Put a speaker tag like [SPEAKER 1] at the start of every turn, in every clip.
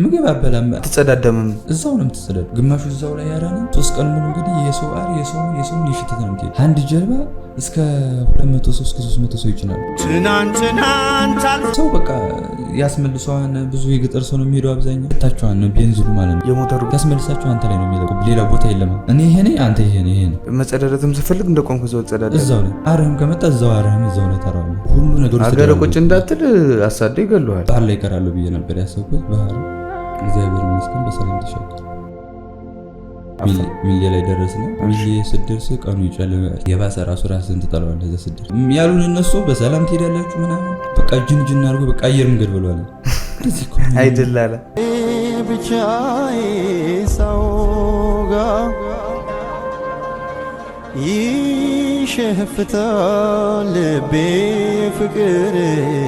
[SPEAKER 1] ምግብ አበላም
[SPEAKER 2] ተጸዳደምም
[SPEAKER 1] እዛው ነው የምትጸዳደው። ግማሹ እዛው ላይ ያራነ 3 ቀን ሙሉ እንግዲህ የሰው አር የሰው ይሽተት ነው የምትሄድ። አንድ ጀልባ እስከ 200 ሰው እስከ 300 ሰው ይችላል። ሰው በቃ ያስመልሰዋን ብዙ የገጠር ሰው ነው የሚሄደው። አብዛኛው ታቻዋን ነው ቤንዚሉ ማለት ነው የሞተሩ ያስመልሳቸው አንተ ላይ ነው የሚለው። ሌላ ቦታ የለም። እኔ ይሄ ነኝ አንተ ይሄ ነው።
[SPEAKER 2] መጸዳዳትም ስፈልግ እንደ ቆንኩ ዘው ተጸዳዳ
[SPEAKER 1] እዛው ነው። አረም ከመጣ እዛው አረም እዛው ነው ተራው ሁሉ ነገር
[SPEAKER 2] አገረ ቁጭ እንዳትል አሳደ ይገለዋል።
[SPEAKER 1] ባህር ላይ ይቀራሉ ብዬ ነበር ያሰብኩት። ባህር እግዚአብሔር ይመስገን በሰላም ተሻገረ። ሚሊያ ላይ ደረስን። ሚሊያ ስደርስ ቀኑ ይጨልማል። የባሰ ራሱ ራስን ትጠላዋለህ። እዛ ስደርስ ያሉን እነሱ በሰላም ትሄዳላችሁ ምናምን በቃ ጅን አድርጎ በቃ አየር መንገድ ብለዋል። እንደዚህ እኮ
[SPEAKER 2] አይደላለ
[SPEAKER 3] ብቻዬ ሳውጋ ይሸፍታል ልቤ ፍቅር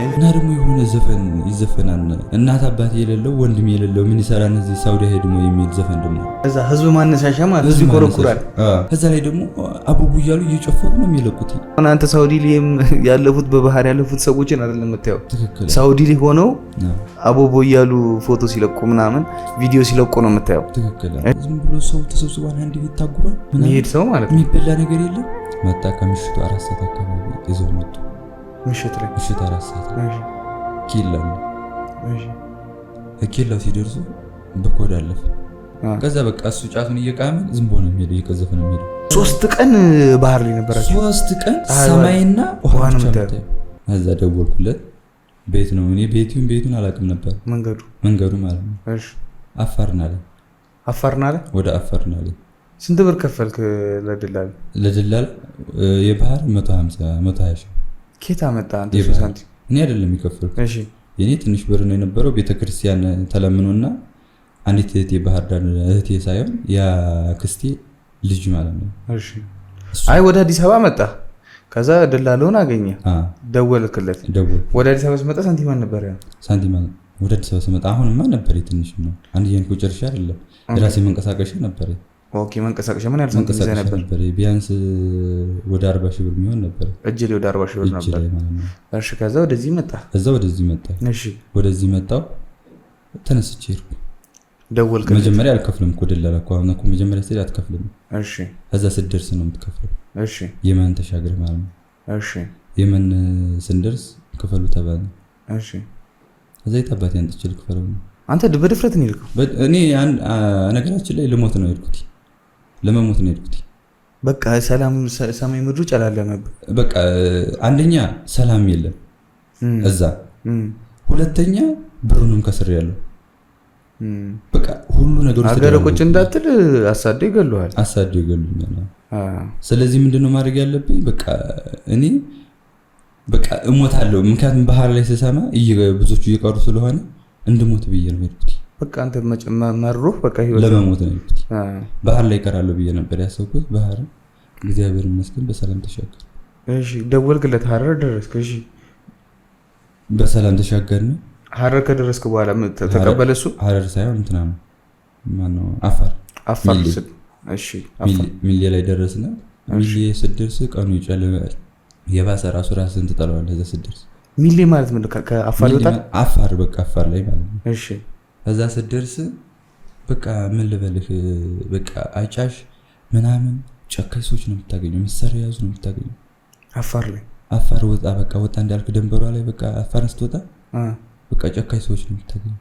[SPEAKER 1] እና ደግሞ የሆነ ዘፈን ይዘፈናል። እናት አባት የሌለው ወንድም የሌለው ምን ይሰራል እዚህ ሳውዲ ሄድሞ የሚል ዘፈን ደግሞ
[SPEAKER 2] እዛ ህዝብ ማነሳሻ ማለት ህዝብ ይቆረቁራል።
[SPEAKER 1] ከዛ ላይ ደግሞ አቡቡ እያሉ እየጨፈሩ ነው የሚለቁት።
[SPEAKER 2] አንተ ሳውዲ ላይም ያለፉት በባህር ያለፉት ሰዎችን አይደለም የምታየው። ሳውዲ ላይ ሆነው አቡቡ እያሉ ፎቶ ሲለቁ ምናምን ቪዲዮ ሲለቁ ነው የምታየው።
[SPEAKER 1] ትክክል። ዝም ብሎ ሰው ተሰብስቧል አንድ ቤት ታጉሯል ምናምን
[SPEAKER 2] ይሄድ ሰው ማለት
[SPEAKER 1] የሚበላ ነገር የለም። መጣ ከምሽቱ 4 ሰዓት አካባቢ ይዘው መጡ።
[SPEAKER 2] ምሽት
[SPEAKER 1] 4 ሰዓት ኪላው ሲደርሱ በኮድ አለፈ። ከዛ በቃ እሱ ጫቱን እየቃመ ዝም ብሎ ነው የሚሄደው፣ እየቀዘፈ ነው የሚሄደው።
[SPEAKER 2] 3 ቀን ባህር ላይ ነበራችሁ?
[SPEAKER 1] 3 ቀን ሰማይና ውሃ ነው የምታየው። ከዛ ደወልኩለት። ቤት ነው እኔ ቤቱን አላውቅም ነበር። መንገዱ ማለት ነው። እሺ አፋርና አለ ወደ አፋርና አለ።
[SPEAKER 2] ስንት ብር ከፈልክ ለደላል?
[SPEAKER 1] የባህር 120 ኬታ
[SPEAKER 2] መጣ አንተ ሳንቲም?
[SPEAKER 1] እኔ አይደለም የከፈልኩ።
[SPEAKER 2] እሺ
[SPEAKER 1] የኔ ትንሽ ብር ነው የነበረው። ቤተክርስቲያን ተለምኖና አንዲት እህቴ ባህር ዳር እህቴ ሳይሆን ያ ክስቴ ልጅ ማለት ነው።
[SPEAKER 2] እሺ አይ ወደ አዲስ አበባ መጣ። ከዛ ደላለውን አገኘ። ደወልክለት? ወደ አዲስ አበባ ስመጣ ሳንቲም ነበር ያ ሳንቲም
[SPEAKER 1] ወደ አዲስ አበባ ስመጣ አሁንማ ነበር ትንሽ ነው። አንድ ያን ቁጭርሻ አይደለም የራሴ መንቀሳቀሻ ነበር።
[SPEAKER 2] ኦኬ መንቀሳቀሻ ምን ያህል ሳንቲም ይዘህ ነበር?
[SPEAKER 1] ቢያንስ ወደ 40 ሺህ ብር የሚሆን ነበር።
[SPEAKER 2] እጅ ላይ ወደ 40 ሺህ ብር ነበር። እሺ ከዛ ወደዚህ መጣ። እሺ ወደዚህ
[SPEAKER 1] መጣው። ተነስቼ ሄድኩ።
[SPEAKER 2] ደወልክለት?
[SPEAKER 1] መጀመሪያ አልከፍልም እኮ ደላላ እኮ አሁን እኮ መጀመሪያ ስለ አትከፍልም።
[SPEAKER 2] እሺ
[SPEAKER 1] ከዛ ስደርስ ነው የምትከፍለው።
[SPEAKER 2] እሺ
[SPEAKER 1] የመን ተሻገር ማለት ነው።
[SPEAKER 2] እሺ
[SPEAKER 1] የመን ስንደርስ ክፈሉ ተባለ።
[SPEAKER 2] እሺ
[SPEAKER 1] ከዛ የታባቴ አንጥቼ ልክፈለው ነው።
[SPEAKER 2] አንተ በድፍረት ነው የሄድከው?
[SPEAKER 1] እኔ ነገራችን ላይ ልሞት ነው የሄድኩት። ለመሞት ነው የሄድኩት።
[SPEAKER 2] በቃ ሰላም ሰማይ ምድሩ ጨላለመብህ።
[SPEAKER 1] በቃ አንደኛ ሰላም የለም እዛ፣ ሁለተኛ ብሩንም ከስር ያለው በቃ ሁሉ ነገር
[SPEAKER 2] አገረ ቁጭ እንዳትል አሳደው ይገሉሃል።
[SPEAKER 1] ስለዚህ ምንድነው ማድረግ ያለብኝ? በቃ እኔ በቃ እሞታለሁ። ምክንያቱም ባህር ላይ ስሰማ ብዙዎቹ እየቀሩ ስለሆነ እንድሞት ብዬ ነው የሄድኩት።
[SPEAKER 2] በቃ አንተ መሮህ በቃ ህይወት
[SPEAKER 1] ለመሞት ነው የሄድኩት። ባህር ላይ እቀራለሁ ብዬ ነበር ያሰብኩት። ባህር እግዚአብሔር ይመስገን በሰላም ተሻገር።
[SPEAKER 2] እሺ ደወልክለት? ሀረር ደረስክ? እሺ
[SPEAKER 1] በሰላም ተሻገርን።
[SPEAKER 2] ሀረር ከደረስክ በኋላ ተቀበለ እሱ?
[SPEAKER 1] ሀረር ሳይሆን እንትና ነው ማነው አፋር።
[SPEAKER 2] እሺ
[SPEAKER 1] ሚሊያ ላይ ደረስን። ሚሊያ ስደርስ ቀኑ ይጨልማል። የባሰ ራስን ትጠላዋለህ እዛ ስደርስ።
[SPEAKER 2] ሚሊያ ማለት ምን? ከአፋር ይወጣል?
[SPEAKER 1] አፋር በቃ አፋር ላይ ማለት ነው።
[SPEAKER 2] እሺ
[SPEAKER 1] ከዛ ስደርስ በቃ ምን ልበልህ፣ በቃ አጫሽ ምናምን ጨካኝ ሰዎች ነው የምታገኘው። መሳሪያ ያዙ ነው የምታገኘው
[SPEAKER 2] አፋር ላይ።
[SPEAKER 1] አፋር ወጣ እንዳልክ ደንበሯ ላይ በቃ አፋር ስትወጣ በቃ ጨካኝ ሰዎች ነው የምታገኘው።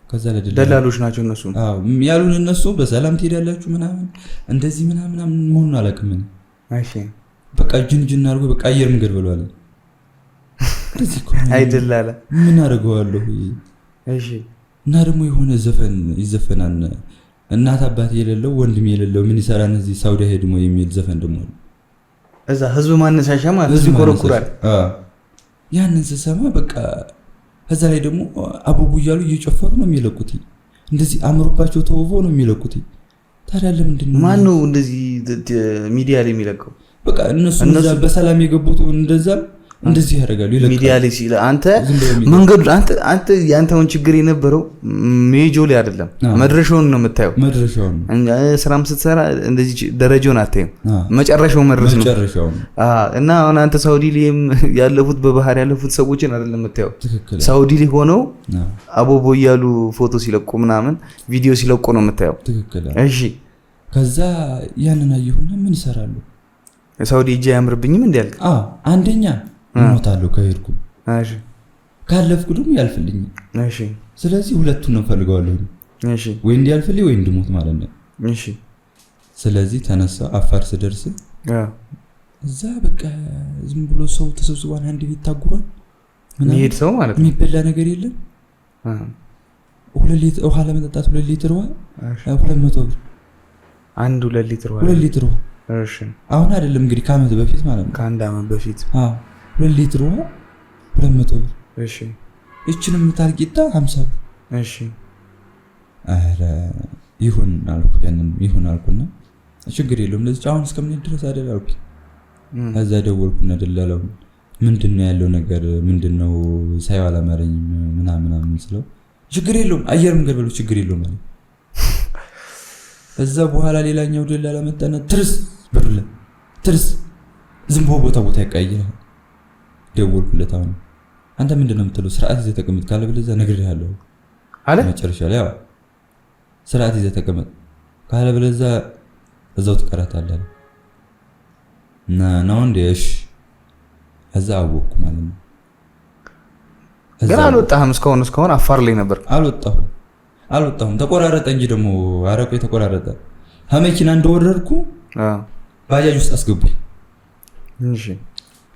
[SPEAKER 1] ከዛ
[SPEAKER 2] ደላሎች ናቸው እነሱ።
[SPEAKER 1] አዎ ያሉን እነሱ በሰላም ትሄዳላችሁ ምናምን እንደዚህ ምናምን መሆኑን አላውቅም።
[SPEAKER 2] እሺ
[SPEAKER 1] በቃ ጅን አድርጎ በቃ አየር መንገድ ብለዋል። እንደዚህ እኮ
[SPEAKER 2] አይደላለ
[SPEAKER 1] ምን አደርገዋለሁ?
[SPEAKER 2] እሺ
[SPEAKER 1] እና ደግሞ የሆነ ዘፈን ይዘፈናል። እናት አባት የሌለው ወንድም የሌለው ምን ይሰራል እዚህ ሳውዲ ሄድሞ የሚል ዘፈን ደግሞ
[SPEAKER 2] እዛ ህዝብ ማነሳሻ ማለት ህዝብ ይቆረቁራል።
[SPEAKER 1] ያንን ስሰማ በቃ ከዛ ላይ ደግሞ አቡቡ እያሉ እየጨፈሩ ነው የሚለቁት። እንደዚህ አምሮባቸው ተውበው ነው የሚለቁት። ታዲያ ለምንድን ነው
[SPEAKER 2] ማን ነው እንደዚህ ሚዲያ ላይ የሚለቀው?
[SPEAKER 1] በቃ እነሱ በሰላም የገቡት እንደዛ እንደዚህ ያደርጋሉ።
[SPEAKER 2] ሚዲያ ላይ ሲል አንተ መንገዱ አንተ ያንተውን ችግር የነበረው ሜጆ ላይ አይደለም መድረሻውን ነው የምታየው።
[SPEAKER 1] መድረሻውን
[SPEAKER 2] ስራም ስትሰራ እንደዚህ ደረጃውን አታይም፣ መጨረሻው መድረስ ነው። እና አሁን አንተ ሳውዲ ላይም ያለፉት በባህር ያለፉት ሰዎችን አይደለም የምታየው። ሳውዲ ላይ ሆነው አቦቦ እያሉ ፎቶ ሲለቁ ምናምን ቪዲዮ ሲለቁ ነው የምታየው። እሺ
[SPEAKER 1] ከዛ ያንን አየሁና ምን ይሰራሉ
[SPEAKER 2] ሳውዲ እጄ አያምርብኝም እንዴ አልክ?
[SPEAKER 1] አንደኛ እሞታለሁ ከሄድኩ፣
[SPEAKER 2] እሺ
[SPEAKER 1] ካለፍኩ ደግሞ ያልፍልኝ።
[SPEAKER 2] እሺ
[SPEAKER 1] ስለዚህ ሁለቱን ነው ፈልገዋለሁ።
[SPEAKER 2] እሺ
[SPEAKER 1] ወይ እንዲያልፍልኝ ወይ እንድሞት ማለት ነው።
[SPEAKER 2] እሺ
[SPEAKER 1] ስለዚህ ተነሳ። አፋር ስደርስ እዛ በቃ ዝም ብሎ ሰው ተሰብስቧን አንድ ቤት ታጉሯል።
[SPEAKER 2] ምን ይሄድ ሰው ማለት ነው።
[SPEAKER 1] የሚበላ ነገር የለም። 2 ሊትር ውሃ ለመጠጣት 2 ሊትር ውሃ 200 ብር።
[SPEAKER 2] 2 ሊትር ውሃ
[SPEAKER 1] 2 ሊትር ውሃ።
[SPEAKER 2] እሺ
[SPEAKER 1] አሁን አይደለም እንግዲህ ከዓመት በፊት ማለት ነው።
[SPEAKER 2] ከአንድ ዓመት በፊት
[SPEAKER 1] 2 ሊትር ውሃ 200 ብር።
[SPEAKER 2] እሺ
[SPEAKER 1] እቺንም ታርቂጣ 50 ብር።
[SPEAKER 2] እሺ
[SPEAKER 1] አረ ይሁን አልኩ። ያንን ይሁን አልኩና ችግር የለውም ለዚህ አሁን እስከምን ድረስ አደላልኩ። ከዛ ደወልኩና ደላላው ምንድነው ያለው ነገር ምንድነው ሳይው አላማረኝም ምናምን ስለው ችግር የለውም አየር መንገድ ብለው ችግር የለውም ማለት። እዛ በኋላ ሌላኛው ደላላ መጣና ትርስ በሉለ ትርስ ዝም ብሎ ቦታ ያቀያየራል። ደወልኩለት አሁን አንተ ምንድነው የምትለው ስርዓት ይዘህ ተቀመጥ ካለ ብለዛ ነግሬሃለሁ አለ። መጨረሻ ላይ ያው ስርዓት ይዘህ ተቀመጥ ካለ ብለዛ እዛው ትቀራታለህ እና ነው እንዴ? እሺ እዛ አወኩ ማለት ነው።
[SPEAKER 2] ግን አልወጣህም? እስካሁን አፋር ላይ ነበር።
[SPEAKER 1] አልወጣሁም ተቆራረጠ እንጂ ደግሞ አረቆ የተቆራረጠ ከመኪና እንደወረድኩ ባጃጅ ውስጥ አስገቡኝ።
[SPEAKER 2] እሺ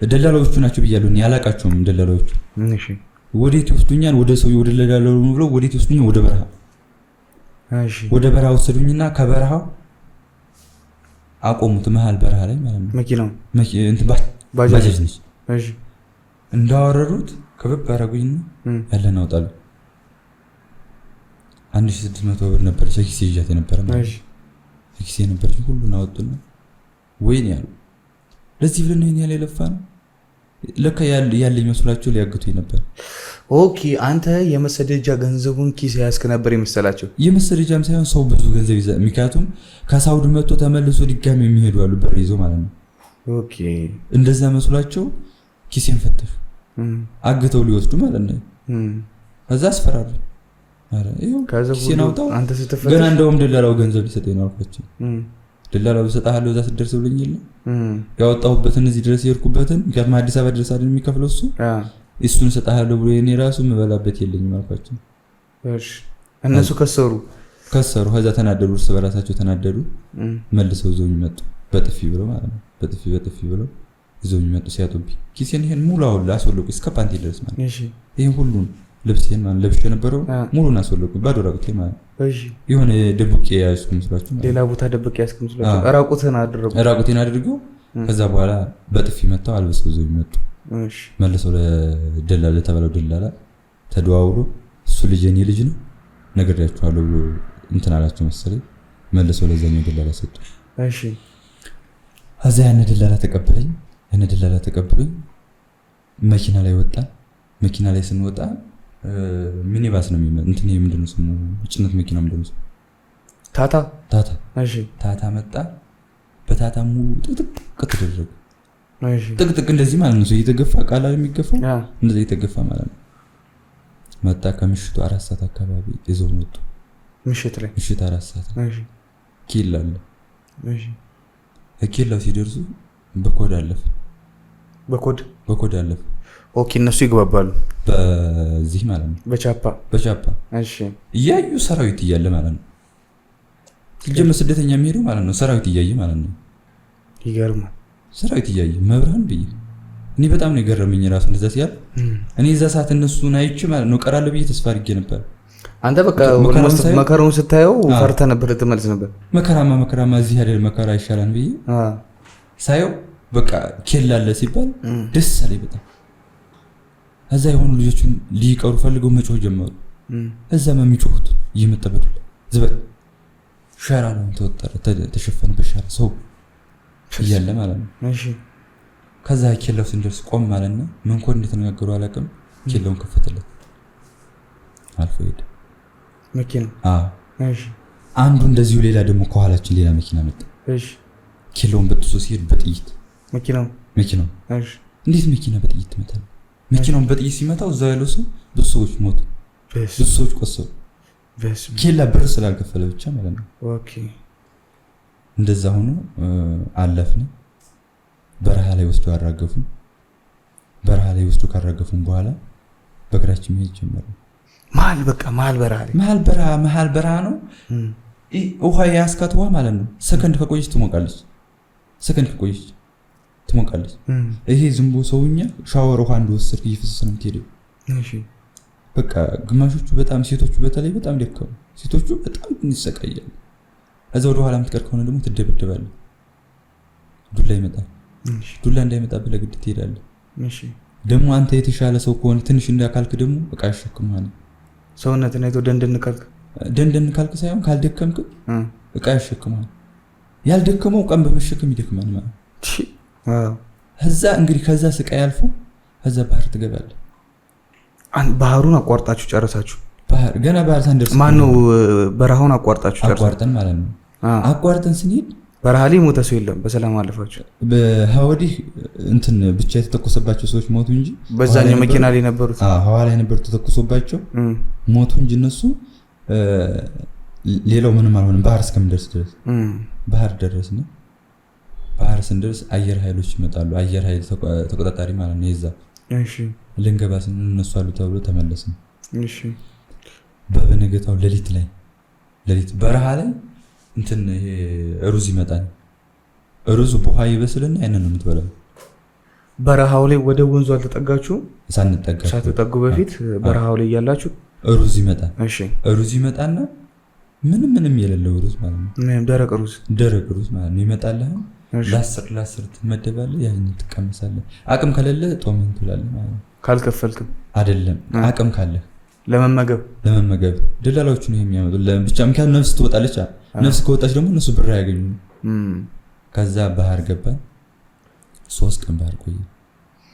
[SPEAKER 1] ደላላዎቹ ናቸው ብያለሁ። እኔ አላቃቸውም ደላላዎቹ።
[SPEAKER 2] እሺ
[SPEAKER 1] ወዴት ይወስዱኛል? ወደ ሰው ወደ ደላላው ብለው ወዴት ይወስዱኛል? ወደ በረሃ።
[SPEAKER 2] እሺ ወደ
[SPEAKER 1] በረሃ ወሰዱኝና ከበረሃው አቆሙት መሃል በረሃ ላይ ማለት ነው።
[SPEAKER 2] መኪናው
[SPEAKER 1] እንትን ባጃጅ ነች።
[SPEAKER 2] እሺ
[SPEAKER 1] እንዳወረዱት ከበብ አረጉኝና ያለን አውጣሉ። 1600 ብር ነበር ኪሴ ይዣት የነበረ ማለት ነው። ኪሴ ነበር ሁሉን አወጡና ወይኔ ያሉ ለዚህ ብለን ነው ያለ ለፋ ነው ለካ ያለ ይመስላችሁ ሊያግቱኝ ነበር።
[SPEAKER 2] ኦኬ አንተ የመሰደጃ ገንዘቡን ኪስ ያስከ ነበር የመሰላቸው።
[SPEAKER 1] የመሰደጃም ሳይሆን ሰው ብዙ ገንዘብ ይዘ ምክንያቱም ከሳውዲ መጥቶ ተመልሶ ድጋሚ የሚሄዱ አሉ ብር ይዞ ማለት ነው።
[SPEAKER 2] ኦኬ
[SPEAKER 1] እንደዛ መስሏቸው ኪሴን ፈተሹ አግተው ሊወስዱ ማለት ነው። ከዛ አስፈራሩ። አረ ይሄው ኪሴን አውጣው
[SPEAKER 2] አንተ ስትፈተሽ
[SPEAKER 1] ገና እንደውም ደላላው ገንዘብ ሊሰጠኝ ነው አልኳቸው። ደላላው ሰጣሃለው እዛ ስትደርስ ብለኝ የለ ያወጣሁበትን እዚህ ድረስ የርኩበትን ምክንያቱም አዲስ አበባ ድረስ አይደል የሚከፍለው እሱን ሰጣሃለው ብሎ የኔ ራሱ መበላበት የለኝም አልኳቸው።
[SPEAKER 2] እሺ እነሱ ከሰሩ
[SPEAKER 1] ከዛ ተናደዱ፣ እርስ በራሳቸው ተናደዱ። መልሰው ይዘውኝ መጡ በጥፊ ብለው ማለት ነው። በጥፊ ብለው ይዘውኝ መጡ። ሲያጡብኝ ኪሴን ይሄን ሙሉ አውላ አስወለቁ እስከ ፓንቲ ድረስ ማለት ነው። እሺ ይሄን ሁሉን ልብሴን ማለት ለብሼ ነበረው ሙሉን አስወለቁ ባዶ ራቁቴ ማለት ነው። እሺ የሆነ ደብቄ ያስኩ መስሏችሁ
[SPEAKER 2] ሌላ ቦታ ደብቄ ያስኩ መስሏችሁ ራቁቴን አድርገው ከዛ በኋላ በጥፊ መጣው አልበሰው ይዘውኝ መጡ። እሺ መልሰው ለደላላ ተባለው ደላላ ተደዋውሎ እሱ ልጅ ነው ነግሬያችኋለሁ ብሎ እንትን አላቸው መሰለኝ። መልሰው ለዛኛው ደላላ ሰጡ። እሺ
[SPEAKER 1] ከዛ ያን ደላላ ተቀበለኝ መኪና ላይ ወጣን። መኪና ላይ ስንወጣ ሚኒባስ ነው የሚመጣ እንትን ይሄ ምንድነው ስሙ ጭነት መኪና ምንድነው ስሙ ታታ። እሺ ታታ መጣ። በታታ ሙሉ ጥቅጥቅ ተደረገ። እሺ ጥቅጥቅ እንደዚህ ማለት ነው። እየተገፋ ቃላል የሚገፋው እንደዚህ እየተገፋ ማለት ነው። መጣ። ከምሽቱ 4 ሰዓት አካባቢ ይዘው መጡ። ምሽት 4 ሰዓት። እሺ ኪል አለ። እሺ ኪላው ሲደርሱ በኮድ አለፈ። በኮድ አለፈ።
[SPEAKER 2] ኦኬ እነሱ ይግባባሉ
[SPEAKER 1] በዚህ ማለት ነው። በቻፓ
[SPEAKER 2] እሺ
[SPEAKER 1] እያዩ ሰራዊት እያለ ማለት ነው። ሲጀመር ስደተኛ የሚሄደው ማለት ነው ሰራዊት እያየ ማለት ነው።
[SPEAKER 2] ይገርማል።
[SPEAKER 1] ሰራዊት እያየ መብራን ብዬ እኔ በጣም ነው የገረመኝ ራሱ እንደዛ ሲያል። እኔ እዛ ሰዓት እነሱን አይቼ ማለት ነው ቀራለ ብዬ ተስፋ አድርጌ ነበር።
[SPEAKER 2] አንተ በቃ መከራውን ስታየው ፈርተ ነበር ተመልስ ነበር።
[SPEAKER 1] መከራማ እዚህ አይደል መከራ ይሻላል ብዬ ሳየው በቃ ኬላለ ሲባል ደስ አለኝ በጣም። እዛ የሆኑ ልጆችን ሊቀሩ ፈልገው መጮህ ጀመሩ። እዛ የሚጮሁት እየመጠበዱ ዝበል ሻራ ነው ተወጠረ ተሸፈነ በሻራ ሰው እያለ ማለት ነው።
[SPEAKER 2] እሺ ከዛ ኬላው ስንደርስ ቆም ማለትና ምን ኮድ እንደተነጋገሩ አላውቅም። ኬላውን ከፈተለት አልፎ ሄደ
[SPEAKER 4] መኪና። እሺ
[SPEAKER 2] አንዱ እንደዚሁ ሌላ ደግሞ ከኋላችን ሌላ መኪና መጣ።
[SPEAKER 4] እሺ
[SPEAKER 2] ኬላውን በጥሶ ሲሄድ በጥይት
[SPEAKER 4] መኪናው
[SPEAKER 2] እሺ እንዴት መኪና በጥይት ትመታል? መኪናውን በጥይት ሲመታው እዛው ያለው ሰው ብዙ ሰዎች ሞቱ፣ ብዙ ሰዎች ቆሰሉ። ኬላ ብር ስላልከፈለ ብቻ ማለት ነው።
[SPEAKER 4] ኦኬ
[SPEAKER 2] እንደዛ ሆኖ አለፍን። በረሃ ላይ ወስዶ አራገፉን። በረሃ ላይ ወስዶ ካራገፉን በኋላ በእግራችን መሄድ ጀመርን። መሀል በረሃ ነው። ውሃ ያስካት ውሃ ማለት ነው። ሰከንድ ከቆየች ትሞቃለች። ይሄ ዝምቦ ሰውኛ ሻወር ውሃ እንደወሰድክ እየፈሰሰ ነው የምትሄደው። በቃ ግማሾቹ በጣም ሴቶቹ በተለይ በጣም ደከሙ። ሴቶቹ በጣም ይሰቃያሉ። እዛ ወደ ኋላ የምትቀር ከሆነ ደግሞ ትደበደባለህ። ዱላ ይመጣል። ዱላ እንዳይመጣብህ ለግድ ትሄዳለህ። ደግሞ አንተ የተሻለ ሰው ከሆነ ትንሽ እንዳካልክ ደግሞ በቃ ያሸክምሃል።
[SPEAKER 4] ሰውነትን አይቶ ደንደን ካልክ ሳይሆን ካልደከምክ በቃ ያሸክምሃል። ያልደከመው ቀን በመሸከም ይደክማል ማለት ነው። እዛ እንግዲህ ከዛ ስቃይ አልፎ ከዛ ባህር ትገባለህ። ባህሩን አቋርጣችሁ ጨረሳችሁ?
[SPEAKER 2] ገና ባህር ሳንደርስ
[SPEAKER 4] ማነው በረሃውን አቋርጣችሁ ጨረሳችሁ?
[SPEAKER 2] አቋርጠን ማለት ነው። አቋርጠን ስንሄድ
[SPEAKER 4] በረሃ ላይ ሞተ ሰው የለም። በሰላም አለፋችሁ?
[SPEAKER 2] በሐወዲህ እንትን ብቻ የተተኮሰባቸው ሰዎች ሞቱ እንጂ
[SPEAKER 4] በዛኛው መኪና ላይ ነበሩት።
[SPEAKER 2] ሐዋላ ላይ ነበሩ ተተኮሰባቸው ሞቱ እንጂ እነሱ ሌላው ምንም አልሆነም። ባህር እስከምደርስ ድረስ ባህር ደረስን። ባህር ስንደርስ አየር ኃይሎች ይመጣሉ። አየር ኃይል ተቆጣጣሪ ማለት ነው ይዛ።
[SPEAKER 4] እሺ
[SPEAKER 2] ልንገባ ስንል እነሱ አሉ ተብሎ ተመለስን።
[SPEAKER 4] እሺ
[SPEAKER 2] በበነገታው ሌሊት በረሃ ላይ እንትን ይሄ ሩዝ ይመጣል። ሩዝ በውሃ ይበስልና ያንን ነው የምትበላው።
[SPEAKER 4] በረሃው ላይ ወደ ወንዙ አልተጠጋችሁ?
[SPEAKER 2] ሳትጠጉ
[SPEAKER 4] በፊት በረሃው ላይ ያላችሁ
[SPEAKER 2] ሩዝ ይመጣል።
[SPEAKER 4] እሺ
[SPEAKER 2] ሩዝ ይመጣና ምንም የሌለው ሩዝ ማለት ነው።
[SPEAKER 4] ደረቅ ሩዝ
[SPEAKER 2] ማለት ነው ይመጣልህ። ለ10 ትመደባለህ። ያን ትቀምሳለህ። አቅም ከሌለ ጦምን ትላለህ ማለት ነው።
[SPEAKER 4] ካልከፈልክም
[SPEAKER 2] አይደለም አቅም ካለ
[SPEAKER 4] ለመመገብ
[SPEAKER 2] ደላላዎቹ ነው የሚያመጡ። ብቻ ምክንያት ነፍስ ትወጣለች። ነፍስ ከወጣች ደግሞ እነሱ ብር ያገኙ። ከዛ ባህር ገባን። 3 ቀን ባህር ቆየ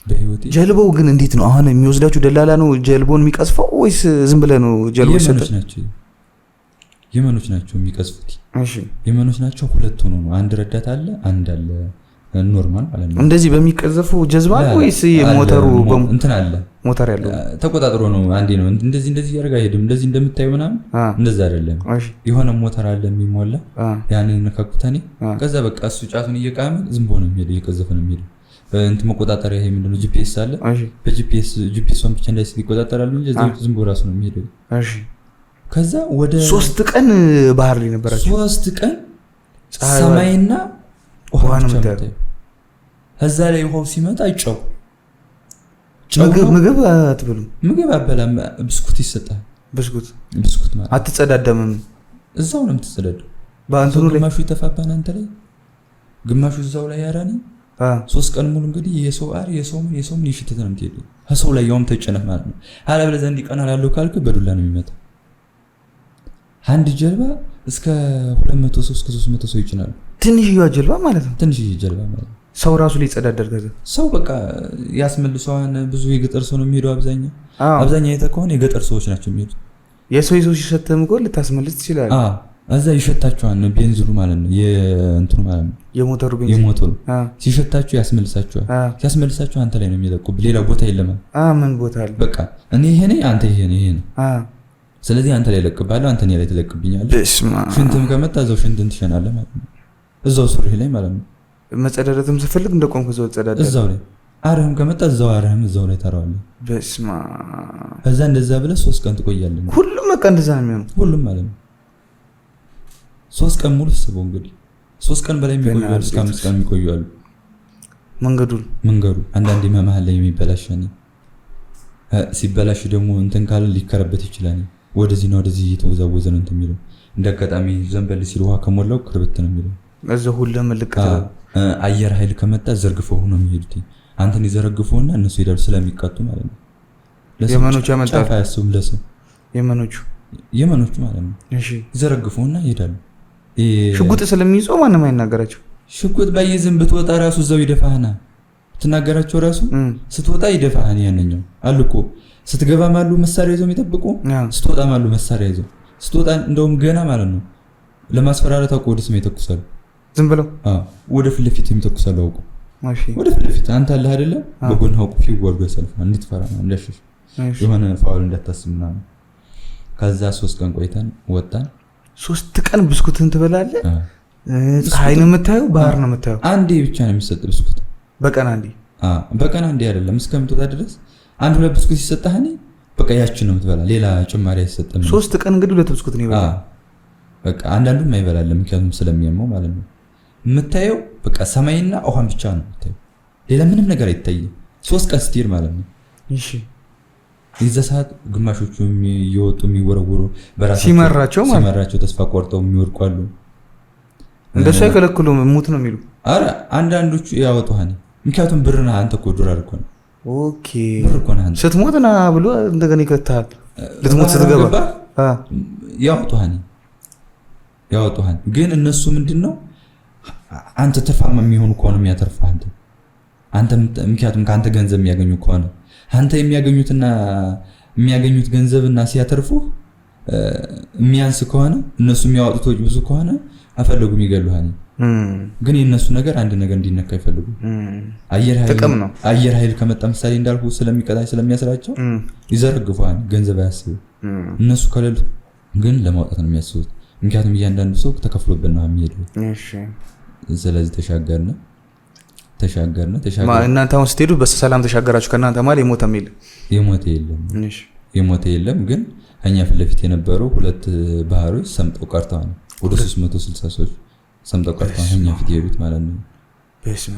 [SPEAKER 2] በህይወቴ።
[SPEAKER 4] ጀልባው ግን እንዴት ነው አሁን የሚወስዳችሁ? ደላላ ነው ጀልባውን የሚቀስፈው ወይስ ዝም ብለህ ነው ጀልባው ሰጠ?
[SPEAKER 2] የመኖች ናቸው የሚቀስፉት።
[SPEAKER 4] እሺ
[SPEAKER 2] የመኖች ናቸው። 2 ሆኖ ነው። አንድ ረዳት አለ፣ አንድ አለ ኖርማል ማለት ነው።
[SPEAKER 4] እንደዚህ በሚቀዘፉ ጀዝባ ወይስ ሞተሩ
[SPEAKER 2] እንትን አለ
[SPEAKER 4] ሞተር ያለው
[SPEAKER 2] ተቆጣጥሮ ነው? አንዴ ነው እንደዚህ ያረጋ ሄድም እንደዚህ እንደምታየው ምናምን እንደዛ አይደለም። የሆነ ሞተር አለ የሚሞላ ያንን ነካኩታኔ። ከዛ በቃ እሱ ጫቱን እየቃመ ዝም ብሎ ነው የሚሄደው፣ እየቀዘፈ ነው የሚሄደው። እንትን መቆጣጠሪያ ይሄ ምንድነው ጂፒኤስ አለ። በጂፒኤስን ብቻ እንዳይስ ይቆጣጠራሉ እንጂ ዝም ብሎ ራሱ ነው የሚሄደው።
[SPEAKER 4] እሺ
[SPEAKER 2] ከዛ ወደ
[SPEAKER 4] 3 ቀን ባህር ላይ ነበራችሁ?
[SPEAKER 2] 3 ቀን ሰማይና ውሃ ነው የምታየው። እዛ ላይ ውሃው ሲመጣ ጨው
[SPEAKER 4] ምግብ አትበሉም?
[SPEAKER 2] ምግብ አበላም። ብስኩት ይሰጣል። ብስኩት ማለት
[SPEAKER 4] አትጸዳደምም?
[SPEAKER 2] እዛው ነው የምትጸዳደው።
[SPEAKER 4] በአንተኑ ላይ
[SPEAKER 2] ግማሹ ይተፋባን አንተ ላይ፣ ግማሹ እዛው ላይ ያራኒ 3 ቀን ሙሉ እንግዲህ የሰው ምን ይሽተት ነው የምትሄደው። ከሰው ላይ ያውም ተጨነህ ማለት ነው። አለበለዚያ እንዲቀና ያለው ካልክ በዱላ ነው የሚመጣው። አንድ ጀልባ እስከ 200 ሰው እስከ 300 ሰው ይጭናል።
[SPEAKER 4] ትንሽዬ ጀልባ ማለት ነው። ሰው ራሱ ላይ ጸዳደር ከዛ
[SPEAKER 2] ሰው በቃ ያስመልሰዋን። ብዙ የገጠር ሰው ነው የሚሄደው። አብዛኛው የተከሆነ የገጠር ሰዎች ናቸው የሚሄዱት።
[SPEAKER 4] የሰው ሲሸተም እኮ ልታስመልስ ትችላለህ።
[SPEAKER 2] እዛ ይሸታቸዋል። ቤንዚሉ ማለት ነው የእንትኑ ማለት ነው
[SPEAKER 4] የሞተሩ ቤንዚል
[SPEAKER 2] ሲሸታቸው ያስመልሳቸዋል። ሲያስመልሳቸው አንተ ላይ ነው የሚለቁ። ሌላ ቦታ የለም።
[SPEAKER 4] ምን ቦታ አለ?
[SPEAKER 2] በቃ እኔ ይሄ ነኝ፣ አንተ ይሄ ነህ። ስለዚህ አንተ ላይ ለቅባለሁ፣ አንተ እኔ ላይ ትለቅብኛለህ። ሽንትም ከመጣ እዛው ሽንትን ትሸናለህ ማለት ነው። እዛው ሱሪህ ላይ ማለት ነው።
[SPEAKER 4] መጸዳዳትም ስፈልግ እንደቆምኩ እዛው ተጸዳዳ።
[SPEAKER 2] እዛው ላይ አረህም ከመጣ እዛው አረህም እዛው ላይ ታረዋለህ።
[SPEAKER 4] በስማ
[SPEAKER 2] ከዛ እንደዛ ብለህ 3 ቀን ትቆያለህ።
[SPEAKER 4] ሁሉም በቃ እንደዛ ነው የሚሆነው።
[SPEAKER 2] ሁሉም ማለት ነው 3 ቀን ሙሉ ስበው እንግዲህ 3 ቀን በላይ የሚቆዩ እስከ 5 ቀን የሚቆዩ አሉ። መንገዱ አንዳንዴ መሀል ላይ የሚበላሽ ነው። ሲበላሽ ደግሞ እንትን ካለ ሊከረበት ይችላል። ወደዚህና ወደዚህ እየተወዛወዘ ነው እንትን የሚለው። እንደአጋጣሚ ዘንበል ሲል ውሃ ከሞላው ክርብት ነው የሚለው።
[SPEAKER 4] እዛው ሁሉም ልቀት
[SPEAKER 2] አየር ኃይል ከመጣ ዘርግፈው ነው የሚሄዱት። አንተን ይዘረግፈውና እነሱ ሄዳሉ ስለሚቀጡ ማለት ነው።
[SPEAKER 4] የመኖቹ ያመጣሉ
[SPEAKER 2] አያስቡም። ለሰው የመኖቹ ማለት ነው።
[SPEAKER 4] እሺ
[SPEAKER 2] ይዘረግፈውና ይሄዳሉ።
[SPEAKER 4] ሽጉጥ ስለሚይዘው ማንም አይናገራቸው።
[SPEAKER 2] ሽጉጥ ባይዝም ብትወጣ ራሱ እዛው ይደፋህና
[SPEAKER 4] ትናገራቸው ራሱ ስትወጣ ይደፋህን ያንኛው አልኮ ስትገባም አሉ መሳሪያ ይዘው የሚጠብቁ ስትወጣም አሉ መሳሪያ ይዘው ስትወጣ እንደውም ገና ማለት ነው ለማስፈራራት አውቀው ወደ ስሜት ይተኩሳሉ ዝም ብለው ወደ ፊት ለፊት የሚተኩሳሉ አውቀው ወደ ፊት ለፊት አንተ አለ አይደለ በጎን አውቀው ይወርዱ ያሰልፋል እንድትፈራ ነው እንደሽሽ የሆነ ፋውል እንዳታስብና ከዛ 3 ቀን ቆይተን ወጣን 3 ቀን ብስኩትን ትበላለህ ፀሐይ ነው የምታየው ባህር ነው የምታየው አንዴ ብቻ ነው የሚሰጥ ብስኩት በቀን አንዴ አይደለም እስከምትወጣ ድረስ አንድ ሁለት ብስኩት ይሰጣህኒ በቃ ያችን ነው የምትበላ ሌላ ጭማሪ አይሰጥም 3 ቀን እንግዲህ ሁለት ብስኩት ነው ይበላ በቃ አንዳንዱም አይበላለም ምክንያቱም ስለሚያመው ማለት ነው የምታየው በቃ ሰማይና ውሃን ብቻ ነው የምታየው ሌላ ምንም ነገር አይታይም 3 ቀን ስትሄድ ማለት ነው እሺ ይዛ ሰዓት ግማሾቹ የሚወጡ የሚወረወሩ በራሳቸው ሲመራቸው ተስፋ ቆርጠው የሚወርቁ አሉ እንደሱ አይከለክሉም ሙት ነው የሚሉ አረ አንዳንዶቹ ያወጡሃኒ ምክንያቱም ብርና አንተ እኮ ዶላር እኮ ነው ኦኬ ብር እኮ ነው አንተ ስትሞትና ብሎ እንደገና ይከታል ልትሞት ስትገባ ያወጡሃኒ ግን እነሱ ምንድነው አንተ ትርፋማ የሚሆኑ ከሆነ የሚያተርፉ አንተ ምክንያቱም ካንተ ገንዘብ የሚያገኙ ከሆነ አንተ የሚያገኙት ገንዘብና ሲያተርፉ የሚያንስ ከሆነ እነሱ የሚያወጡት ወጭ ብዙ ከሆነ አፈልጉም ይገሉሃኒ ግን የነሱ ነገር አንድ ነገር እንዲነካ ይፈልጉ አየር ኃይል ከመጣ ምሳሌ እንዳልኩ ስለሚቀጣኝ ስለሚያስራቸው ይዘርግፋሉ ገንዘብ ያስቡ እነሱ ከሌሉ ግን ለማውጣት ነው የሚያስቡት ምክንያቱም እያንዳንዱ ሰው ተከፍሎብና የሚሄደው እሺ ስለዚህ ተሻገርነ እናንተ አሁን ስትሄዱ በሰላም ተሻገራችሁ ከናንተ ማለት የሞተ የለም ግን እኛ ፊት ለፊት የነበሩ 2 ባህሮች ሰምጠው ቀርተዋል ወደ 360 ሰዎች ሰምጠው ቀርተዋል እኛ ፊት የሄዱት ማለት ነው በስማ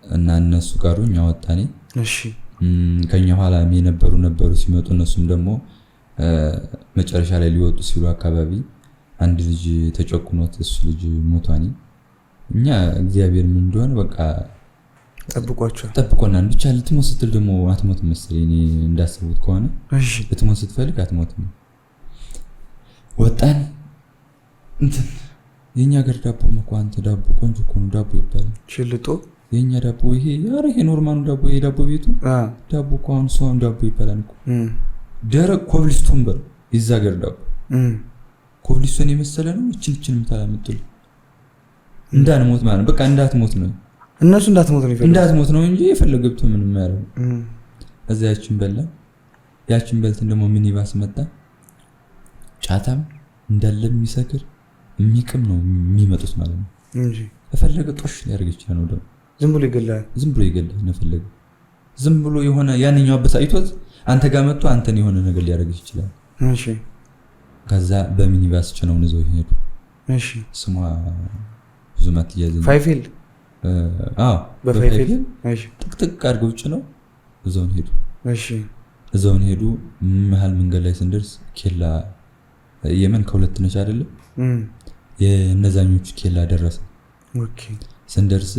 [SPEAKER 4] እና እነሱ ቀሩኝ አወጣኔ እሺ ከኛ ኋላ የነበሩ ሲመጡ እነሱም ደግሞ መጨረሻ ላይ ሊወጡ ሲሉ አካባቢ አንድ ልጅ ተጨቁኖት እሱ ልጅ ሞቷኒ እኛ እግዚአብሔር ምን እንደሆነ በቃ ጠብቆና ብቻ ልትሞት ስትል ደግሞ አትሞትም መሰለኝ እንዳሰቡት ከሆነ እሺ ልትሞት ስትፈልግ አትሞትም ወጣን እንትን የኛ ገር ዳቦ መኳንተ ዳቦ ቆንጆ ኮን ዳቦ ይባላል ሽልጦ የኛ ዳቦ ይሄ ኖርማሉ ዳቦ ይሄ ዳቦ ቤቱ ዳቦ ኮን ሶን ዳቦ ይባላል እኮ ደረቅ ኮብልስቶን በር ይዛገር ዳቦ ኮብልስቶን የመሰለ ነው እቺን ምታላምጥል እንዳንሞት ማለት በቃ እንዳትሞት ነው እነሱ እንዳትሞት ነው እንጂ የፈለገብቱ ምንም ያለው እዛያችን በላ ያችን በልተን ደግሞ ምን ይባስ መጣ ጫታም እንዳለ የሚሰክር የሚቅም ነው የሚመጡት ማለት ነው እንጂ የፈለገ ጦሽ ሊያርግ ይችላል ነው ደግሞ ዝም ብሎ ይገላል ነፈለገ ዝም ብሎ የሆነ ያንኛው በሳይቶት አንተ ጋር መጥቶ አንተን የሆነ ነገር ሊያርግ ይችላል እሺ ከዛ በሚኒባስ ጭነው ነው ሄዱ እሺ ስሟ ብዙ ማትያዝ ፋይፊል በፋይፊል እሺ ጥቅጥቅ አድርገው ጭነው እዛውን ሄዱ መሃል መንገድ ላይ ስንደርስ ኬላ የመን ከሁለት ነች አይደለ የነዛኞች ኬላ ደረሰ ኦኬ ስንደርስ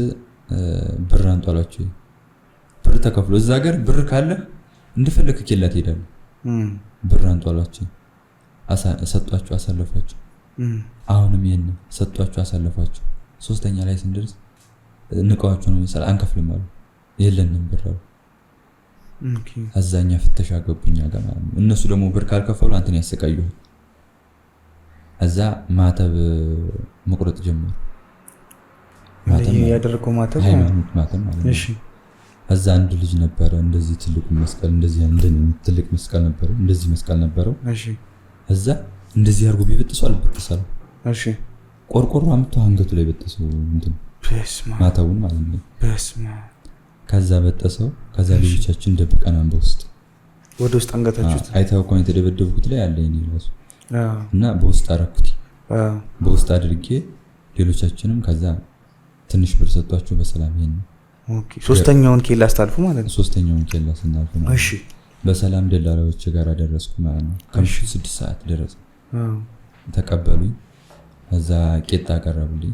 [SPEAKER 4] ብር አንጧላችሁ ብር ተከፍሎ እዛ ሀገር ብር ካለ እንደፈለክ ኬላ ትሄዳለህ ብር አንጧላችሁ ሰጧችሁ አሳለፋችሁ አሁንም ይሄን ሰጧችሁ አሳለፋችሁ ሶስተኛ ላይ ስንደርስ ንቀዋችሁ ነው መሰል አንከፍልም አሉ የለንም ብር አሉ ኦኬ አዛኛ ፍተሻ ገቡኛ ጋር ማለት ነው እነሱ ደግሞ ብር ካልከፈሉ አንተን ያሰቃዩሃል አዛ ማተብ መቁረጥ ጀመሩ ማተብ ያደረገው ማተብ ማለት ነው እሺ አዛ አንድ ልጅ ነበር እንደዚህ ትልቁ መስቀል እንደዚህ ትልቅ መስቀል ነበር እንደዚህ መስቀል ነበረው እሺ አዛ እንደዚህ አርጎ ቢበጥሰው አልበጥሰው እሺ ቆርቆሮ አምጥቶ አንገቱ ላይ በጥሰው እንትን በስማ ማተቡን ማለት ነው በስማ ከዛ በጥሰው ከዛ ልጆቻችን ደብቀን አንበውስጥ ወደ ውስጥ አንገታችሁት አይታው ኮን የተደበደብኩት ላይ አለ እኔ ራሱ እና በውስጥ አረኩት በውስጥ አድርጌ ሌሎቻችንም ከዛ ትንሽ ብር ሰጧቸው በሰላም ይሄን ኦኬ ሶስተኛውን ኬላ አስተላልፉ ማለት ነው ሶስተኛውን ኬላ ስናልፉ ማለት እሺ በሰላም ደላላዎች ጋር አደረስኩ ማለት ነው ከምሽቱ 6 ሰዓት ደረሰ ተቀበሉኝ እዛ ቄጣ አቀረቡልኝ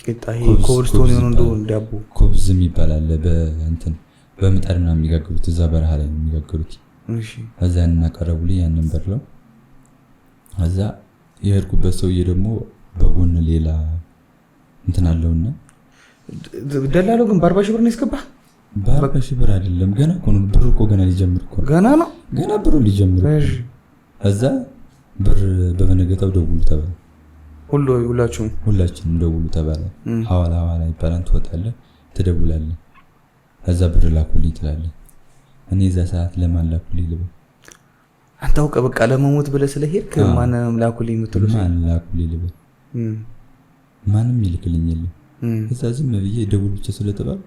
[SPEAKER 4] ቄጣ ይሄ ኮብልስቶን ነው ዳቦ ኮብዝም ይባላል በእንትን በምጣድና የሚጋግሩት እዛ በረሃ ላይ የሚጋግሩት እሺ እዛ እናቀረቡልኝ ያንን በርለው እዛ የሄድኩበት ሰውዬ ደግሞ በጎን ሌላ እንትን አለውና ደላላው ግን 40 ሺህ ብር ነው ያስገባ
[SPEAKER 2] በ40,000 ብር አይደለም ገና እኮ ነው ብሩ እኮ ገና ሊጀምር እኮ
[SPEAKER 4] ገና ነው
[SPEAKER 2] ገና ብሩ ሊጀምር እዛ ብር በበነገታው ደውሉ ተባለ ሁላችንም ደውሉ ተባለ ሐዋላ ይባላል ትወጣለህ ትደውላለህ እዛ ብር ላኩልኝ ትላለህ እኔ እዛ ሰዓት ለማን ላኩልኝ ልበል
[SPEAKER 4] አንተ አውቀ በቃ ለመሞት ብለህ ስለሄድክ ማንንም ላኩልኝ የምትለው
[SPEAKER 2] ማን ላኩልኝ ልበል ማንም ይልክልኝ የለም እዛ ዝም ብዬ ደውል ብቻ ስለተባለ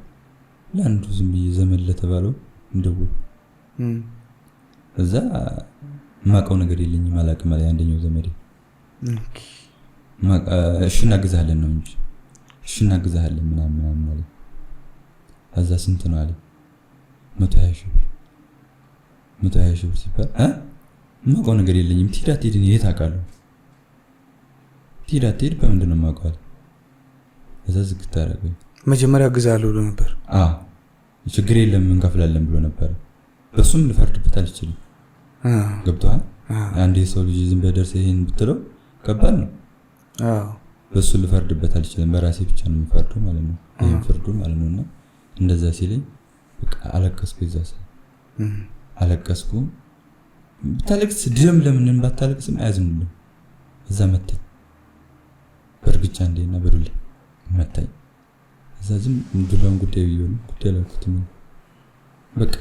[SPEAKER 2] ለአንዱ ዝም ብዬ ዘመን ለተባለው እንደውል እዛ ማቀው ነገር የለኝም አላቅም ማለት አንደኛው ዘመዴ እሺ እናግዛለን ነው እንጂ እሺ እናግዛለን ምናምን ማለት እዛ ስንት ነው አለ 120,000 ብር ሲባል ማቀው ነገር የለኝም ትሄድ የት አውቃለሁ ትሄድ በምንድን ነው የማውቀው እዛ ዝግት አደረገኝ
[SPEAKER 4] መጀመሪያ ግዛለሁ ብሎ ነበር
[SPEAKER 2] ችግር የለም እንከፍላለን ብሎ ነበር በሱም ልፈርድበት አልችልም ገብቷል አንዴ ሰው ልጅ ዝም በደርሰ ይሄን ብትለው ከባድ ነው በሱ ልፈርድበት አልችልም በራሴ ብቻ ነው የምፈርደው ማለት ነው ይሄን ፍርዱ ማለት ነውና እንደዛ ሲለኝ በቃ አለቀስኩ እዛ አለቀስኩ ብታለቅስ ደም ለምን ባታለቅስም አያዝኑልኝ እዛ መተኝ በርግጫ እንደና በዱላ መታኝ እዛ ዝም ዱላውን ጉዳይ ላኩት በቃ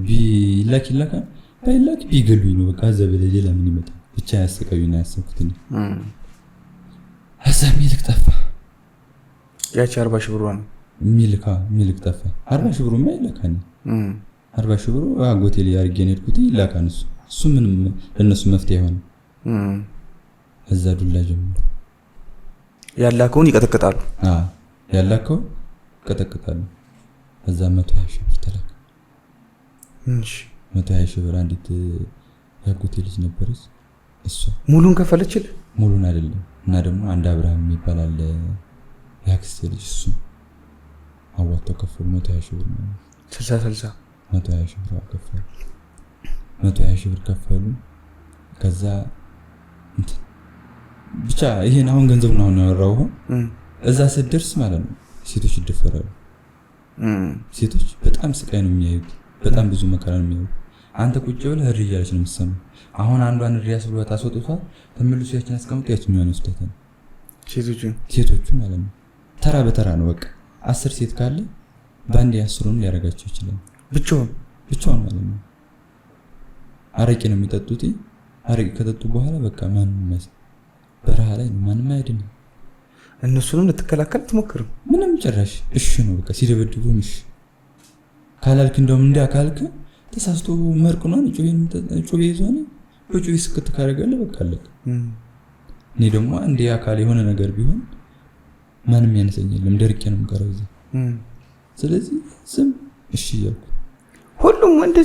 [SPEAKER 2] ቢላክ ባይላክ ቢገሉኝ ነው በቃ እዛ በላይ ሌላ ምን ይመጣ ብቻ ያሰቃዩኝ ያሰብኩት እዛ ሚልክ ጠፋ
[SPEAKER 4] ያቺ 40,000 ብር ነው
[SPEAKER 2] ሚልክ ጠፋ 40,000 ብር ማይላካኝ 40,000 ብር አጎቴ ላይ አርጌ ነድኩት ይላካን እሱ ምንም ለነሱ መፍትሄ ሆነ እዛ ዱላ ጀምሮ
[SPEAKER 4] ያላከውን ይቀጠቅጣሉ
[SPEAKER 2] ያላከውን ይቀጠቅጣሉ እዛ 120,000 ብር ተላከ 120,000 ብር አንዲት ያጎቴ ልጅ ነበረች እሷ
[SPEAKER 4] ሙሉን ከፈለችል
[SPEAKER 2] ሙሉን አይደለም እና ደግሞ አንድ አብርሃም ይባላል ያክስቴ ልጅ እሱ አዋጣው ከፈሉ 120,000 ብር
[SPEAKER 4] 60
[SPEAKER 2] 120,000 ብር ከፈሉ 120,000 ብር ከፈሉ ከዛ ብቻ ይሄን አሁን ገንዘብ ነው ያወራው እዛ ስደርስ ማለት ነው ሴቶች ይደፈራሉ ሴቶች በጣም ስቃይ ነው የሚያዩት በጣም ብዙ መከራ ነው የሚያዩት አንተ ቁጭ ብለህ እሪ እያለች ነው የምትሰማው አሁን አንዷን እሪ ያስብሏት አስወጥቷት ተመልሶ ያችን አስቀምጦ ያችን ነው ያስወጣታል ሴቶቹ ማለት ነው ተራ በተራ ነው በቃ 10 ሴት ካለ ባንድ ያስሩን ሊያረጋቸው ይችላል ብቻውን ማለት ነው አረቄ ነው የሚጠጡት አረቄ ከጠጡ በኋላ በቃ ማንንም በረሃ ላይ ነው ማንንም አይደለም
[SPEAKER 4] እነሱንም ልትከላከል ትሞክር
[SPEAKER 2] ምንም ጭራሽ እሺ ነው በቃ ሲደበድቡም እሺ ካላልክ እንደውም እንዳካልክ ተሳስቶ መርቁናን ጩቤ ይዟል በጩቤ ስክት ካረጋለ በቃ አለክ እኔ ደግሞ አንዴ አካል የሆነ ነገር ቢሆን ማንም ያነሰኝልም ደርቄ ነው የምቀረው ስለዚህ ዝም እሺ ያልኩ
[SPEAKER 4] ሁሉም ወንድ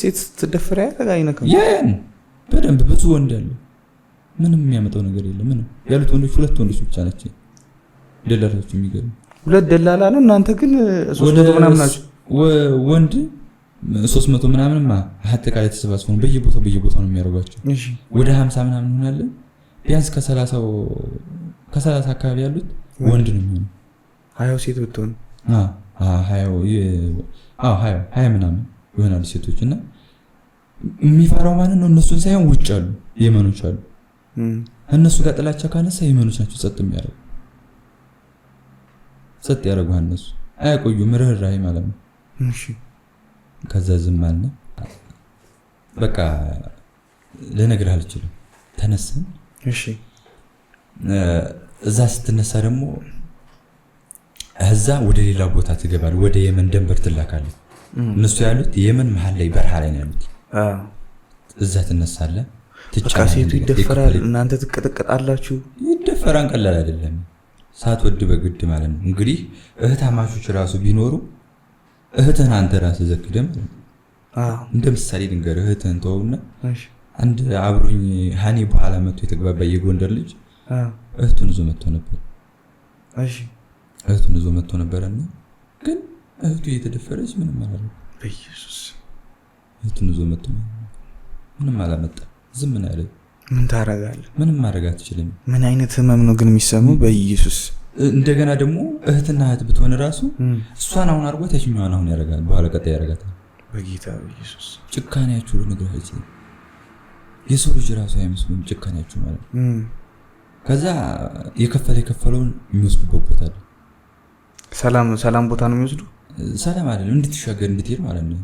[SPEAKER 4] ሴት ትደፈራ ያጋይነከም
[SPEAKER 2] ያን በደንብ ብዙ ወንድ ያለው ምንም የሚያመጣው ነገር የለም ምንም ያሉት ወንዶች ሁለት ወንዶች ብቻ ናቸው ደላላዎች የሚገርም
[SPEAKER 4] ሁለት ደላላ ነው እናንተ ግን 300 ምናምን ናችሁ
[SPEAKER 2] ወንድ 300 ምናምን አጠቃላይ ተሰባስበው በየቦታው ነው የሚያደርጓቸው ወደ 50 ምናምን ሆናለ ቢያንስ ከ30 አካባቢ ያሉት ወንድ ነው የሚሆነው
[SPEAKER 4] 20 ሴት ብትሆን
[SPEAKER 2] 20 ምናምን ይሆናሉ ሴቶችና የሚፈራው ማለት ነው እነሱን ሳይሆን ውጭ አሉ የመኖች አሉ እነሱ ጋር ጥላቻ ካነሳ የመኖች ናቸው ጸጥ የሚያደርጉ ጸጥ ያደርጉ እነሱ አያቆዩም ርህራሄ ማለት ነው
[SPEAKER 4] እሺ
[SPEAKER 2] ከዛ ዝም አለ በቃ ለነገር አልችልም ተነስተን
[SPEAKER 4] እሺ
[SPEAKER 2] እዛ ስትነሳ ደግሞ እዛ ወደ ሌላ ቦታ ትገባል ወደ የመን ደንበር ትላካለህ እነሱ ያሉት የመን መሃል ላይ በረሃ ላይ ነው ያሉት እዛ ትነሳለህ
[SPEAKER 4] ተጫሴቱ ይደፈራል እናንተ ትቀጠቀጣላችሁ
[SPEAKER 2] ይደፈራን ቀላል አይደለም ሳት ወድ በግድ ማለት ነው እንግዲህ እህታማቾች ራሱ ቢኖሩ እህተን አንተ ራስ ዘክደም እንደ ምሳሌ ድንገር እህተን ተውና አንድ አብሮኝ ሃኒ በኋላ መጥቶ የተግባባ የጎንደር ልጅ እህቱን ይዞ መጥቶ ነበር እህቱን ይዞ መጥቶ ነበርና ግን እህቱ እየተደፈረች ምንም አላለም
[SPEAKER 4] በኢየሱስ
[SPEAKER 2] እህቱን ይዞ መጥቶ ምንም አላመጣ ዝም ነው ያለው
[SPEAKER 4] ምን ታረጋለህ
[SPEAKER 2] ምንም ማድረግ አትችልም
[SPEAKER 4] ምን አይነት ህመም ነው ግን የሚሰማው በኢየሱስ
[SPEAKER 2] እንደገና ደግሞ እህትና እህት ብትሆን ራሱ እሷን አሁን አድርጓት ያችኛዋን አሁን ያደርጋል በኋላ ቀጣይ ያደርጋታል።
[SPEAKER 4] በጌታ ኢየሱስ
[SPEAKER 2] ጭካኔያችሁ ልነግራችሁ የሰው ልጅ ራሱ አይመስሉም ጭካኔያችሁ ማለት ከዛ የከፈለውን የሚወስዱበት ቦታ አለ።
[SPEAKER 4] ሰላም ቦታ ነው የሚወስዱ
[SPEAKER 2] ሰላም አይደለም እንድትሻገር እንድትሄድ ማለት ነው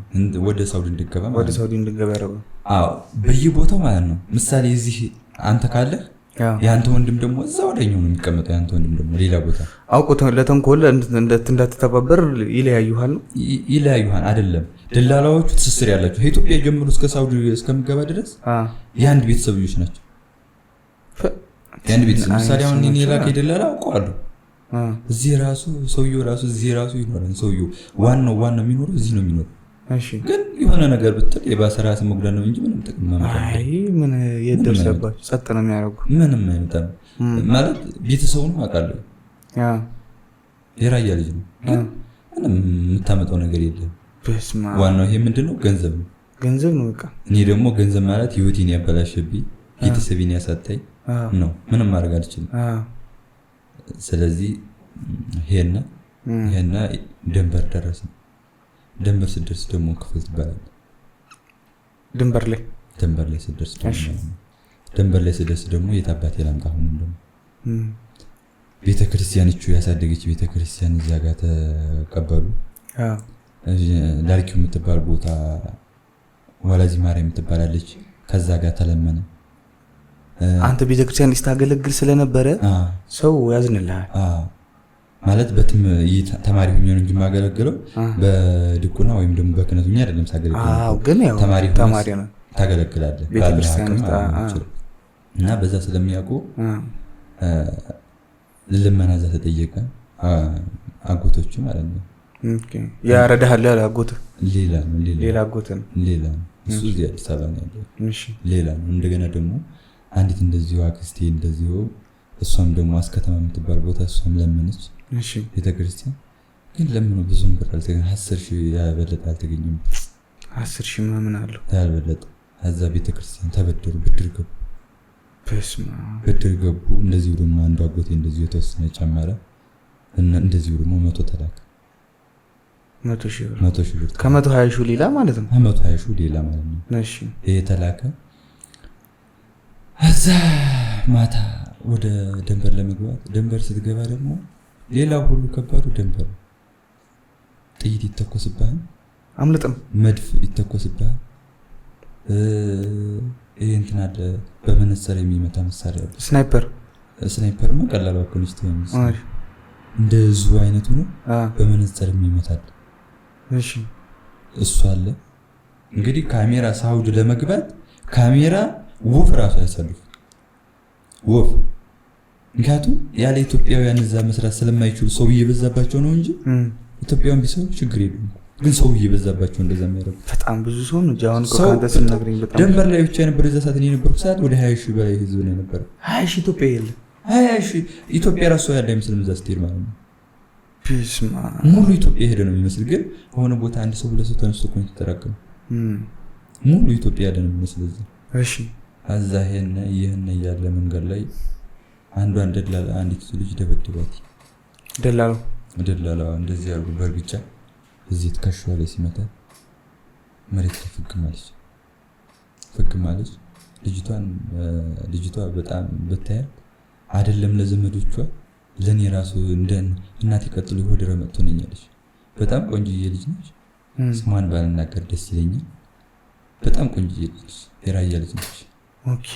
[SPEAKER 2] ወደ ሳውዲ እንድትገባ ማለት ነው።
[SPEAKER 4] ወደ ሳውዲ እንድትገባ ያደርጋል።
[SPEAKER 2] አዎ በየቦታው ማለት ነው። ምሳሌ እዚህ አንተ ካለህ ያንተ ወንድም ደግሞ እዛ ወደኛው ነው የሚቀመጠው። ያንተ ወንድም ደግሞ ሌላ ቦታ
[SPEAKER 4] አውቆ ለተንኮል እንዳትተባበር ይለያዩሃል ነው
[SPEAKER 2] ይለያዩሃል አይደለም። ደላላዎቹ ትስስር ያላቸው ከኢትዮጵያ ጀምሮ እስከ ሳውዲ እስከምገባ ድረስ የአንድ ቤተሰብ ልጆች ናቸው። የአንድ ቤተሰብ ምሳሌ አሁን እኔ ላከ ደላላ አውቀዋለሁ። እዚህ ራሱ ሰውየው ራሱ እዚህ ራሱ ይኖራል። ሰውየው ዋናው የሚኖረው እዚህ ነው የሚኖረው።
[SPEAKER 4] እሺ ግን
[SPEAKER 2] የሆነ ነገር ብትል የባሰ ራስ መጉዳት ነው እንጂ ምንም ጥቅም ማመጣ
[SPEAKER 4] ምን የደረሰባችሁ ጸጥ ነው የሚያደርጉ
[SPEAKER 2] ምንም አይመጣም ማለት ቤተሰቡ ነው አውቃለሁ። የራያ ልጅ ነው ምንም የምታመጣው ነገር የለም። ዋናው ይሄ ምንድነው ገንዘብ ነው በቃ። እኔ ደግሞ ገንዘብ ማለት ህይወቴን ያበላሸብኝ ቤተሰቤን ያሳጣኝ ነው። ምንም ማድረግ አልችልም። ስለዚህ ይሄና ደንበር ደረሰ። ደንበር ስደርስ ደግሞ ክፍል ትባላል።
[SPEAKER 4] ደንበር ላይ ስደርስ ደግሞ የታባቴ ላምጣ አሁን ደግሞ ቤተክርስቲያንቹ ያሳደገች ቤተክርስቲያን እዛ ጋር ተቀበሉ። ዳርኪው የምትባል ቦታ ወላጂ ማርያም የምትባላለች ከዛ ጋር ተለመነ። አንተ ቤተክርስቲያን ስታገለግል ስለነበረ ሰው ያዝንልሃል
[SPEAKER 2] ማለት ተማሪ ሆኜ ነው እንጂ ማገለግለው በድቁና ወይም ደግሞ በክህነት ሆኜ አይደለም ሳገለግል።
[SPEAKER 4] ግን ያው ተማሪ ነው
[SPEAKER 2] ታገለግላለህ
[SPEAKER 4] ቤተክርስቲያን
[SPEAKER 2] እና በዛ ስለሚያውቁ ልመና እዛ ተጠየቀ። አጎቶቹ ማለት ነው
[SPEAKER 4] ያረዳሃል ያለ አጎት
[SPEAKER 2] ሌላ አጎት ነው እሱ እዚህ አዲስ አበባ ነው ያለው። ሌላ ነው እንደገና ደግሞ አንዲት እንደዚሁ አክስቴ እንደዚሁ እሷም ደግሞ አስከተማ የምትባል ቦታ እሷም ለመነች ቤተክርስቲያን። ግን ለምን ብዙም ብር አልተገኘም። 10,000 ያበለጠ አልተገኘም።
[SPEAKER 4] 10,000 ምን አለው
[SPEAKER 2] ያበለጠ እዛ ቤተክርስቲያን ተበደሩ ብድር ገቡ። እንደዚሁ ደግሞ አንዱ አጎቴ እንደዚሁ የተወሰነ ጨመረ እና እንደዚሁ ደግሞ 100 ተላከ። 100,000 ብር
[SPEAKER 4] ከ120,000 ሌላ ማለት ነው።
[SPEAKER 2] 120,000 ሌላ ማለት ነው። እሺ ይሄ ተላከ። እዛ ማታ ወደ ደንበር ለመግባት ደንበር ስትገባ ደግሞ ሌላው ሁሉ ከባዱ ደንበር ጥይት ይተኮስብሃል።
[SPEAKER 4] አምልጥም
[SPEAKER 2] መድፍ ይተኮስብሃል። ይሄ እንትን አለ በመነጽር የሚመታ መሳሪያ ስናይፐር ቀላል አኮንስ ተወንስ እንደዙ አይነቱ ነው። በመነጽር የሚመታል።
[SPEAKER 4] እሺ እሱ
[SPEAKER 2] አለ። እንግዲህ ካሜራ ሳውዲ ለመግባት ካሜራ ወፍ ራሱ ያሳልፍ ወፍ ምክንያቱም ያለ ኢትዮጵያውያን እዛ መስራት ስለማይችሉ ሰው እየበዛባቸው ነው እንጂ ኢትዮጵያውያን ቢሰሩ ችግር የለም። ግን ሰው እየበዛባቸው እንደዛ የሚያደርጉ
[SPEAKER 4] በጣም ብዙ ሰው ነው። ጃውን ከካንተ ስንነግረኝ በጣም
[SPEAKER 2] ደንበር ላይ ብቻ የነበረው እዛ ሰዓት የነበረው ሰዓት ወደ 20,000 በላይ ህዝብ ነው የነበረው።
[SPEAKER 4] 20,000 ኢትዮጵያ የለ
[SPEAKER 2] 20,000 ኢትዮጵያ ራሱ ያለ አይመስልም። እዛ ስትሄድ ማለት ነው
[SPEAKER 4] ቢስማ
[SPEAKER 2] ሙሉ ኢትዮጵያ ሄደ ነው የሚመስል። ግን ሆነ ቦታ አንድ ሰው ሁለት ሰው ተነስቶ እኮ ተተራከመ ሙሉ ኢትዮጵያ ያለ ነው የሚመስል እዛ።
[SPEAKER 4] እሺ
[SPEAKER 2] አዛ ይሄን ያለ መንገድ ላይ አንዷን ደላላ አንዲት ልጅ ደበደባት። ደላላው እንደዚህ ያርጉ በርግጫ እዚህ ተከሽዋ ላይ ሲመታ መሬት ላይ ፍግማለች። ልጅቷ በጣም በታያት አይደለም ለዘመዶቿ ለኔ ራሱ እንደ እናቴ ቀጥሎ ወደረ መጥቶ ነኛለች። በጣም ቆንጆዬ ልጅ ነች። ስሟን ባልናገር ደስ ይለኛል። በጣም ቆንጆዬ ልጅ የራያ ልጅ ነች።
[SPEAKER 4] ኦኬ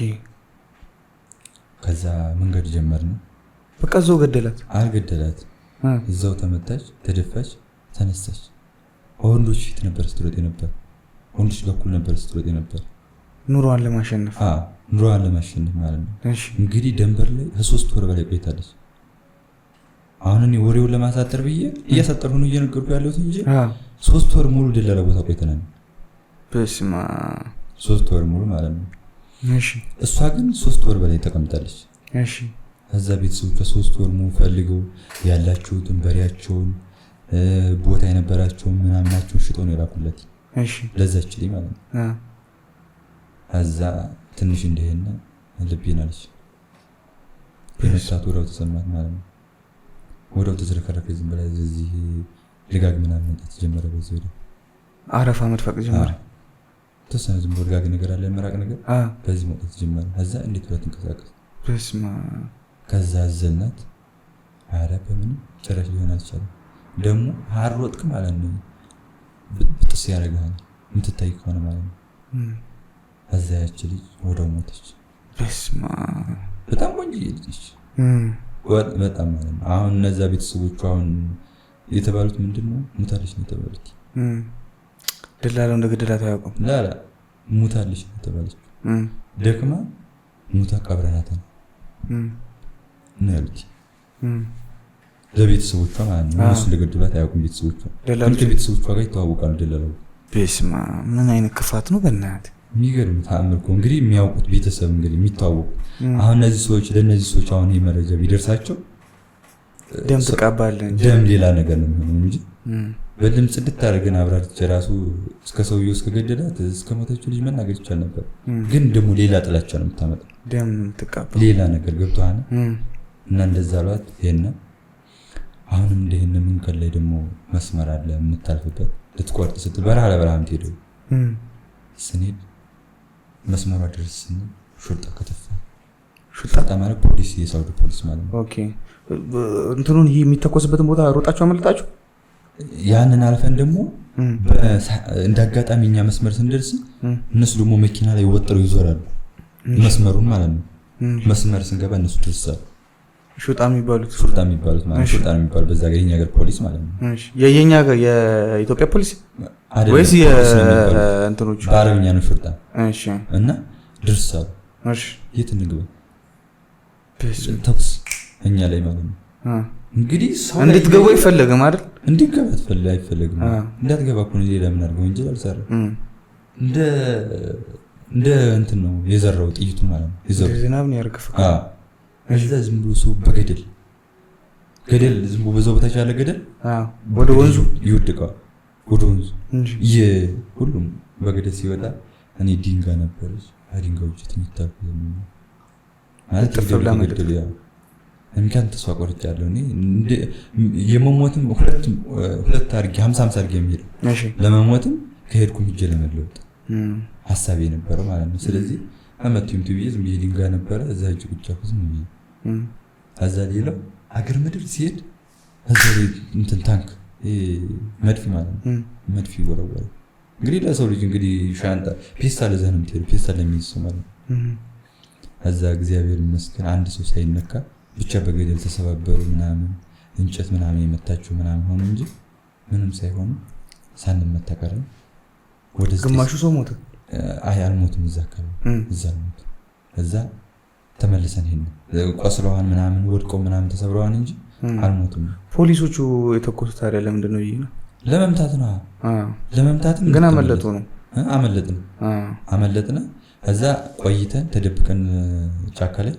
[SPEAKER 2] ከዛ መንገድ ጀመርን።
[SPEAKER 4] በቃ እዛው ገደላት።
[SPEAKER 2] አልገደላት እዛው ተመታች፣ ተደፋች፣ ተነሳች። ወንዶች ፊት ነበር ስትሮጥ ነበር። ወንዶች በኩል ነበር ስትሮጥ ነበር።
[SPEAKER 4] ኑሮዋን ለማሸነፍ
[SPEAKER 2] ማለት ነው። እንግዲህ ደንበር ላይ ከ3 ወር በላይ ቆይታለች። አሁን እኔ ወሬውን ለማሳጠር ብዬ እያሳጠርኩ ነው እየነገርኩ ያለሁት እንጂ 3 ወር ሙሉ ደላላ ቦታ ቆይተናል።
[SPEAKER 4] በስማ
[SPEAKER 2] 3 ወር ሙሉ ማለት ነው።
[SPEAKER 4] እሺ
[SPEAKER 2] እሷ ግን 3 ወር በላይ ተቀምጣለች።
[SPEAKER 4] እሺ
[SPEAKER 2] እዛ ቤተሰቦቿ 3 ወር ሙሉ ፈልገው ያላቸውን በሪያቸውን ቦታ የነበራቸውን ምናምናቸውን ሽጠው ነው የላኩለት።
[SPEAKER 4] እሺ
[SPEAKER 2] ለዛች ላይ ማለት ነው። እዛ ትንሽ እንደሄነ ልቤን አለች። በመሳቱ ወራው ተሰማት ማለት ነው። ወደው ተዝረከረከ ዝም ብላ እዚህ ልጋግ ምናምን መጣት ጀመረ። በዚህ ወደ
[SPEAKER 4] አረፋ መድፈቅ ጀመረ።
[SPEAKER 2] ተሰነ ዝም ብሎ ልጋግ ነገር አለ መራቅ ነገር በዚህ መጣት ጀመረ። ከዛ እንዴት ብላ ተንቀሳቀስ
[SPEAKER 4] በስማ
[SPEAKER 2] ከዛ ዘናት አረፈ ምን ጭራሽ ሊሆን አልቻለም። ደግሞ አሮጥክ ማለት ነው ብጥስ ያረጋል ምትታይ ከሆነ ማለት ነው። ከዛ ያቺ ልጅ ወደው ሞተች።
[SPEAKER 4] በስማ
[SPEAKER 2] በጣም ቆንጆ ልጅ በጣም ማለት ነው። አሁን እነዛ ቤተሰቦቹ አሁን የተባሉት ምንድነው ሙታለች ነው የተባሉት።
[SPEAKER 4] ደላላው እንደገደላት አያውቁም።
[SPEAKER 2] ላላ ሙታለች ነው የተባለች። ደክማ ሙታ ቀብረናት ነው ያሉት ለቤተሰቦቿ ማለት ነው። እነሱ እንደገደላት አያውቁም ቤተሰቦቿ። ከቤተሰቦቿ ጋር ይተዋወቃሉ ደላላው።
[SPEAKER 4] በስማ ምን አይነት ክፋት ነው በእናትህ።
[SPEAKER 2] የሚገርም ተአምር ነው እንግዲህ የሚያውቁት ቤተሰብ እንግዲህ የሚታወቁ አሁን እነዚህ ሰዎች ለነዚህ ሰዎች አሁን ይሄ መረጃ ቢደርሳቸው
[SPEAKER 4] ደም ተቀባለን
[SPEAKER 2] ደም ሌላ ነገር ነው የሚሆነው እንጂ በደም ጽድት አድርገን አብራርቼ ራሱ እስከ ሰውየው እስከ ገደላት እስከ ሞተችው ልጅ መናገር ይቻል ነበር። ግን ደግሞ ሌላ ጥላቻ ነው የምታመጣው
[SPEAKER 4] ደም ተቀባል
[SPEAKER 2] ሌላ ነገር ገብቷል እና እንደዛ አሏት። ይሄን አሁንም እንደሄን ምን ከላይ ደግሞ መስመር አለ የምታልፍበት ልትቆርጥ ስትል በረሃ ለበረሃም ትሄደው ስንሄድ መስመሯ ድረስን ሹርጣ ከተፋ። ሹርጣ ማለት ፖሊስ የሳውዲ ፖሊስ ማለት ነው።
[SPEAKER 4] ኦኬ እንትኑን ይሄ የሚተኮስበትን ቦታ ሮጣችሁ አመልጣችሁ
[SPEAKER 2] ያንን አልፈን ደግሞ እንዳጋጣሚ እኛ መስመር ስንደርስ እነሱ ደግሞ መኪና ላይ ወጥረው ይዞራሉ መስመሩን ማለት ነው። መስመር ስንገባ እነሱ ደርሰው
[SPEAKER 4] ሹርጣ የሚባሉት
[SPEAKER 2] ማለት ሹርጣ የሚባሉት በዛ ጋር የኛ ሀገር ፖሊስ ማለት ነው።
[SPEAKER 4] እሺ የኛ ሀገር የኢትዮጵያ ፖሊስ ወይስ የእንትኖቹ
[SPEAKER 2] በአረብኛ ነው ሹርጣ።
[SPEAKER 4] እሺ
[SPEAKER 2] እና ደርሰው
[SPEAKER 4] እሺ
[SPEAKER 2] የት እንግባ ተኩስ እኛ ላይ ማለት ነው። እንግዲህ ሰው
[SPEAKER 4] እንድትገባ ይፈልግም አይደል?
[SPEAKER 2] እንድትገባ አይፈልግም። እንዳትገባ እኮ ነው ሌላ ምን አድርገው እንጂ አልሰራ እንደ እንትን ነው የዘራው ጥይቱ ማለት ነው። የዘራው
[SPEAKER 4] ዝናብ ነው ያርገፈ
[SPEAKER 2] እዛ ዝም ብሎ ሰው በገደል ዝም ብሎ በዛው በታች ያለ ገደል
[SPEAKER 4] ወደ ወንዙ
[SPEAKER 2] ይወድቃል። ወደ ወንዙ ሁሉም በገደል ሲወጣ እኔ ድንጋይ ነበረች ድንጋዮች ትንታቁ ማለት ተፈላ መገደል ያ እንካን ተስፋ ቆርጫለሁ። እኔ የመሞትም ሁለት አርጊ 50 አርጊ የሚሄድ ለመሞትም ከሄድኩም ሂጅ ለመለወጥ ሐሳቤ ነበረው ማለት ነው። ስለዚህ አመቱም ትብዬ ዝም ብዬ ድንጋይ ነበረ እዛ እጅ ቁጫ ዝም ብዬ አዛ ሌላው አገር ምድር ሲሄድ እዛ እንትን ታንክ መድፍ ማለት ነው መድፍ ይወረወራል። እንግዲህ ለሰው ልጅ እንግዲህ ሻንጣ ፔስታል እዛ ነው የምትሄደው ፔስታል ለሚይዝ ማለት ነው። እዛ እግዚአብሔር ይመስገን አንድ ሰው ሳይነካ ብቻ በገደል ተሰባበሩ ምናምን እንጨት ምናምን የመታቸው ምናምን ሆነ እንጂ ምንም ሳይሆን ሳንመታ ቀረን። ወደ
[SPEAKER 4] ግማሹ ሰው ሞተ።
[SPEAKER 2] አይ አልሞትም እዛ አካባቢ እዛ ሞት እዛ ተመልሰን ሄድን። ቆስለዋን ምናምን ወድቀው ምናምን ተሰብረዋን እንጂ አልሞቱም።
[SPEAKER 4] ፖሊሶቹ የተኮሱት አይደለም ለምንድን ነው ይይና
[SPEAKER 2] ለመምታት ነው ለመምታትም
[SPEAKER 4] ግን አመለጡ ነው
[SPEAKER 2] አመለጥን። እዛ ቆይተን ተደብቀን ጫካ ላይ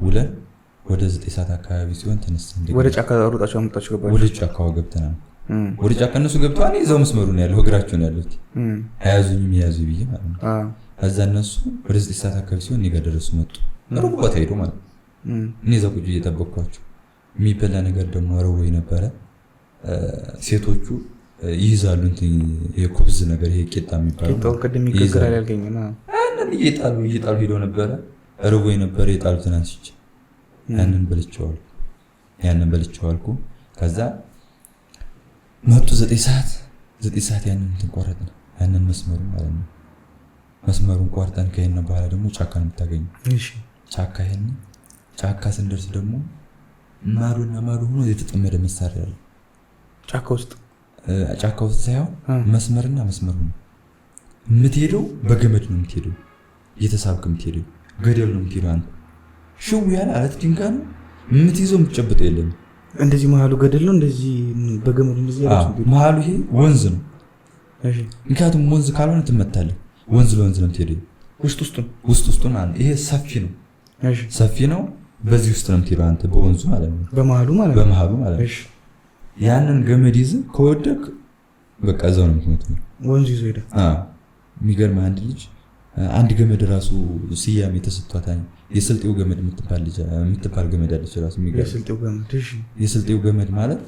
[SPEAKER 2] ውለን ወደ 9 ሰዓት አካባቢ ሲሆን ተነስተን
[SPEAKER 4] ወደ ጫካ ሮጣችሁ አመጣችሁ ገባችሁ።
[SPEAKER 2] ወደ ጫካው ገብተናል። ወደ ጫካ እነሱ ገብተዋል። ይዘው መስመሩ ነው ያለው እግራቸው ነው ያሉት አያዙኝም ያዙ ብዬ ማለት ነው። እዛ እነሱ ወደ 9 ሰዓት አካባቢ ሲሆን እኔ ጋር ደረሱ መጡ። ሩቅ ቦታ ሄዱ ማለት ነው። እኔ እዛ ቁጭ እየጠበቅኳቸው የሚበላ ነገር ደግሞ ረወይ ነበረ። ሴቶቹ ይይዛሉ እንትን የኩብዝ ነገር ይሄ ቄጣ የሚባለው
[SPEAKER 4] ቄጣው ቀደም ይገግራል ያልገኘና
[SPEAKER 2] አንን እየጣሉ ሄዶ ነበረ። ረወይ ነበረ የጣሉትን አንስቼ ያንን በልቼዋልኩ። ከዛ መጡ 9 ሰዓት ያንን እንትን ቆረጥን ያንን መስመሩ ማለት ነው። መስመሩን ቆርጠን ከሄድን በኋላ ደግሞ ጫካ ነው የምታገኘው።
[SPEAKER 4] እሺ
[SPEAKER 2] ጫካ ስንደርስ ደግሞ ማሩና ማሩ ሆኖ የተጠመደ መሳሪያ አለ ጫካ ውስጥ ሳይሆን መስመርና መስመሩ ነው የምትሄደው። በገመድ ነው የምትሄደው እየተሳብክ የምትሄደው ገደል ነው የምትሄደው። አንተ ሽው ያለ አለት ድንጋይ ነው የምትይዘው የምትጨብጠው የለም።
[SPEAKER 4] እንደዚህ መሀሉ ገደል ነው እንደዚህ በገመድ እንደዚህ ያለው
[SPEAKER 2] መሀሉ ይሄ ወንዝ ነው። እሺ ምክንያቱም ወንዝ ካልሆነ ትመታለህ። ወንዝ ለወንዝ ነው የምትሄደው ውስጡን ማለት ይሄ ሰፊ ነው። በዚህ ውስጥ ነው የምትሄደው አንተ በወንዙ ማለት ነው በመሃሉ ማለት ነው። ያንን ገመድ ይዘህ ከወደቅ በቃ እዛው ነው የምትሞተው።
[SPEAKER 4] ወንዙ ይዞ ሄደ።
[SPEAKER 2] የሚገርም አንድ ልጅ አንድ ገመድ ራሱ ስያሜ ተሰጥቷታል። የስልጤው ገመድ የምትባል ገመድ አለች ራሱ የሚገርም
[SPEAKER 4] የስልጤው ገመድ። እሺ
[SPEAKER 2] የስልጤው ገመድ ማለት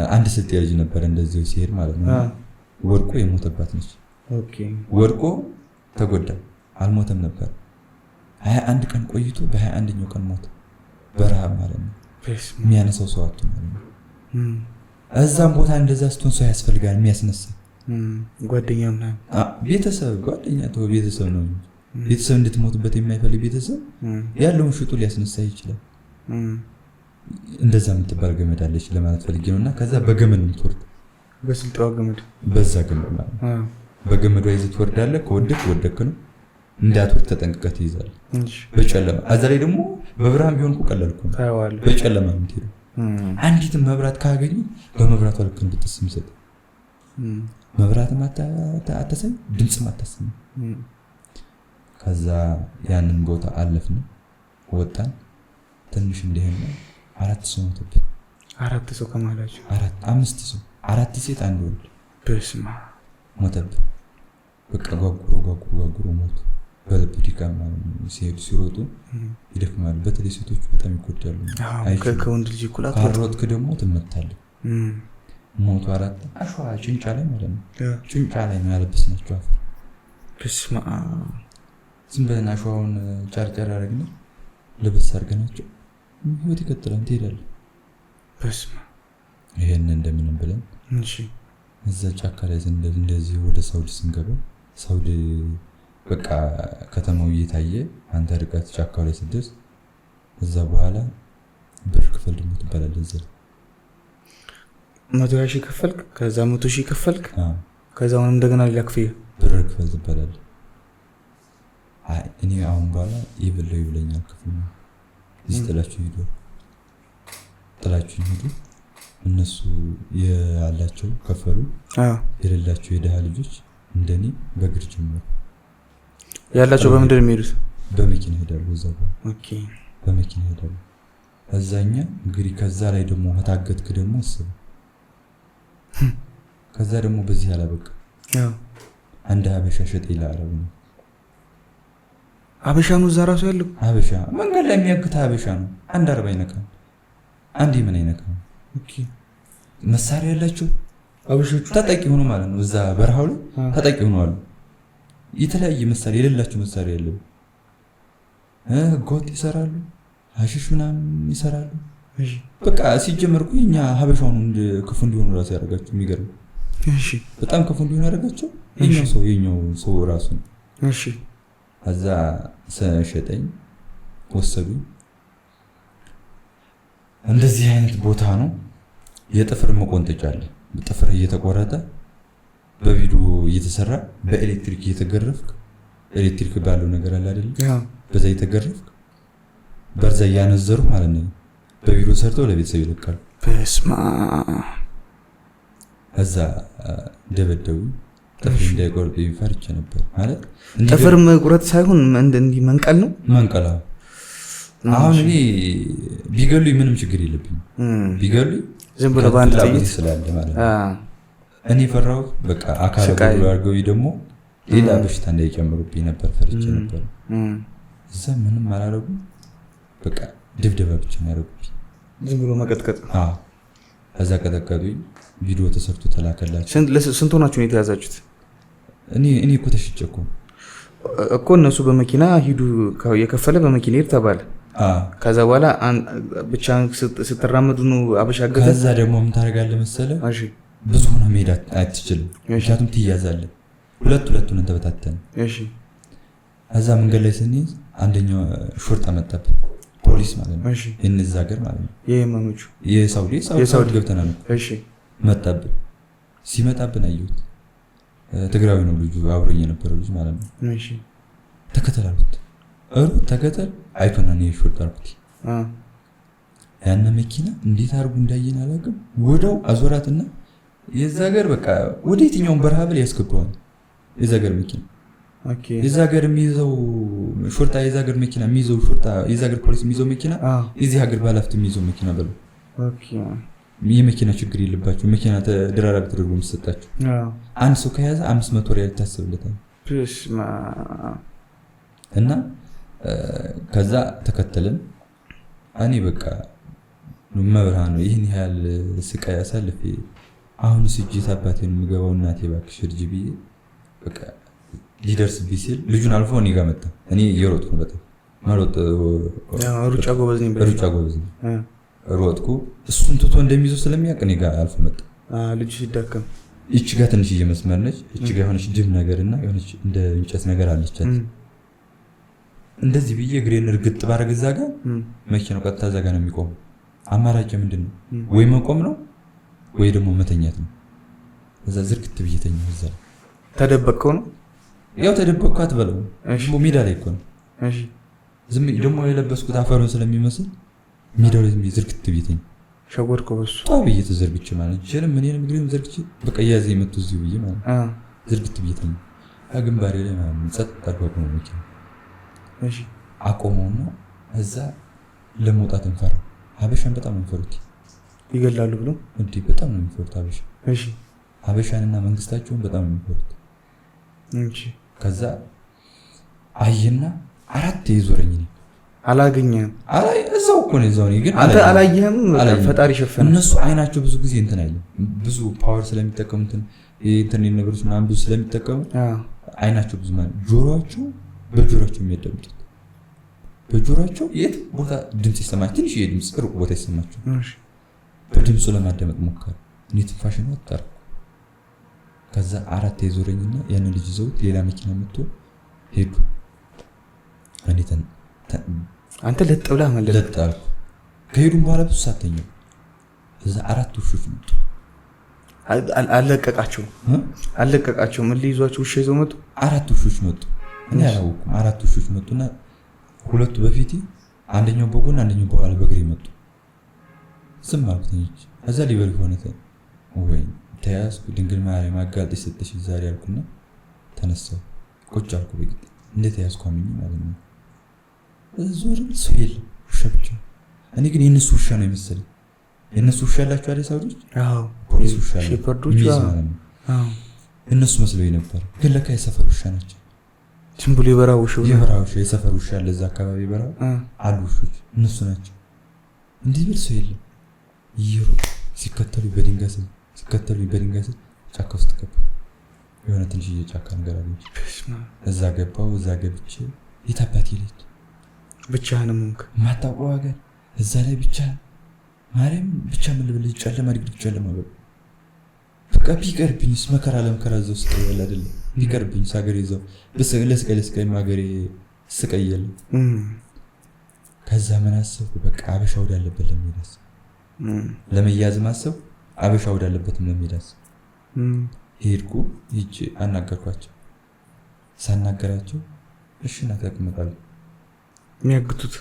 [SPEAKER 2] አንድ ስልጤ ልጅ ነበር እንደዚህ ሲሄድ ማለት ነው ወድቆ የሞተባት ነች።
[SPEAKER 4] ኦኬ
[SPEAKER 2] ወድቆ ተጎዳ አልሞተም ነበር 21 ቀን ቆይቶ በ21ኛው ቀን ሞተ በረሃብ ማለት ነው። የሚያነሳው ሰው አጥቶ ማለት ነው። እዛም ቦታ እንደዛ ስትሆን ሰው ያስፈልጋል የሚያስነሳ
[SPEAKER 4] ጓደኛ ምናምን
[SPEAKER 2] ቤተሰብ ጓደኛ ተው ቤተሰብ ነው። ቤተሰብ እንድትሞትበት የማይፈልግ ቤተሰብ ያለውን ሽጡ ሊያስነሳ ይችላል። እንደዛ የምትባል ገመድ አለች ለማለት ፈልጌ ነውና ከዛ በገመድ የምትወርድ
[SPEAKER 4] በስልጤዋ ገመድ
[SPEAKER 2] በዛ ገመድ ማለት በገመዷ ይዘህ ትወርዳለህ። ከወደክ ነው እንዳትወርድ ተጠንቅቀህ ትይዛለህ። በጨለማ እዛ ላይ ደግሞ በብርሃን ቢሆን እኮ ቀላል እኮ ነው። በጨለማ ነው የምትሄደው። አንዲት መብራት ካገኘ በመብራቷ ልክ እንድትስም ይሰጥ መብራትም አታሰኝ ድምጽም አታሰኝ። ከዛ ያንን ቦታ አለፍን ወጣን። ትንሽ እንደሄነ 4 ሰው ሞተብን።
[SPEAKER 4] 4 ሰው ከማላችሁ
[SPEAKER 2] 5 ሰው 4 ሴት አንድ ወንድ
[SPEAKER 4] በስማ
[SPEAKER 2] ሞተብን። በቃ ጓጉሮ ሞቱ። በልብ ድካም ማለት ነው። ሲሮጡ ይደክማሉ። በተለይ ሴቶች በጣም ይጎዳሉ።
[SPEAKER 4] ከወንድ ልጅ ኩላት
[SPEAKER 2] ካሮትክ ደግሞ ትመታለህ። ሞቱ 4 አሸዋ ጭንጫ ላይ ማለት ነው። ጭንጫ ላይ ነው ያለበስናቸው አፈር።
[SPEAKER 4] በስማ
[SPEAKER 2] ዝም ብለን አሸዋውን ጫርጫር አደረግን ልብስ አድርገናቸው ህይወት ይቀጥላል። ትሄዳለህ።
[SPEAKER 4] በስማ
[SPEAKER 2] ይሄን እንደምንም ብለን
[SPEAKER 4] እሺ
[SPEAKER 2] እዛ ጫካ ላይ እንደዚህ ወደ ሳውዲ ስንገባ ሳውዲ በቃ ከተማው እየታየ አንተ ርቀት ጫካው ላይ ስትደርስ እዛ በኋላ ብር ክፈል ደግሞ ትባላለህ። እዛ
[SPEAKER 4] 100,000 ከፈልክ ከዛ 100,000 ከፈልክ ከዛ አሁንም እንደገና ሌላ ክፍያ
[SPEAKER 2] ብር ክፈል ትባላለህ። አይ እኔ አሁን በኋላ ይብለኛል ክፍል ይስተላችሁ ሄዱ ጥላችሁ ሄዱ። እነሱ ያላቸው ከፈሉ የሌላቸው የደሃ ልጆች እንደኔ በእግር ጀመሩ።
[SPEAKER 4] ያላቸው በመንደር የሚሄዱት
[SPEAKER 2] በመኪና ሄዳሉ። እዛ
[SPEAKER 4] ኦኬ
[SPEAKER 2] በመኪና ሄዳሉ። እዛኛ እንግዲህ ከዛ ላይ ደግሞ ታገትክ ደግሞ አስብ። ከዛ ደግሞ በዚህ ያላበቃ አንድ ሀበሻ ሸጠ ይላል።
[SPEAKER 4] ሀበሻ ነው እዛ ራሱ ያለው
[SPEAKER 2] ሀበሻ መንገድ ላይ የሚያግት ሀበሻ ነው። አንድ 40 ይነካል። አንድ ምን ይነካል።
[SPEAKER 4] ኦኬ
[SPEAKER 2] መሳሪያ ያላቸው ሀበሾቹ ተጠቂ ሆኖ ማለት ነው። እዛ በረሃው ላይ ተጠቂ ሆኖ አሉ። የተለያየ መሳሪያ የሌላቸው መሳሪያ የለም። ጎት ይሰራሉ፣ ሀሽሽ ምናምን ይሰራሉ። በቃ ሲጀመር እኮ እኛ ሀበሻውን ክፉ እንዲሆኑ ራሱ ያደርጋቸው የሚገርም።
[SPEAKER 4] እሺ
[SPEAKER 2] በጣም ክፉ እንዲሆኑ ያደርጋቸው የኛው ሰው ራሱ ነው።
[SPEAKER 4] እሺ
[SPEAKER 2] እዛ ሸጠኝ ወሰዱኝ። እንደዚህ አይነት ቦታ ነው። የጥፍር መቆንጠጫ አለ። ጥፍር እየተቆረጠ በቪዲዮ እየተሰራ በኤሌክትሪክ እየተገረፍክ ኤሌክትሪክ ባለው ነገር አለ አይደል? በዛ እየተገረፍክ በርዛ ያነዘሩ ማለት ነው። በቪዲዮ ሰርተው ለቤተሰብ ይልካሉ።
[SPEAKER 4] በስማ
[SPEAKER 2] እዛ ደበደቡ። ጥፍር እንዳይቆርጥ ይፈርጭ ነበር ማለት
[SPEAKER 4] ጥፍር መቁረጥ ሳይሆን እንዲህ መንቀል ነው።
[SPEAKER 2] መንቀል አሁን እኔ ቢገሉኝ ምንም ችግር የለብኝም። ቢገሉኝ
[SPEAKER 4] ዝም ብሎ ባንድ ጥይት
[SPEAKER 2] ስላለ ማለት ነው። እኔ ፈራው በቃ አካል ጉዳይ አድርገው ደግሞ ሌላ በሽታ እንዳይጨምሩብኝ ነበር ፈርቼ ነበር። እዛ ምንም አላረጉ። በቃ ድብደባ ብቻ ነው ያደረጉብኝ።
[SPEAKER 4] ዝም ብሎ መቀጥቀጥ።
[SPEAKER 2] እዛ ቀጠቀጡኝ። ቪዲዮ ተሰርቶ ተላከላችሁ።
[SPEAKER 4] ስንት ሆናችሁ ነው የተያዛችሁት?
[SPEAKER 2] እኔ እኮ ተሽጨኩ
[SPEAKER 4] እኮ እነሱ በመኪና ሂዱ የከፈለ በመኪና ሄድ ተባለ። ከዛ በኋላ ብቻ ስትራመዱ ነው አበሻ ገዛ።
[SPEAKER 2] ከዛ ደግሞ ምን ታደርጋለህ መሰለህ? እሺ ብዙ ሆነ መሄድ አትችልም። ምክንያቱም ትያዛለህ። ሁለቱን ተበታተን።
[SPEAKER 4] እሺ
[SPEAKER 2] እዛ መንገድ ላይ ስንይዝ አንደኛው ሾርጣ መጣብን። ፖሊስ ማለት ነው።
[SPEAKER 4] እሺ
[SPEAKER 2] የነዛ ሀገር ማለት ነው።
[SPEAKER 4] የማኖቹ
[SPEAKER 2] የሳውዲ ገብተናል።
[SPEAKER 4] እሺ
[SPEAKER 2] መጣብን። ሲመጣብን አየሁት። ትግራዊ ነው ልጁ፣ አብሮኝ የነበረው ልጅ ማለት ነው።
[SPEAKER 4] እሺ
[SPEAKER 2] ተከተላሉት። ተከተል አይቶና ነው ሾርጣ አልኩት። ያነ መኪና እንዴት አድርጉ እንዳየን አላውቅም። ወዳው አዞራትና የዛ ሀገር በቃ ወደ የትኛው በረሃብል ያስገባዋል። የዛ ሀገር መኪና
[SPEAKER 4] ኦኬ
[SPEAKER 2] የዛ ሀገር የሚይዘው ሾርጣ የዛ ሀገር መኪና የሚይዘው ሾርጣ የዛ ሀገር ፖሊስ የሚይዘው መኪና የዚህ ሀገር ባለሀብት የሚይዘው መኪና በሉ።
[SPEAKER 4] ኦኬ
[SPEAKER 2] የመኪና ችግር የለባቸው። መኪና ተደራራብ ተደርጎ የሚሰጣቸው አንድ ሰው ከያዘ 500 ሪያል ታስብለታል።
[SPEAKER 4] በስማ
[SPEAKER 2] እና ከዛ ተከተልን። እኔ በቃ መብርሃን ነው ይህን ያህል ስቃይ አሳልፌ አሁን ስጅት አባቴን የምገባው እናቴ እባክሽ እርጅ ብዬ በቃ ሊደርስብኝ ሲል ልጁን አልፎ እኔ ጋር መጣ። እኔ እየሮጥኩ በጣም መሮጥ
[SPEAKER 4] ሩጫ ጎበዝ ነኝ
[SPEAKER 2] ሮጥኩ። እሱን ትቶ እንደሚይዘው ስለሚያውቅ እኔ ጋር አልፎ መጣ።
[SPEAKER 4] ልጁ ሲዳከም
[SPEAKER 2] እቺ ጋር ትንሽዬ መስመር ነች። እቺ ጋር የሆነች ድም ነገርና የሆነች እንደ እንጨት ነገር አለቻት። እንደዚህ ብዬ እግሬን እርግጥ ባረግ እዛ ጋር መኪናው ቀጥታ እዛ ጋር ነው የሚቆመው። አማራጭ ምንድነው? ወይ መቆም ነው ወይ ደግሞ መተኛት ነው። እዛ ዝርግት ብዬ ተኛሁ። እዛ
[SPEAKER 4] ተደበቅከው ነው?
[SPEAKER 2] ያው ተደበቅኩ አትበለው። ሜዳ ላይ እኮ ነው።
[SPEAKER 4] እሺ
[SPEAKER 2] ዝም ደግሞ የለበስኩት አፈሩን ስለሚመስል ሜዳው ላይ ዝም ብዬ ዝርግት ብዬ ተኛሁ።
[SPEAKER 4] ሸጎድከው በሱ
[SPEAKER 2] ጣብዬ ተዘርግቼ ማለት ይችላል። ምን የለም እግሬን ዘርግቼ በቃ ያዘ የመጡ እዚሁ ብዬ ማለት ዝርግት ብዬ ተኛሁ። ግንባሬ ላይ ማለት ጸጥ አድርጎ ነው መኪና
[SPEAKER 4] እሺ
[SPEAKER 2] አቆመውና እዛ ለመውጣት እንፈራ። ሀበሻን በጣም እንፈሩት
[SPEAKER 4] ይገላሉ ብሎ
[SPEAKER 2] እንዴ በጣም ነው የሚፈሩት ሀበሻ።
[SPEAKER 4] እሺ
[SPEAKER 2] ሀበሻንና መንግስታቸውን በጣም ነው የሚፈሩት።
[SPEAKER 4] እሺ
[SPEAKER 2] ከዛ አየና አራት ይዞረኝ ነው
[SPEAKER 4] አላገኘህም?
[SPEAKER 2] አላይ እዛው እኮ ነው እዛው ነው። ግን
[SPEAKER 4] አንተ አላየህም? ፈጣሪ ሸፈነ።
[SPEAKER 2] እነሱ አይናቸው ብዙ ጊዜ እንትን አይደለም ብዙ ፓወር ስለሚጠቀሙ እንትን የኢንተርኔት ነገሮች ምናምን ብዙ ስለሚጠቀሙ አይናቸው ብዙ ማለት ጆሮአቸው በጆሮአቸው የሚያዳምጡት በጆሮአቸው የት ቦታ ድምጽ ይሰማቸው ትንሽ የድምጽ ሩቅ ቦታ ይሰማቸው።
[SPEAKER 4] እሺ
[SPEAKER 2] በድምጹ ለማዳመጥ ሞከረ። እኔ ትንፋሽን ወጣርኩ። ከዛ አራት ይዞረኝና ያን ልጅ ይዘው ሌላ መኪና መጥቶ ሄዱ። እኔ
[SPEAKER 4] አንተ ለጥብላ ማለት
[SPEAKER 2] ለጣልኩ። ከሄዱም በኋላ ብዙ ሳተኛው እዛ አራት ውሾች መጡ።
[SPEAKER 4] አለቀቃቸው ምን ሊይዟቸው ውሻ ይዘው መጡ።
[SPEAKER 2] አራት ውሾች መጡ። እኔ አላወኩም። አራት ውሾች መጡና ሁለቱ በፊት አንደኛው በጎን አንደኛው በኋላ በግሬ መጡ። ዝም አልኩኝ። እዛ ሊበል ሆነ ወይ ተያዝኩ። ድንግል ማርያም አጋልጥ ሰጥሽ ዛሬ አልኩና ተነሳሁ። ቁጭ አልኩ። በግድ እንዴት ያስኳምኝ ማለት ነው። ዞር ሰው የለም ውሻ ብቻ። እኔ ግን የነሱ ውሻ ነው የመሰለኝ። የነሱ ውሻ ያላችሁ አይደል ሳውዲዎች?
[SPEAKER 4] አዎ
[SPEAKER 2] ፖሊስ ውሻ ነው
[SPEAKER 4] ሼፐርዶች
[SPEAKER 2] ማለት ነው። አዎ እነሱ መስሎኝ ነበር፣ ግን ለካ የሰፈር ውሻ ናቸው።
[SPEAKER 4] ዝም ብሎ የበራው ውሻ
[SPEAKER 2] የሰፈር ውሻ አለ እዛ አካባቢ በራው አሉ ውሾች እነሱ ናቸው። እንዲህ ብል ሰው የለም። ይሮጥ ሲከተሉ በድንጋይ ስር ጫካ ውስጥ ገባ። የሆነ ትንሽ ጫካ ነገር አለ። እዛ ገባው። እዛ ገብቼ የታባቴ ልጅ
[SPEAKER 4] ብቻህንም እንክ
[SPEAKER 2] ማታውቀው ሀገር እዛ ላይ ብቻ ማርያም ብቻ ምን ልብል ጨለማ ድግድ ጨለማ በቃ ቢቀርብኝስ መከራ ለመከራ እዛው ስቀይ ያለ አይደል ቢቀርብኝስ ሀገር ይዘው ለስቀይ ማገሬ ስቀይ ያለ ከዛ ምን አሰብኩ በቃ አበሻ ወዳለበት ለመያዝ ማሰብ አበሻ ወዳለበትም ለመሄድ ሄድኩ። ሂጅ አናገርኳቸው። ሳናገራቸው እሺ እና ተቀመጣሉ።
[SPEAKER 4] የሚያግቱት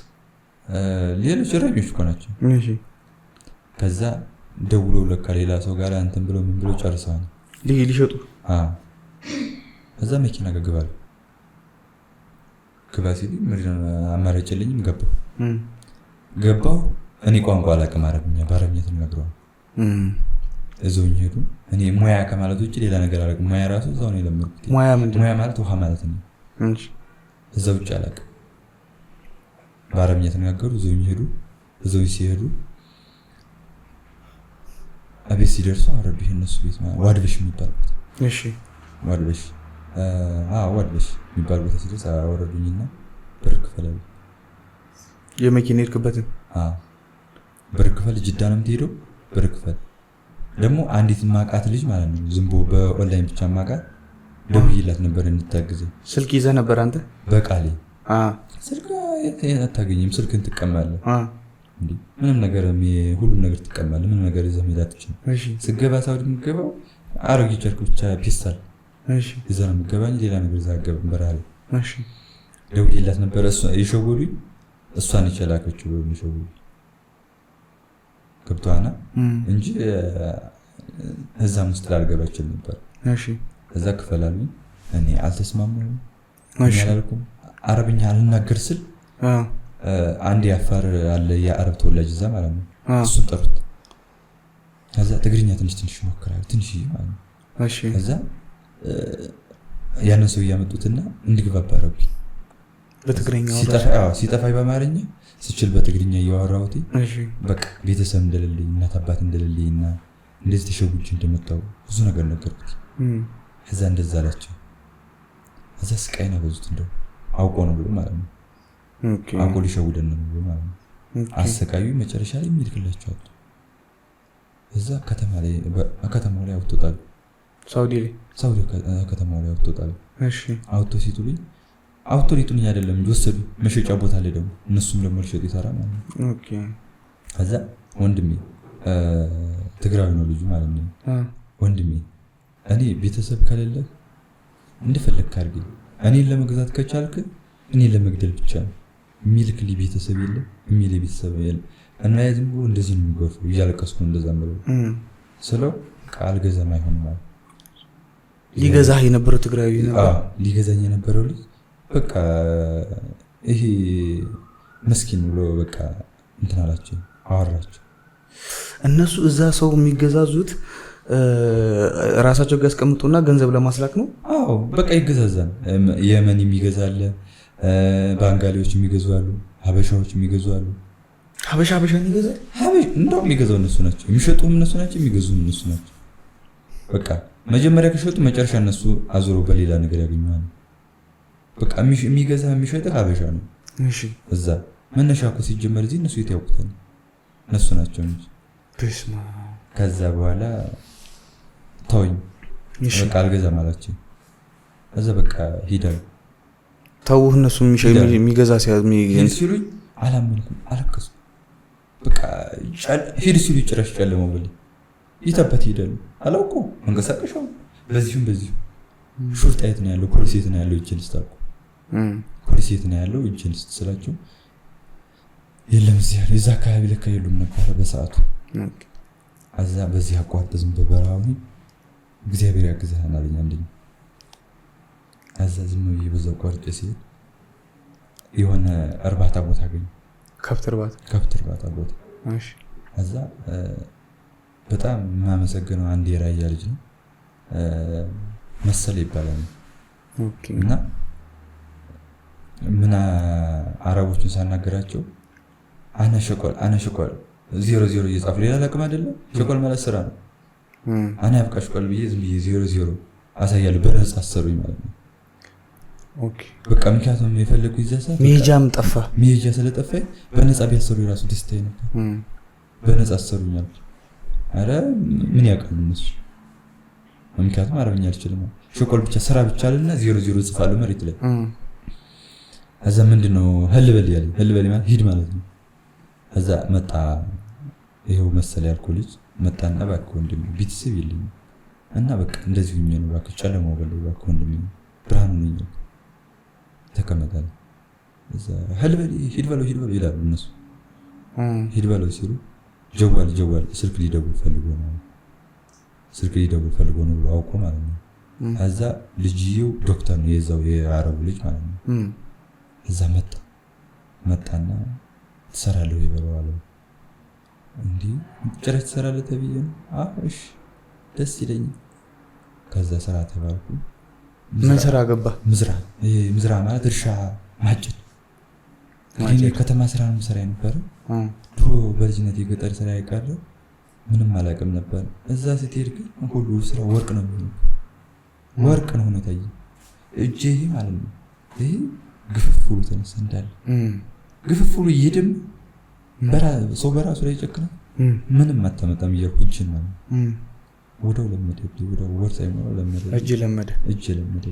[SPEAKER 2] ሌሎች እረኞች እኮ ናቸው።
[SPEAKER 4] እሺ
[SPEAKER 2] ከዛ ደውሎ ለካ ሌላ ሰው ጋር እንትን ብሎ ምን ብሎ ጨርሰዋል
[SPEAKER 4] ሊሸጡ።
[SPEAKER 2] ከዛ መኪና ገባሉ። ሲል ምንድን አማራጭ የለኝም። ገባሁ። እኔ ቋንቋ አላውቅም አረብኛ፣ በአረብኛ ተናግረዋል። እዛውኝ ሄዱ። እኔ ሙያ ከማለት ውጭ ሌላ ነገር አላውቅም። ሙያ ራሱ እዛው ነው የለመድኩት።
[SPEAKER 4] ሙያ ምንድን ነው?
[SPEAKER 2] ሙያ ማለት ውሃ ማለት ነው። እዛ ውጭ አላውቅም። በአረብኛ ተናገሩ። እዛውኝ ሄዱ። እዛው ሲሄዱ አቤት ሲደርሱ አረብኝ እነሱ ቤት ማለት ዋድበሽ የሚባልበት።
[SPEAKER 4] እሺ
[SPEAKER 2] ዋድበሽ ዋድበሽ የሚባል ቦታ ሲደርስ አወረዱኝና ብር ክፈላሉ።
[SPEAKER 4] የመኪና ሄድክበትን
[SPEAKER 2] ብር ክፈል፣ ጅዳ ነው የምትሄደው፣ ብር ክፈል። ደግሞ አንዲት ማቃት ልጅ ማለት ነው ዝም ብሎ በኦንላይን ብቻ ማቃት ደውዬላት ነበር እንድታግዘኝ።
[SPEAKER 4] ስልክ ይዘህ ነበር አንተ?
[SPEAKER 2] በቃሌ ስልክ አታገኝም። ስልክን ትቀማለህ እንዴ? ምንም ነገር ሁሉም ነገር ትቀማለህ። ምንም ነገር ይዘህ መሄድ አትችልም። እሺ ስገባ ሳውዲ የምትገባው አሮጌ ጨርቅ ብቻ ፒስታል ይዘህ ነው የምትገባ እንጂ ሌላ ነገር ይዘህ አትገባም። በረሃ ላይ ደውዬላት ነበር። የሸወሉኝ እሷን የላከችው የሸወሉኝ ገብቶሃል እንጂ እዛም ውስጥ ላልገባ እችል ነበር። ከዛ ክፈላሉኝ። እኔ አልተስማማሁም። አላልኩም አረብኛ አልናገር ስል አንድ ያፋር አለ የአረብ ተወላጅ እዛ ማለት ነው። እሱን ጠሩት። ከዛ ትግርኛ ትንሽ ሞክራለሁ ትንሽ ማለት ነው። ከዛ ያንን ሰው ያመጡትና እንድግባባ አረብኝ። በትግርኛ
[SPEAKER 4] ሲጠፋኝ በአማርኛ ስችል በትግርኛ እያወራሁት በቃ ቤተሰብ እንደሌለኝ እናት አባት እንደሌለኝና እንደዚህ ተሸጉጅ እንደመጣሁ ብዙ ነገር ነገርኩት። ከዛ እንደዛ አላቸው። ከዛ ስቃይ ነው በዙት እንደው አውቆ ነው ብሎ ማለት ነው። አውቆ ሊሸውደን ነው ብሎ ማለት ነው። አሰቃዩ መጨረሻ ላይ የሚልክላቸው እዛ ከተማው ላይ አውጥቶታል። ሳውዲ ከተማው ላይ አውጥቶታል። አውጥቶ ሲጡልኝ አውጥቶ ሊጡልኝ አይደለም እንጂ ወሰዱ መሸጫ ቦታ ላይ ደግሞ እነሱም ደግሞ ሊሸጡ ይሰራል ማለት ነው። ከዛ ወንድሜ ትግራዊ ነው ልጁ ማለት ነው። ወንድሜ እኔ ቤተሰብ ከሌለ እንደፈለግክ አድርገኝ፣ እኔን ለመግዛት ከቻልክ እኔን ለመግደል ብቻ ነው የሚልክልኝ ቤተሰብ የለም የሚል ቤተሰብ የለም እና ዝም ብሎ እንደዚህ ነው የሚጎርፈው። እያለቀስኩ እንደዛ ማለት ስለው ቃል ገዛም አይሆንም ማለት
[SPEAKER 2] ሊገዛህ የነበረው ትግራዊ ነበር።
[SPEAKER 4] ሊገዛኝ የነበረው ልጅ በቃ ይሄ መስኪን ብሎ በቃ እንትን አላቸው አወራቸው።
[SPEAKER 2] እነሱ እዛ ሰው የሚገዛዙት ራሳቸው ጋር ያስቀምጡና ገንዘብ ለማስላክ ነው።
[SPEAKER 4] አዎ በቃ ይገዛዛል። የመን የሚገዛለ፣ ባንጋሊዎች የሚገዙ አሉ፣ ሀበሻዎች የሚገዙ አሉ።
[SPEAKER 2] ሀበሻ ይገዛል።
[SPEAKER 4] እንደውም የሚገዛው እነሱ ናቸው፣ የሚሸጡም እነሱ ናቸው፣ የሚገዙም እነሱ ናቸው። በቃ መጀመሪያ ከሸጡ መጨረሻ እነሱ አዙረው በሌላ ነገር ያገኙዋል። በቃ የሚገዛ የሚሸጥህ ሀበሻ ነው። እዛ መነሻ እኮ ሲጀመር እዚህ እነሱ ያውቁታል፣ እነሱ ናቸው እንጂ። ከዛ በኋላ ተወኝ በቃ አልገዛም አላቸው። ከዛ በቃ ሂዳል
[SPEAKER 2] ተውህ። እነሱ የሚገዛ
[SPEAKER 4] ሲሉኝ አላመንኩም፣ አለቀስኩ። በቃ ሂድ ሲሉ ጭራሽ ጨለመው በል ይተበት ሄዳሉ። አላውቀው መንቀሳቀሻው በዚህም ሹርጣ የት ነው ያለው? ፖሊስ የት ነው ያለው? እጅንስት አልኩ። ፖሊስ የት ነው ያለው? እጅንስት ስላቸው የለም እዚህ ያለው እዛ አካባቢ ለካ የሉም ነበር በሰዓቱ። አዛ በዚህ አቋርጥ ዝም በበራው እግዚአብሔር ያግዛህና አለኝ አንደኛ። አዛ ዝም ብዬ በዛው አቋርጥ ሲል የሆነ እርባታ ቦታ አገኘ። ከብት እርባታ ቦታ። እሺ። አዛ በጣም የማመሰግነው አንድ የራያ ልጅ ነው መሰለ ይባላል። እና ምን አረቦችን ሳናገራቸው አና ሸቆል 00 እየጻፉ ሌላ ለቅም አይደለም። ሸቆል ማለት ስራ ነው። አና ያብቃ ሸቆል ብዬ ዝም ብዬ 00 አሳያለሁ። በነፃ አሰሩኝ ማለት ነው። በቃ ምክንያቱም የፈለኩ ይዘሳ
[SPEAKER 2] ሜጃም ጠፋ።
[SPEAKER 4] ሜጃ ስለጠፋኝ በነፃ ቢያሰሩ የራሱ ደስታዬ ነበር። በነፃ አሰሩኛል። አረ ምን ያውቃሉ እነሱ? ምክንያቱም አረብኛ አልችልም። ሸቆል ብቻ ስራ ብቻ አለና 00 ጽፋለሁ መሬት ላይ። እዛ ምንድነው ህልበል ማለት ሂድ ማለት ነው። እዛ መጣ ይሄው መሰለ ያልኩህ ልጅ መጣና እባክህ ወንድሜ ቤተሰብ የለኝም እና በቃ እንደዚህ ሁኜ ነው እባክህ ጨለማው በለው እባክህ ወንድሜ ብርሃኑ ነኝ ተቀመጣለ። እዛ ህልበል ሂድ በለው ይላሉ እነሱ። ሂድ በለው ሲሉ ጀዋል ስልክ ሊደውል ፈልጎ ነው ብሎ አውቆ ማለት ነው። እዛ ልጅየው ዶክተር ነው የዛው የአረቡ ልጅ ማለት ነው። እዛ መጣና ትሰራለህ ይበለው አለው። እንዴ ጭራሽ ትሰራለህ ተብዬ ነው? እሺ ደስ ይለኛል። ከዛ ስራ ተባልኩ።
[SPEAKER 2] ምን ስራ ገባ?
[SPEAKER 4] ምዝራ ማለት እርሻ ማጨድ። እኔ ከተማ ስራ ነው የምሰራ ነበር። ድሮ በልጅነት የገጠር ስራ ያቀረ ምንም አላውቅም ነበር። እዛ ስትሄድ ግን ሁሉ ስራ ወርቅ ነው የሚሆነው። ወርቅ ነው ታየ እጄ ማለት ነው። ይሄ ግፍፍሉ ተነሳ እንዳለ ግፍፍሉ ይድም ሰው በራሱ ላይ ጨክና ምንም አታመጣም እያልኩ እጄን ማለት ነው። ወደው ለመደብኝ ወደው ወር ሳይሞላው ለመደ እጄ ለመደ።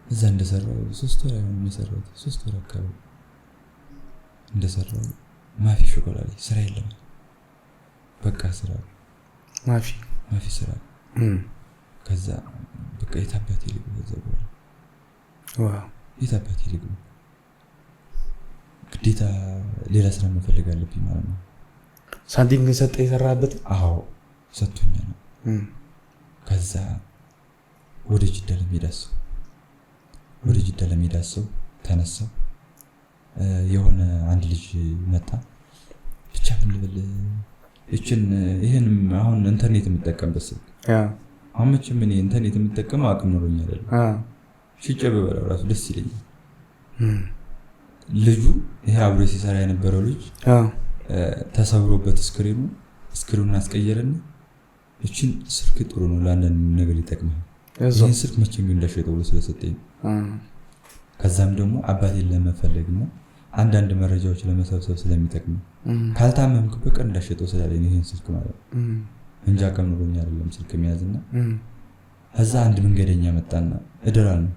[SPEAKER 4] እዛ እንደሰራው 3 ወር አይሆንም የሰራሁት 3 ወር አካባቢ እንደሰራው ማፊ ሾኮላዴ ስራ የለም። በቃ ስራ ማፊ ስራ። ከዛ በቃ የታባቴ ልጅ ዘበረ የታባቴ ልጅ ግዴታ ሌላ ስራ መፈለግ አለብኝ ማለት ነው።
[SPEAKER 2] ሳንቲም ግን ሰጠ የሰራበት?
[SPEAKER 4] አዎ ሰጥቶኛል። ከዛ ወደ ጅዳ ለመሄድ አሰብኩ ተነሳሁ። የሆነ አንድ ልጅ መጣ። ብቻ ምን ልበል ይሄን አሁን ኢንተርኔት የምጠቀምበት ስልክ አሁን መቼም እኔ ኢንተርኔት የምጠቀመው አቅም ኖሮኝ አይደለም። ሽጬ በበላው ራሱ ደስ ይለኛል።
[SPEAKER 2] ልጁ ይሄ አብሮ ሲሰራ የነበረው ልጅ ተሰብሮበት ስክሪኑን አስቀየረና እቺን ስልክ ጥሩ ነው ለአንዳንድ ነገር ይጠቅማል ይህን ስልክ መቼም እንዳሸጠው ብሎ ስለሰጠኝ ከዛም ደግሞ አባቴን ለመፈለግና አንዳንድ መረጃዎች ለመሰብሰብ ስለሚጠቅም ካልታመምክ በቀር እንዳሸጠው ስላለኝ ይህን ስልክ ማለት እንጃ ከምሮኛ አይደለም ስልክ የሚያዝና ከዛ አንድ መንገደኛ መጣና እደራል ነው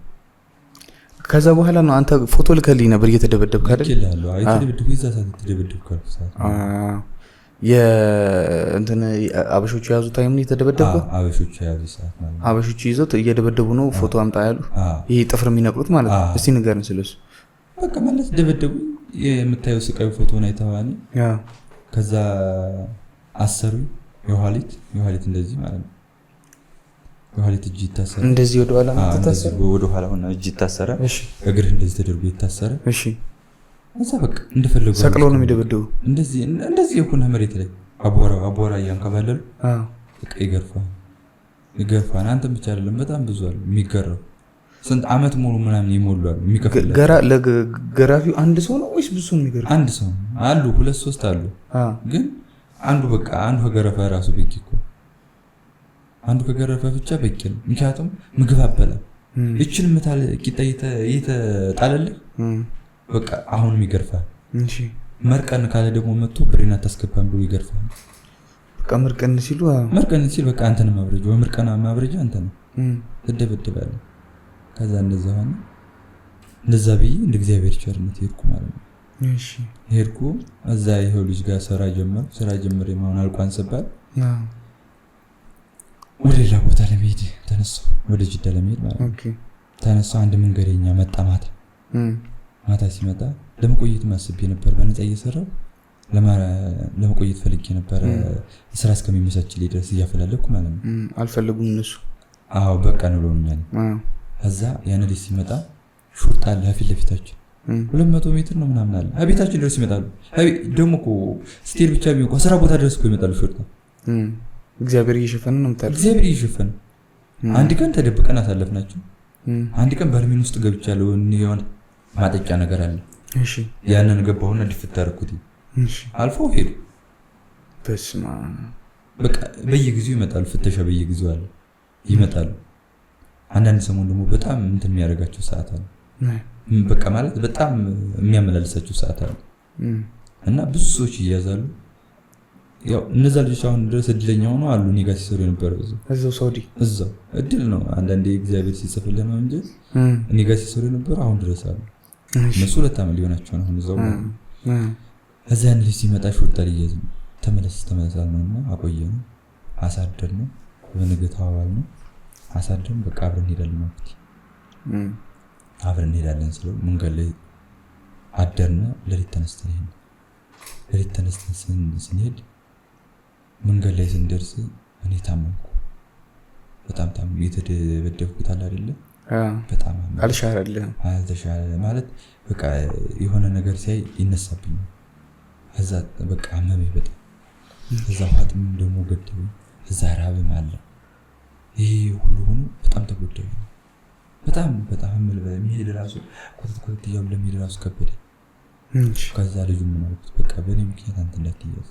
[SPEAKER 4] ከዛ በኋላ ነው አንተ ፎቶ ልከልኝ ነበር እየተደበደብክ አይደል
[SPEAKER 2] ይላል አይተደበደብክ ይዛ ሰዓት ተደበደብክ ሰዓት
[SPEAKER 4] የእንትን አበሾቹ ያዙ ታይም ነው የተደበደብከው
[SPEAKER 2] አበሾቹ ያዙ ሰዓት ማለት
[SPEAKER 4] አበሾቹ ይዘው እየደበደቡ ነው ፎቶ አምጣ ያሉ ይሄ ጥፍር የሚነቅሉት ማለት ነው እስቲ ንገረን ስለሱ
[SPEAKER 2] በቃ ማለት ደበደቡ የምታየው ስቃዩ ፎቶውን አይተዋኒ ከዛ አሰሩ የኋሊት እንደዚህ ማለት ነው የኋሊት እጅ ይታሰረ
[SPEAKER 4] እንደዚህ ወደ ኋላ ተታሰረ
[SPEAKER 2] ወደ ኋላ ሆነ እጅ ይታሰረ እግር እንደዚህ ተደርጎ ይታሰረ
[SPEAKER 4] እሺ
[SPEAKER 2] እዛ በቃ እንደፈለጉ
[SPEAKER 4] ሰቅለው ነው የሚደበደቡ
[SPEAKER 2] እንደዚህ የሆነ መሬት ላይ አቧራ ያንከባለሉ በቃ ይገርፋል አንተም ብቻ አይደለም በጣም ብዙ አሉ የሚገረው ስንት አመት ሙሉ ምናምን ይሞላሉ የሚከፈል
[SPEAKER 4] ለገራፊው አንድ ሰው ነው ወይስ ብዙ ሰው የሚገርፍ
[SPEAKER 2] አንድ ሰው አሉ 2-3 አሉ ግን አንዱ በቃ አንዱ ከገረፈ ራሱ በቂ እኮ አንዱ ከገረፈ ብቻ በቂ ነው ምክንያቱም ምግብ አበላ እቺን መታለ ቂጣ እየተጣለልህ በቃ አሁንም ይገርፋል
[SPEAKER 4] እሺ
[SPEAKER 2] መርቀን ካለ ደግሞ መጥቶ ብሬና ታስከፋም ብሎ ይገርፋል
[SPEAKER 4] በቃ መርቀን ሲል
[SPEAKER 2] በቃ አንተን ማብረጃ ወምርቀና ማብረጃ አንተን ትደበደባለህ ከዛ እንደዛ ብዬ እንደ እግዚአብሔር ቸርነት ሄድኩ ማለት ነው
[SPEAKER 4] እሺ
[SPEAKER 2] ሄድኩ እዛ ይሄው ልጅ ጋር ስራ ጀመረ ማውን አልቋን ሰባል ወደ ሌላ ቦታ ለመሄድ ተነሳሁ ወደ ጅዳ ለመሄድ ማለት ነው ተነሳሁ አንድ መንገደኛ መጣ ማታ ሲመጣ ለመቆየት ማስቤ ነበር በነፃ እየሰራው ለመቆየት ፈልጌ ነበር ስራ እስከሚመቻችልኝ ድረስ እያፈላለኩ ማለት ነው
[SPEAKER 4] አልፈልጉም እነሱ
[SPEAKER 2] በቃ ነው ብሎኛል ከዛ ያን ልጅ ሲመጣ ሹርጣ አለ ፊት ለፊታችን 200 ሜትር ነው ምናምን አለ አቤታችን ድረስ ይመጣሉ ደግሞ እኮ ስቴር ብቻ ቢሆን ስራ ቦታ ድረስ እኮ ይመጣሉ ሹርጣ
[SPEAKER 4] እግዚአብሔር እየሸፈነ ነው የምታለው
[SPEAKER 2] እግዚአብሔር እየሸፈነ አንድ ቀን ተደብቀን አሳለፍናቸው አንድ ቀን በርሜን ውስጥ ገብቻለሁ የሆነ ማጠጫ ነገር አለ
[SPEAKER 4] እሺ
[SPEAKER 2] ያንን ገባውና ድፍታርኩት
[SPEAKER 4] እሺ
[SPEAKER 2] አልፎ ሄዱ
[SPEAKER 4] በስማ
[SPEAKER 2] በቃ በየጊዜው ይመጣሉ ፍተሻ በየጊዜው አለ ይመጣሉ አንዳንድ ሰሞን ደግሞ በጣም እንትን የሚያደርጋቸው ሰዓት አለ በቃ ማለት በጣም የሚያመላልሳቸው ሰዓት አለ እና ብዙ ሰዎች ይያዛሉ ያው እነዛ ልጆች አሁን ድረስ እድለኛ ሆነው አሉ እኔ ጋር ሲሰሩ የነበረው
[SPEAKER 4] እዛው ሳውዲ
[SPEAKER 2] እዛው እድል ነው አንዳንዴ እግዚአብሔር ሲጽፍልህ ነው እንጂ እኔ ጋር ሲሰሩ የነበረው አሁን ድረስ አሉ እነሱ 2 ዓመት ሊሆናቸው ነው አሁን እዛው እዛ ልጅ ሲመጣ ሹርጣ ይያዝ ተመለሳል ነውና አቆየነው አሳደርነው በነገታው አባል ነው አሳደን በቃ አብረን እንሄዳለን ማለት አብረን እንሄዳለን ስለው መንገድ ላይ አደርና ለሊት ተነስተን ስንሄድ መንገድ ላይ ስንደርስ እኔ ታመምኩ በጣም የተደበደብኩት አለ አይደለ በጣም
[SPEAKER 4] አልሻረልህም
[SPEAKER 2] አልተሻለ ማለት በቃ የሆነ ነገር ሲያይ ይነሳብኝ እዛ በቃ አመመኝ በጣም እዛ ዋጥም ደግሞ ገደለኝ እዛ ራብም አለ ይሄ ሁሉ ሆኖ በጣም ተጎዳኝ በጣም የሚሄድ ራሱ ኮተት ይያው ለሚሄድ ራሱ ከበደ ከዛ ልጅ ምን አልኩት በቃ በኔ ምክንያት አንተ እንዳትያዝ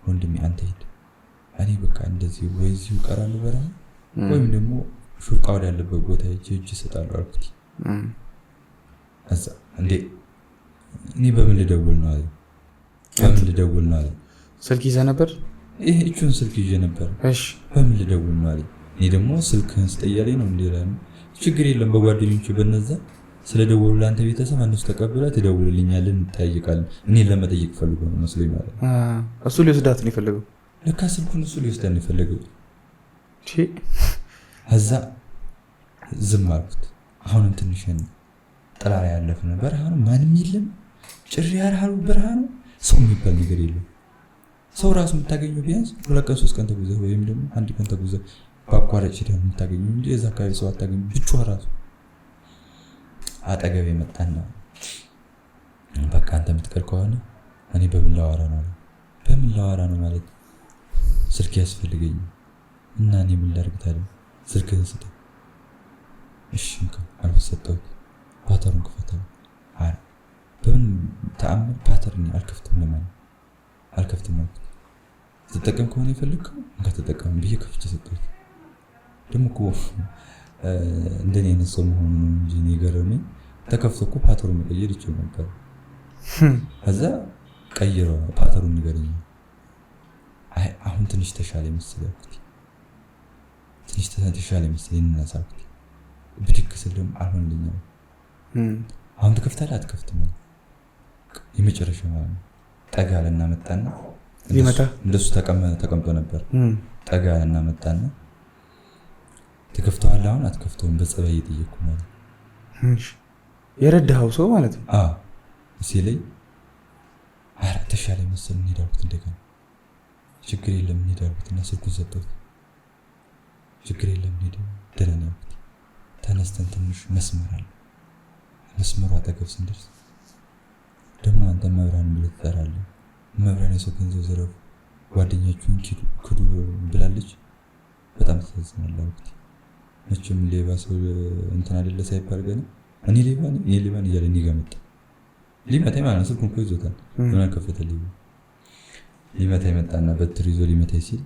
[SPEAKER 2] ወንድሜ አንተ ሂድ እኔ በቃ እንደዚህ ወይዚው ቀራለሁ በራም ወይም ደግሞ ሹርጣ ወደ ያለበት ቦታ እጅ እሰጣለሁ አልኩት እዛ እንዴ እኔ በምን ልደውል ነው አለ
[SPEAKER 4] ስልክ ይዘህ ነበር
[SPEAKER 2] ይሄ እቹን ስልክ ይዤ ነበር
[SPEAKER 4] እሺ
[SPEAKER 2] በምን ልደውል ነው አለ እኔ ደግሞ ስልክህን ስጠያለኝ ነው እንዴ ላይ ችግር የለም በጓደኞቹ በነዛ ስለደወሉ ላንተ ቤተሰብ አንዱስ ተቀበለ ትደውልልኛለን እንጠይቃለን እኔ ለመጠየቅ ፈልጎ ነው መስሎኝ ማለት
[SPEAKER 4] እሱ ሊወስዳት ነው የፈለገው
[SPEAKER 2] ለካ ስልኩን እሱ ሊወስዳት ነው የፈለገው
[SPEAKER 4] እሺ
[SPEAKER 2] እዛ ዝም አልኩት አሁን ትንሽን ጥላ ላይ ያለፈ ነበር አሁን ማንም የለም ጭር ያርሃሉ ብርሃኑ ሰው የሚባል ነገር የለም ሰው ራሱ የምታገኘው ቢያንስ 2 ቀን 3 ቀን ተጉዘህ ወይም ደግሞ 1 ቀን ተጉዘህ ባቋራጭ ሄደህ የምታገኘው እንጂ እዛ አካባቢ ሰው አታገኝም ብቻው ራሱ አጠገቤ መጣና በቃ አንተ የምትቀር ከሆነ እኔ በምን ላወራ ነው ማለት ስልክ ያስፈልገኝ እና እኔ ምን ላድርግ ታዲያ ስልክህን ስጠኝ እሺ እንካ አልሰጠሁት ባተሩን ክፈተው በምን ተአምር ፓተርን አልከፍትም ለማለት አልከፍትም ማለት ተጠቀም ከሆነ የፈለግከው እንካ ተጠቀም ብዬ ከፍቼ ሰጠሁት። ደግሞ እኮ እንደኔ አይነት ሰው መሆኑ እንጂ ነገርኔ ተከፍቶ እኮ ፓተሩን መቀየር ይችላል ነበር። ከዛ ቀይረው ፓተሩን ንገረኝ። አሁን ትንሽ ተሻለ መሰለኝ ትንሽ ተሻለ መሰለኝ እናሳኩት ብድግ ስል ደግሞ አልሆንልኝም። አሁን ትከፍታለህ አትከፍትም? የመጨረሻ ማለት ነው። ጠጋለና መጣና
[SPEAKER 4] ሊመታ
[SPEAKER 2] እንደሱ ተቀምጦ ነበር። ጠጋለና መጣና ትከፍተዋለህ አሁን አትከፍተውም? በጸባይ እየጠየቅኩ ማለት
[SPEAKER 4] እሺ የረዳኸው ሰው ማለት ነው።
[SPEAKER 2] አዎ ሲለኝ ኧረ ተሻለ መሰለኝ እንሄዳልኩት። እንደገና ችግር የለም እንሄዳልኩትና ስልኩን ሰጠሁት። ችግር የለም እንሄድ ደህና ነው ያልኩት። ተነስተን ትንሽ መስመር አለ መስመሩ አጠገብ ስንደርስ ደግሞ አንተ መብራን ብለህ ትጠራለህ። መብራን የሰው ገንዘብ ዘረፉ ጓደኛችሁን ክዱ ብላለች። በጣም ተሳዝናለሁ አልኩት። መቼም ሌባ ሰው እንትን አይደለ ሳይባል ገና እኔ ሌባ ነኝ እያለ እኔ ጋር መጣ። ሊመታኝ ማለት ነው። ስልኩን እኮ ይዞታል። ለምን ከፈተልኝ? ሊመታኝ መጣና በትር ይዞ ሊመታኝ ሲል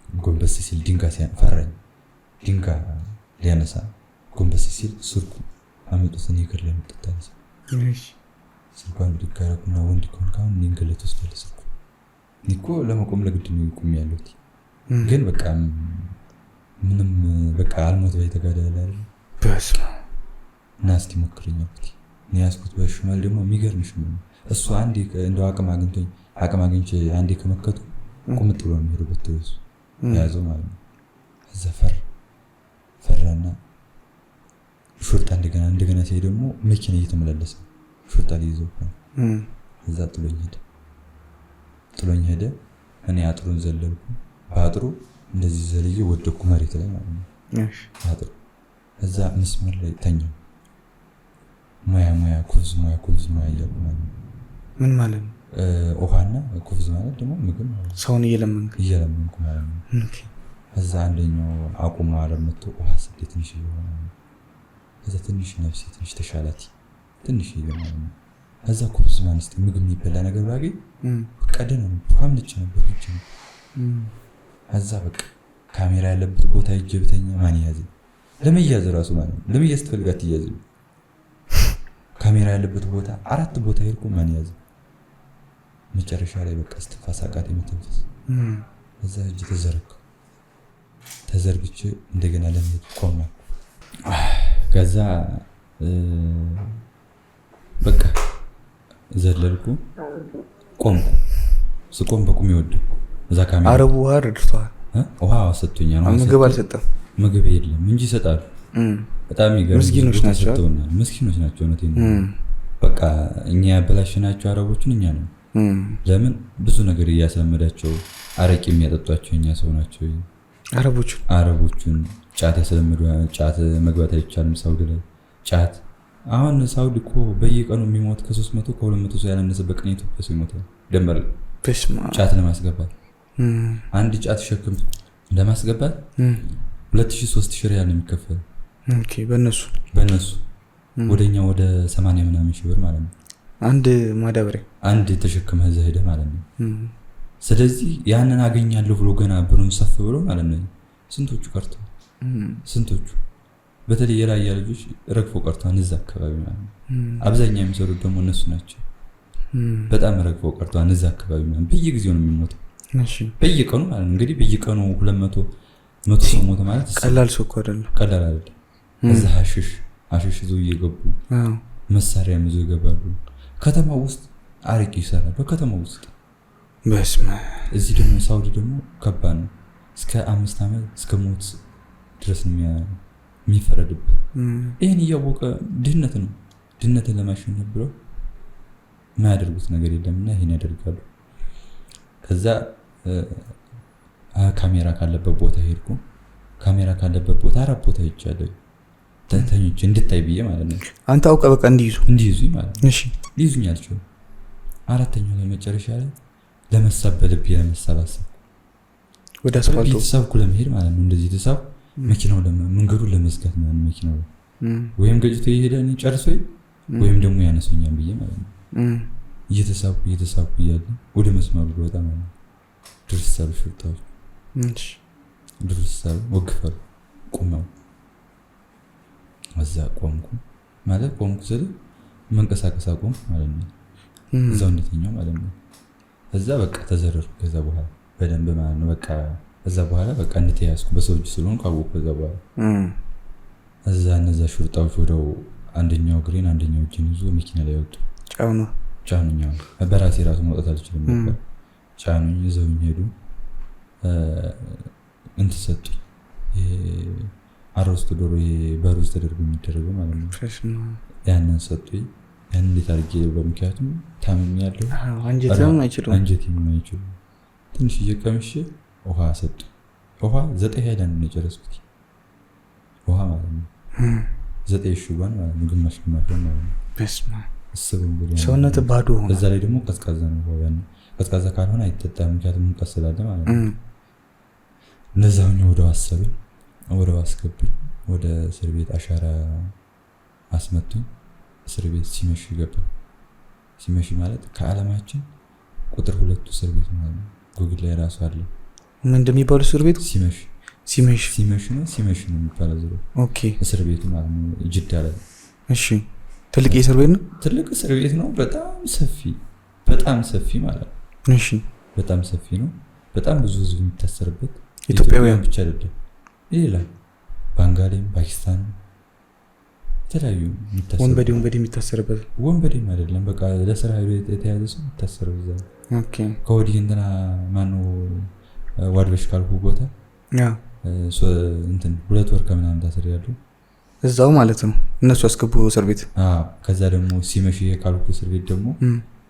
[SPEAKER 2] ጎንበስ ሲል ድንጋይ ሲያፈራኝ ድንጋይ ሊያነሳ ጎንበስ ሲል ስልኩ አመጡት እኔ እግር ላይ መጥቷል።
[SPEAKER 4] እሺ
[SPEAKER 2] ስልኳን ድጋራኩና ወንድ ኮንካውን እንገለጥ ወስደለ ስልኩ ኒኮ ለመቆም ለግድ ነው ይቆም ያለሁት። ግን በቃ ምንም በቃ አልሞት ላይ ተጋዳለ አይደል?
[SPEAKER 4] በስመ
[SPEAKER 2] ናስቲ ሞክረኛኩት እኔ ያስኩት በሽማል ደግሞ የሚገርምሽ ነው። እሱ አንዴ እንደው አቅም አግኝቼ አንዴ ከመከቱ ቁምጥ ብሎ ነው የሚሄድበት ተወሱ ያዘው ማለት ነው። እዛ ፈራና ሹርጣ እንደገና ሲሄድ ደግሞ መኪና እየተመላለሰ ሹርጣ ሊይዘው እዛ ጥሎኝ ሄደ። እኔ አጥሩን ዘለልኩ። በአጥሩ እንደዚህ ዘልዬ ወደኩ መሬት ላይ ማለት ነው።
[SPEAKER 4] እሺ
[SPEAKER 2] አጥሩ እዛ መስመር ላይ ተኛው። ሙያ ኩብዝ እያልኩ ማለት ነው።
[SPEAKER 4] ምን ማለት ነው?
[SPEAKER 2] ውሃና ኩብዝ ማለት ደግሞ ምግብ ማለት ነው።
[SPEAKER 4] ሰውን እየለመንኩ
[SPEAKER 2] ማለት ነው።
[SPEAKER 4] ኦኬ
[SPEAKER 2] እዛ አንደኛው አቁሞ አረመቶ ውሃ ስዴ ትንሽ ይሆናል። እዛ ትንሽ ነፍሴ ትንሽ ተሻላት ትንሽ ይሆናል። እዛ ኩብዝ ማለት ምግብ የሚበላ ነገር ባገኝ ቀደም ነው ፋምልጭ ነበር እጅ ነው። እዛ በቃ ካሜራ ያለበት ቦታ ይጀብተኛ ማን ያዘ ለመያዝ ራሱ ማለት ነው። ለመያዝ ትፈልጋት ይያዝ ካሜራ ያለበት ቦታ 4 ቦታ ሄድኩ ማን ያዘ። መጨረሻ ላይ በቃ እስትንፋስ አቃተኝ መተንፈስ። እዛ እጅ ተዘርግቼ እንደገና ለምን ቆምኩ። ከዛ በቃ ዘለልኩ ቆምኩ። ስቆም በቁም ይወደኩ። እዛ ካሜራ
[SPEAKER 4] አረቡ ውሃ ረድቷል።
[SPEAKER 2] ውሃ ሰጥቶኛል ነው።
[SPEAKER 4] ምግብ አልሰጠም።
[SPEAKER 2] ምግብ የለም እንጂ ይሰጣሉ። በጣም ይገርም
[SPEAKER 4] ምስኪኖች
[SPEAKER 2] ናቸው ነው። በቃ እኛ ያበላሽናቸው አረቦቹን እኛ ነው። ለምን ብዙ ነገር እያስለመዳቸው አረቂ የሚያጠጧቸው እኛ ሰው ናቸው። አረቦቹን ጫት ያስለመዱ። ጫት መግባት አይቻልም ሳውዲ ላይ ጫት። አሁን ሳውዲ እኮ በየቀኑ የሚሞት ከ300 ከ200 ሰው ያላነሰ በቀን ኢትዮጵያ ሰው ይሞታል። ደንበር ጫት ለማስገባት አንድ ጫት ሸክም ለማስገባት 2000-3000 ሪያል ነው የሚከፈል።
[SPEAKER 4] ኦኬ በእነሱ ወደኛ ወደ 80 ምናምን ሺህ ብር ማለት ነው። አንድ ማዳበሪያ አንድ ተሸክመህ እዛ ሄደህ ማለት ነው። ስለዚህ ያንን አገኛለሁ ብሎ ገና ብሩን ሰፍ ብሎ ማለት ነው። ስንቶቹ ቀርተው ስንቶቹ በተለይ የራያ ልጆች ረግፎ ቀርተዋል እዛ አካባቢ ማለት ነው። አብዛኛው የሚሰሩት ደግሞ እነሱ ናቸው። በጣም ረግፎ ቀርተዋል እዛ አካባቢ ማለት በየጊዜው ነው የሚሞተው። እሺ በየቀኑ ማለት ነው። እንግዲህ በየቀኑ 200 ሰው ሞተ ማለት ቀላል ሰው አይደለም። እዛ ሐሺሽ ይዘው እየገቡ መሳሪያ ይዘው ይገባሉ። ከተማው ውስጥ አረቂ ይሰራሉ በከተማው ውስጥ። በስመ እዚህ ደግሞ ሳውዲ ደግሞ ከባድ ነው። እስከ 5 ዓመት እስከ ሞት ድረስ ነው የሚፈረድበት። ይሄን እያወቀ ድህነትን ለማሸነፍ ብለው የማያደርጉት ነገር የለምና ይሄን ያደርጋሉ። ከዛ ካሜራ ካለበት ቦታ ሄድኩ። ካሜራ ካለበት ቦታ 4 ቦታ ይቻላል ተንተኞች እንድታይ ብዬ ማለት ነው። አንተ አውቀ በቃ እንዲይዙኝ ማለት ነው። እሺ ሊይዙኝ አልቻሉ። 4ኛው ላይ መጨረሻ ላይ ለመሰበልብ ለመሰባሰብ ወደ አስፋልቱ ተሳብኩ ለመሄድ ማለት ነው። እንደዚህ ተሳብ መኪናው መንገዱን ለመዝጋት ማለት መኪናው ወይም ገጭቶ ይሄዳል ጨርሶ
[SPEAKER 2] ወይም ደግሞ ያነሱኛል ብዬ ማለት ነው። እየተሳኩ እያለ ወደ መስመሩ ወጣ ማለት ነው። ድርስ አሉ ሹርጣዎች ድርስ አሉ ወግፈሩ ቆመው እዛ ቆምኩ ማለት ቆምኩ ስል መንቀሳቀስ አቆምኩ ማለት ነው። እዛው እንደተኛው ማለት ነው። እዛ በቃ ተዘረርኩ ከዛ በኋላ በደንብ ማለት ነው። በቃ እዛ በኋላ በቃ እንደተያዝኩ በሰው እጅ ስለሆንኩ አወቅኩ። ከዛ በኋላ እዛ እነዛ ሹርጣዎች ወደው አንደኛው ግሬን አንደኛው እጅን ይዞ መኪና ላይ ወጡ። ጫኑኝ። በራሴ ራሱ መውጣት አልችልም ነበር። ጫኑኝ፣ ይዘውኝ ሄዱ። እንትን ሰጡኝ። አሮስት ዶሮ በሩዝ ተደርጎ የሚደረገው ማለት ነው። ያንን ሰጡኝ። ያን እንዴት አድርጌ በምክንያቱም ታምሜያለሁ። አንጀቴም አይችልም። ትንሽ እየቀምሼ ውሃ ሰጡ። ውሃ 9 ሃይላንድ ነው የጨረስኩት። ውሃ ማለት ነው 9 ሽጓን ማለት ነው። ግማሽ ማለት ነው።
[SPEAKER 4] ሰውነት ባዶ ሆነ።
[SPEAKER 2] በዛ ላይ ደግሞ ቀዝቃዛ ነው። ያን ቀዝቃዛ ካልሆነ አይጠጣም፣ ምክንያቱም ሙቀት ስላለ ማለት ነው። እነዛውኝ ወደው አሰሩኝ፣ ወደው አስገቡኝ። ወደ እስር ቤት አሻራ አስመቱኝ። እስር ቤት ሲመሽ ገባ። ሲመሽ ማለት ከዓለማችን ቁጥር 2 እስር ቤት ማለት ነው። ጉግል ላይ ራሱ አለ።
[SPEAKER 4] ምን እንደሚባል እስር ቤቱ ሲመሽ ነው የሚባለው። ዝሮ
[SPEAKER 2] ኦኬ እስር ቤቱ ማለት ነው ጅዳ ላይ።
[SPEAKER 4] እሺ ትልቅ እስር ቤት ነው።
[SPEAKER 2] ትልቅ እስር ቤት ነው። በጣም ሰፊ ማለት ነው።
[SPEAKER 4] እሺ
[SPEAKER 2] በጣም ሰፊ ነው። በጣም ብዙ ህዝብ የሚታሰርበት
[SPEAKER 4] ኢትዮጵያውያን
[SPEAKER 2] ብቻ አይደለም፣ ሌላ ባንጋሊም ፓኪስታንም የተለያዩ
[SPEAKER 4] ወንበዴ የሚታሰርበት
[SPEAKER 2] ወንበዴም አይደለም። በቃ ለስራ የተያዘ ሰው የሚታሰረው እዛ።
[SPEAKER 4] ኦኬ
[SPEAKER 2] ከወዲህ እንትና ማነው ዋድበሽ ካልኩ ቦታ እንትን 2 ወር ከምናምን ታስር ያለው
[SPEAKER 4] እዛው ማለት ነው። እነሱ ያስገቡ እስር ቤት።
[SPEAKER 2] ከዛ ደግሞ ሲመሽ ካልኩ እስር ቤት ደግሞ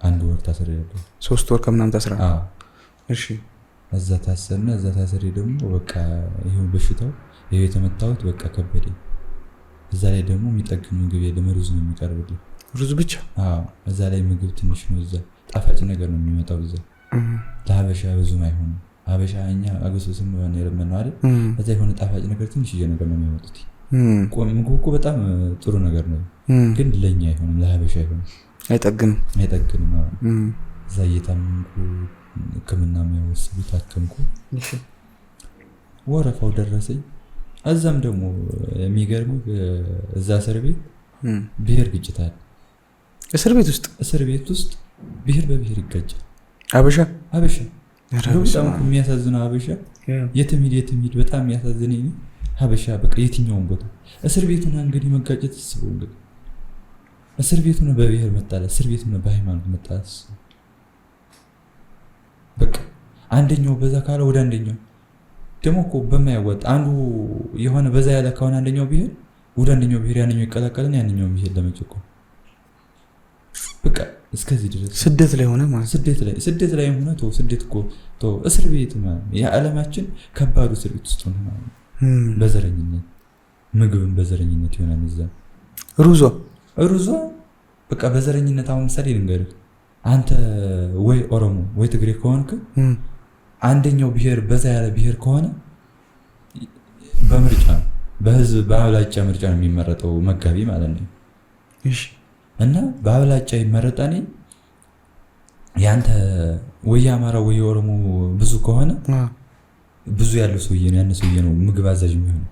[SPEAKER 2] 1 ወር ታስር ያለው
[SPEAKER 4] 3 ወር ከምናምን ታስራ። እሺ
[SPEAKER 2] እዛ ታሰርና እዛ ታስሬ ደግሞ በቃ ይሄው በሽታው ይሄው የተመታሁት በቃ ከበደኝ። እዛ ላይ ደግሞ የሚጠግን ምግብ የለም፣ ሩዝ ነው የሚቀርብልኝ።
[SPEAKER 4] ሩዝ ብቻ?
[SPEAKER 2] እዛ ላይ ምግብ ትንሽ ነው። እዛ ጣፋጭ ነገር ነው የሚመጣው። እዛ ለሀበሻ ብዙም አይሆንም። ሀበሻ እኛ አገሶስም ሆነ የለመነው አይደል? እዛ የሆነ ጣፋጭ ነገር ትንሽዬ ነገር ነው የሚያመጡት። ምግቡ እኮ በጣም ጥሩ ነገር ነው፣ ግን ለኛ አይሆንም፣ ለሀበሻ አይሆንም፣ አይጠግንም። እዛ እየታመምኩ ሕክምና የሚያወስዱ ታከምኩ። ወረፋው ደረሰኝ። እዛም ደግሞ የሚገርመው እዛ እስር ቤት ብሔር ግጭት አለ። እስር ቤት ውስጥ ብሔር በብሔር ይጋጫል። አበሻ በጣም የሚያሳዝነው አበሻ የትም ሂድ በጣም የሚያሳዝነኝ ሀበሻ በቃ የትኛውን ቦታ እስር ቤቱን እንግዲህ መጋጨት ስበው እንግዲህ እስር ቤቱን በብሔር መጣላት፣ እስር ቤቱን በሃይማኖት መጣላት በቃ አንደኛው በዛ ካለ ወደ አንደኛው ደግሞ እኮ በማያወጣ አንዱ የሆነ በዛ ያለ ከሆነ አንደኛው ብሔር ወደ አንደኛው ብሔር ያንኛው ይቀላቀልና ያንኛው ብሔር ለመጨቆ በቃ እስከዚህ ድረስ ስደት ላይ ሆነ ማለት ስደት ላይ ሆነ ስደት እኮ እስር ቤት ማለት የዓለማችን ከባዱ እስር ቤት ውስጥ ሆነ ማለት በዘረኝነት ምግብን በዘረኝነት ይሆናል። እዛ ሩዟ በቃ በዘረኝነት አሁን ምሳሌ ልንገርህ። አንተ ወይ ኦሮሞ ወይ ትግሬ ከሆንክ አንደኛው ብሔር በዛ ያለ ብሔር ከሆነ በምርጫ በህዝብ በአብላጫ ምርጫ ነው የሚመረጠው መጋቢ ማለት ነው። እሺ እና በአብላጫ ይመረጣኔ ያንተ ወይ አማራ ወይ ኦሮሞ ብዙ ከሆነ ብዙ ያለው ሰውዬ ነው ያነ ሰውዬ ነው ምግብ አዛዥ የሚሆነው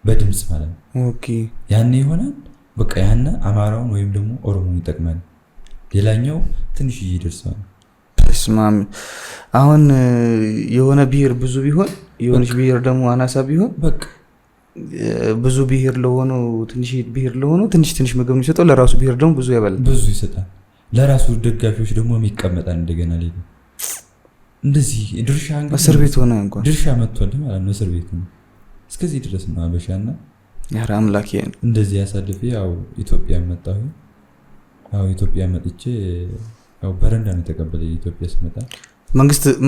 [SPEAKER 2] በድምጽ ማለት ነው። ኦኬ ያኔ ይሆናል በቃ ያነ አማራውን ወይም ደግሞ ኦሮሞን ይጠቅማል፣ ሌላኛው ትንሽ ይደርሳል።
[SPEAKER 4] ተስማም አሁን የሆነ ብሔር ብዙ ቢሆን የሆነች ብሔር ደግሞ አናሳ ቢሆን በቃ ብዙ ብሔር ለሆነው ትንሽ ብሔር ለሆነው ትንሽ ምግብ ይሰጣል፣ ለራሱ ብሔር ደግሞ ብዙ ያበላል፣ ብዙ ይሰጣል። ለራሱ ደጋፊዎች ደግሞ የሚቀመጣል እንደገና ሌላ እንደዚህ ድርሻ እስር ቤት ሆነ እንኳን ድርሻ መጥቷል ማለት ነው። እስር ቤት ነው እስከዚህ ድረስ ነው አበሻና ያራ አምላክ እንደዚህ ያሳልፈ። ያው ኢትዮጵያ መጣሁ። ያው ኢትዮጵያ መጥቼ ያው በረንዳ ነው ተቀበለ። ኢትዮጵያ ስመጣ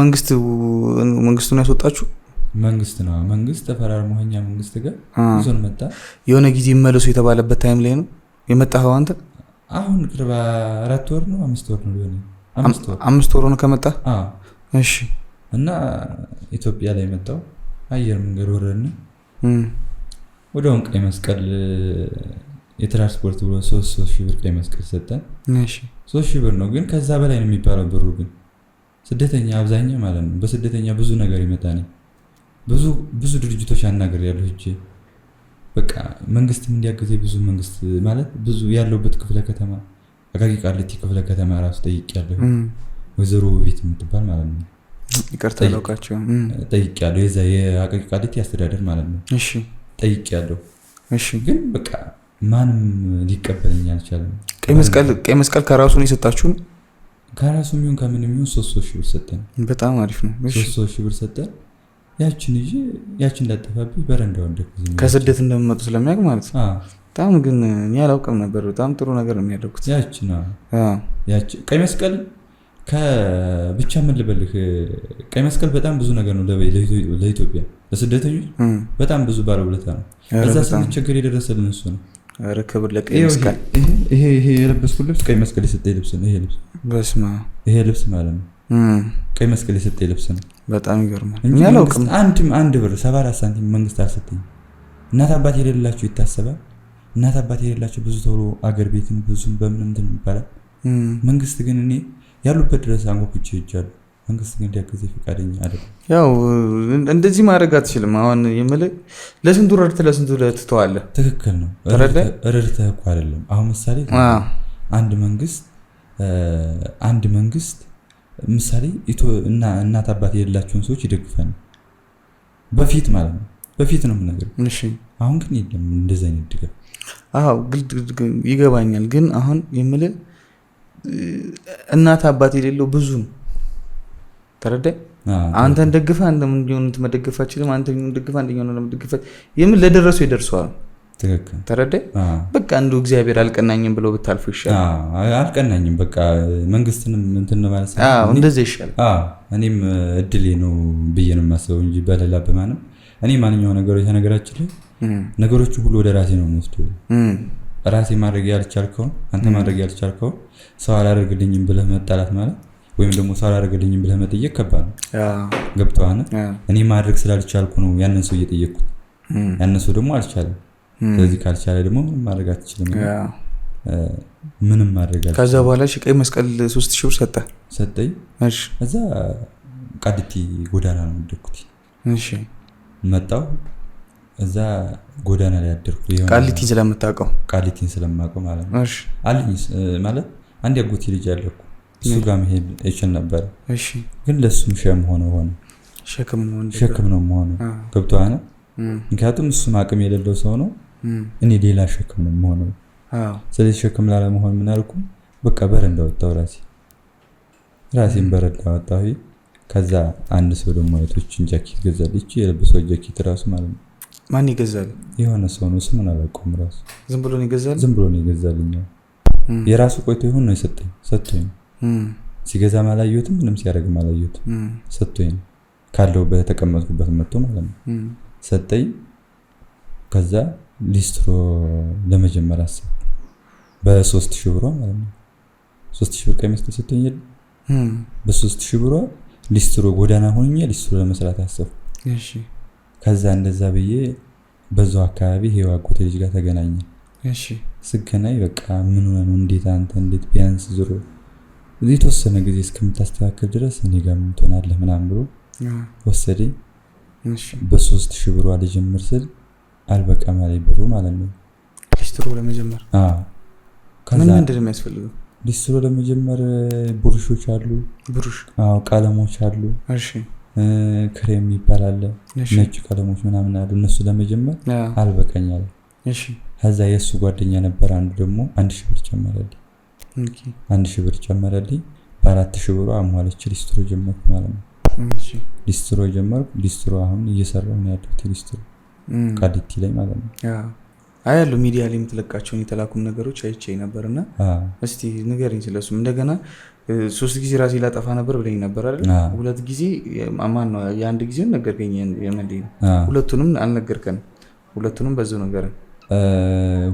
[SPEAKER 4] መንግስቱ ነው ያስወጣችሁ? መንግስት ተፈራርሞኛ መንግስት ጋር ይዞን መጣ። የሆነ ጊዜ መለሱ የተባለበት ታይም ላይ ነው የመጣኸው አንተ? አሁን ቅርብ 4 ወር ነው 5 ወር ነው ሊሆን 5 ወር ነው ከመጣ። እሺ እና ኢትዮጵያ ላይ መጣው። አየር መንገድ ወረድን። ወደውን ቀይ መስቀል
[SPEAKER 2] የትራንስፖርት ብሎ 3 ብር ቀይ መስቀል ሰጠን።
[SPEAKER 4] እሺ
[SPEAKER 2] 3 ብር ነው ግን ከዛ በላይ ነው የሚባለው ብሩ ግን ስደተኛ አብዛኛው ማለት ነው በስደተኛ ብዙ ነገር ይመጣል። ብዙ ድርጅቶች አናገር ያለው እጄ በቃ መንግስትም እንዲያገዘ ብዙ መንግስት ማለት ብዙ ያለውበት ክፍለ ከተማ አቃቂ ቃሊቲ ክፍለ ከተማ ራሱ ጠይቄያለሁ። ወዘሮ ቤት የምትባል ማለት ነው
[SPEAKER 4] ይቅርታ ለውቃቸው
[SPEAKER 2] ጠይቄያለሁ። የዛ የአቃቂ ቃሊቲ አስተዳደር ማለት ነው።
[SPEAKER 4] እሺ
[SPEAKER 2] ጠይቄያለሁ።
[SPEAKER 4] እሺ
[SPEAKER 2] ግን በቃ ማንም ሊቀበለኝ አልቻለም።
[SPEAKER 4] ቀይ መስቀል ከራሱ ነው የሰጣችሁ?
[SPEAKER 2] ከራሱ የሚሆን ከምንም ይሁን 3 ብር ሰጠን።
[SPEAKER 4] በጣም አሪፍ ነው። እሺ
[SPEAKER 2] 3 ብር ሰጠን። ያችን እንዳጠፋብኝ በረንዳው እንደዚህ
[SPEAKER 4] ከስደት እንደምመጡ ስለሚያውቅ ማለት ነው። በጣም ግን እኔ አላውቅም ነበር። በጣም ጥሩ ነገር ነው የሚያደርጉት።
[SPEAKER 2] ያቺ ቀይ መስቀል ከብቻ ምን ልበልህ ቀይ መስቀል በጣም ብዙ ነገር ነው ለኢትዮጵያ ለስደተኞች በጣም ብዙ ባለውለታ ነው። በዛ ስንቸገር የደረሰልን እሱ ነው።
[SPEAKER 4] ኧረ ክብር ለቀይ መስቀል።
[SPEAKER 2] ይሄ የለበስኩት ልብስ ቀይ መስቀል የሰጠኝ ልብስ ነው። ይሄ ልብስ
[SPEAKER 4] በስማ
[SPEAKER 2] ይሄ ልብስ ማለት ነው ቀይ መስቀል የሰጠኝ ልብስ ነው።
[SPEAKER 4] በጣም ይገርማል።
[SPEAKER 2] እኛ አላውቅም። አንድ ብር 74 ሳንቲም መንግስት አልሰጠኝም። እናት አባት የሌላቸው ይታሰባል። እናት አባት የሌላቸው ብዙ ተብሎ አገር ቤትም ብዙም በምን እንትን ይባላል። መንግስት ግን እኔ ያሉበት ድረስ አንጎኩቼ ይጃለሁ። መንግስት ግን እንዲያገዘ ፈቃደኛ አይደለም።
[SPEAKER 4] ያው እንደዚህ ማድረግ አትችልም። አሁን የምልህ ለስንቱ ረድተህ ለስንቱ ትተዋለህ።
[SPEAKER 2] ትክክል ነው። ረድተህ እኮ አይደለም። አሁን ምሳሌ አንድ መንግስት ምሳሌ እናት አባት የሌላቸውን ሰዎች ይደግፋል በፊት ማለት ነው። በፊት ነው የምነግርህ።
[SPEAKER 4] እሺ
[SPEAKER 2] አሁን ግን የለም እንደዛ አይነት ድጋፍ።
[SPEAKER 4] ይገባኛል። ግን አሁን የምልህ እናት አባት የሌለው ብዙ ነው። ተረዳኝ። አንተን ደግፈህ አንተም እንዲሆን መደገፋችንም አንተ እንዲሆን ደግፈህ አንደኛው ነው መደገፋች የምን ለደረሱ ይደርሰዋል።
[SPEAKER 2] ትክክል
[SPEAKER 4] ተረዳኝ። በቃ እንደው እግዚአብሔር አልቀናኝም ብለው ብታልፉ ይሻላል።
[SPEAKER 2] አልቀናኝም በቃ መንግስትንም እንትን ነው ማለት
[SPEAKER 4] ነው። እንደዚህ ይሻላል።
[SPEAKER 2] እኔም እድሌ ነው ብዬ ነው የማስበው እንጂ በሌላ በማንም እኔ ማንኛው ነገራችን ላይ ነገሮቹ ሁሉ ወደ ራሴ ነው የምወስደው። ራሴ ማድረግ ያልቻልከው አንተ ማድረግ ያልቻልከው ሰው አላደርግልኝም ብለህ መጣላት ማለት ወይም ደግሞ ሰው አላደርግልኝም ብለህ መጠየቅ ከባድ ነው። ገብቶሃል? እኔ ማድረግ ስላልቻልኩ ነው ያንን ሰው እየጠየቅኩት። ያንን ሰው ደግሞ አልቻለም። ስለዚህ ካልቻለ ደግሞ ምንም ማድረግ አትችልም። ምንም ማድረግ አልቻለም።
[SPEAKER 4] ከዛ በኋላ ቀይ መስቀል 3000 ብር ሰጠኝ።
[SPEAKER 2] እሺ እዛ ቃሊቲ ጎዳና ነው የወደኩት።
[SPEAKER 4] እሺ
[SPEAKER 2] መጣሁ። እዛ ጎዳና ላይ አደርኩ።
[SPEAKER 4] ቃሊቲን ስለምታውቀው?
[SPEAKER 2] ቃሊቲን ስለማውቀው ማለት ነው።
[SPEAKER 4] እሺ
[SPEAKER 2] አለኝ ማለት አንድ ያጎቴ ልጅ አለኩ። እሱ ጋር መሄድ እችል ነበር።
[SPEAKER 4] እሺ
[SPEAKER 2] ግን ለሱም ሸክም ነው መሆኑ ገብቶሃል? ምክንያቱም እሱም አቅም የሌለው ሰው ነው፣ እኔ ሌላ ሸክም ነው መሆኑ። ስለዚህ ሸክም ላለመሆን ምን አልኩ? በቃ በረንዳ ወጣሁ። ራሴን በረንዳ ወጣሁ። ከዛ አንድ ሰው ደግሞ አይቶችን ጃኬት ገዛልኝ። የለበሰው ጃኬት ራሱ ማለት ነው።
[SPEAKER 4] ማን ይገዛል?
[SPEAKER 2] የሆነ ሰው ነው፣ ስሙን አላውቀውም። ራሱ
[SPEAKER 4] ዝም ብሎ ነው
[SPEAKER 2] ይገዛልኝ። የራሱ ቆይቶ ይሁን ነው ሰጥቶኝ። ሲገዛም አላየሁትም፣ ምንም ሲያደርግም አላየሁትም። ሰጥቶኝ ካለው በተቀመጥኩበት መጥቶ ማለት ነው ሰጠኝ። ከዛ ሊስትሮ ለመጀመር አሰብኩ በ3000 ብር ማለት ነው። 3000 ብር ቀይ መስቀል ሰጥቶኝ በ3000 ብር ሊስትሮ ጎዳና ሆኜ ሊስትሮ ለመስራት አሰብኩ።
[SPEAKER 4] እሺ
[SPEAKER 2] ከዛ እንደዛ ብዬ በዛው አካባቢ ሄዋ አጎቴ ልጅ ጋር ተገናኘ።
[SPEAKER 4] እሺ
[SPEAKER 2] ስገናኝ በቃ ምን ሆነ ነው እንዴት ቢያንስ ዞሮ የተወሰነ ጊዜ እስከምታስተካክል ድረስ እኔ ጋር ምን ትሆናለህ ምናምን ብሎ ወሰደኝ።
[SPEAKER 4] እሺ
[SPEAKER 2] በ3000 ብር ልጀምር ስል አልበቃም አለኝ ብሩ ማለት ነው።
[SPEAKER 4] ሊስትሮ ለመጀመር ምን ምንድን ነው የሚያስፈልገው?
[SPEAKER 2] ሊስትሮ ለመጀመር ብሩሾች አሉ። ቀለሞች አሉ።
[SPEAKER 4] እሺ
[SPEAKER 2] ክሬም ይባላል፣ ነጭ ቀለሞች ምናምን አሉ። እነሱ ለመጀመር አልበቃኝ አለ።
[SPEAKER 4] እሺ
[SPEAKER 2] ከዛ የሱ ጓደኛ ነበር አንዱ ደግሞ 1000 ብር ጨመረልኝ። 1000 ብር ጨመረልኝ። በ4000 ብር አሟለች ሊስትሮ ጀመርኩ ማለት ነው።
[SPEAKER 4] እሺ
[SPEAKER 2] ሊስትሮ ጀመርኩ። ሊስትሮ አሁን እየሰራሁ ነው ያለሁት ሊስትሮ ቃሊቲ ላይ ማለት ነው።
[SPEAKER 4] አያሉ ሚዲያ ላይ የምትለቃቸውን የተላኩም ነገሮች አይቼ ነበርና እስቲ ንገረኝ ስለሱም። እንደገና 3 ጊዜ ራሴ ላጠፋ ነበር ብለኝ ነበር አይደል? 2 ጊዜ ማን ነው? የአንድ ጊዜውን ነገርከኝ የመለኝ ነው። ሁለቱንም አልነገርከንም። ሁለቱንም በዛው ነገረን።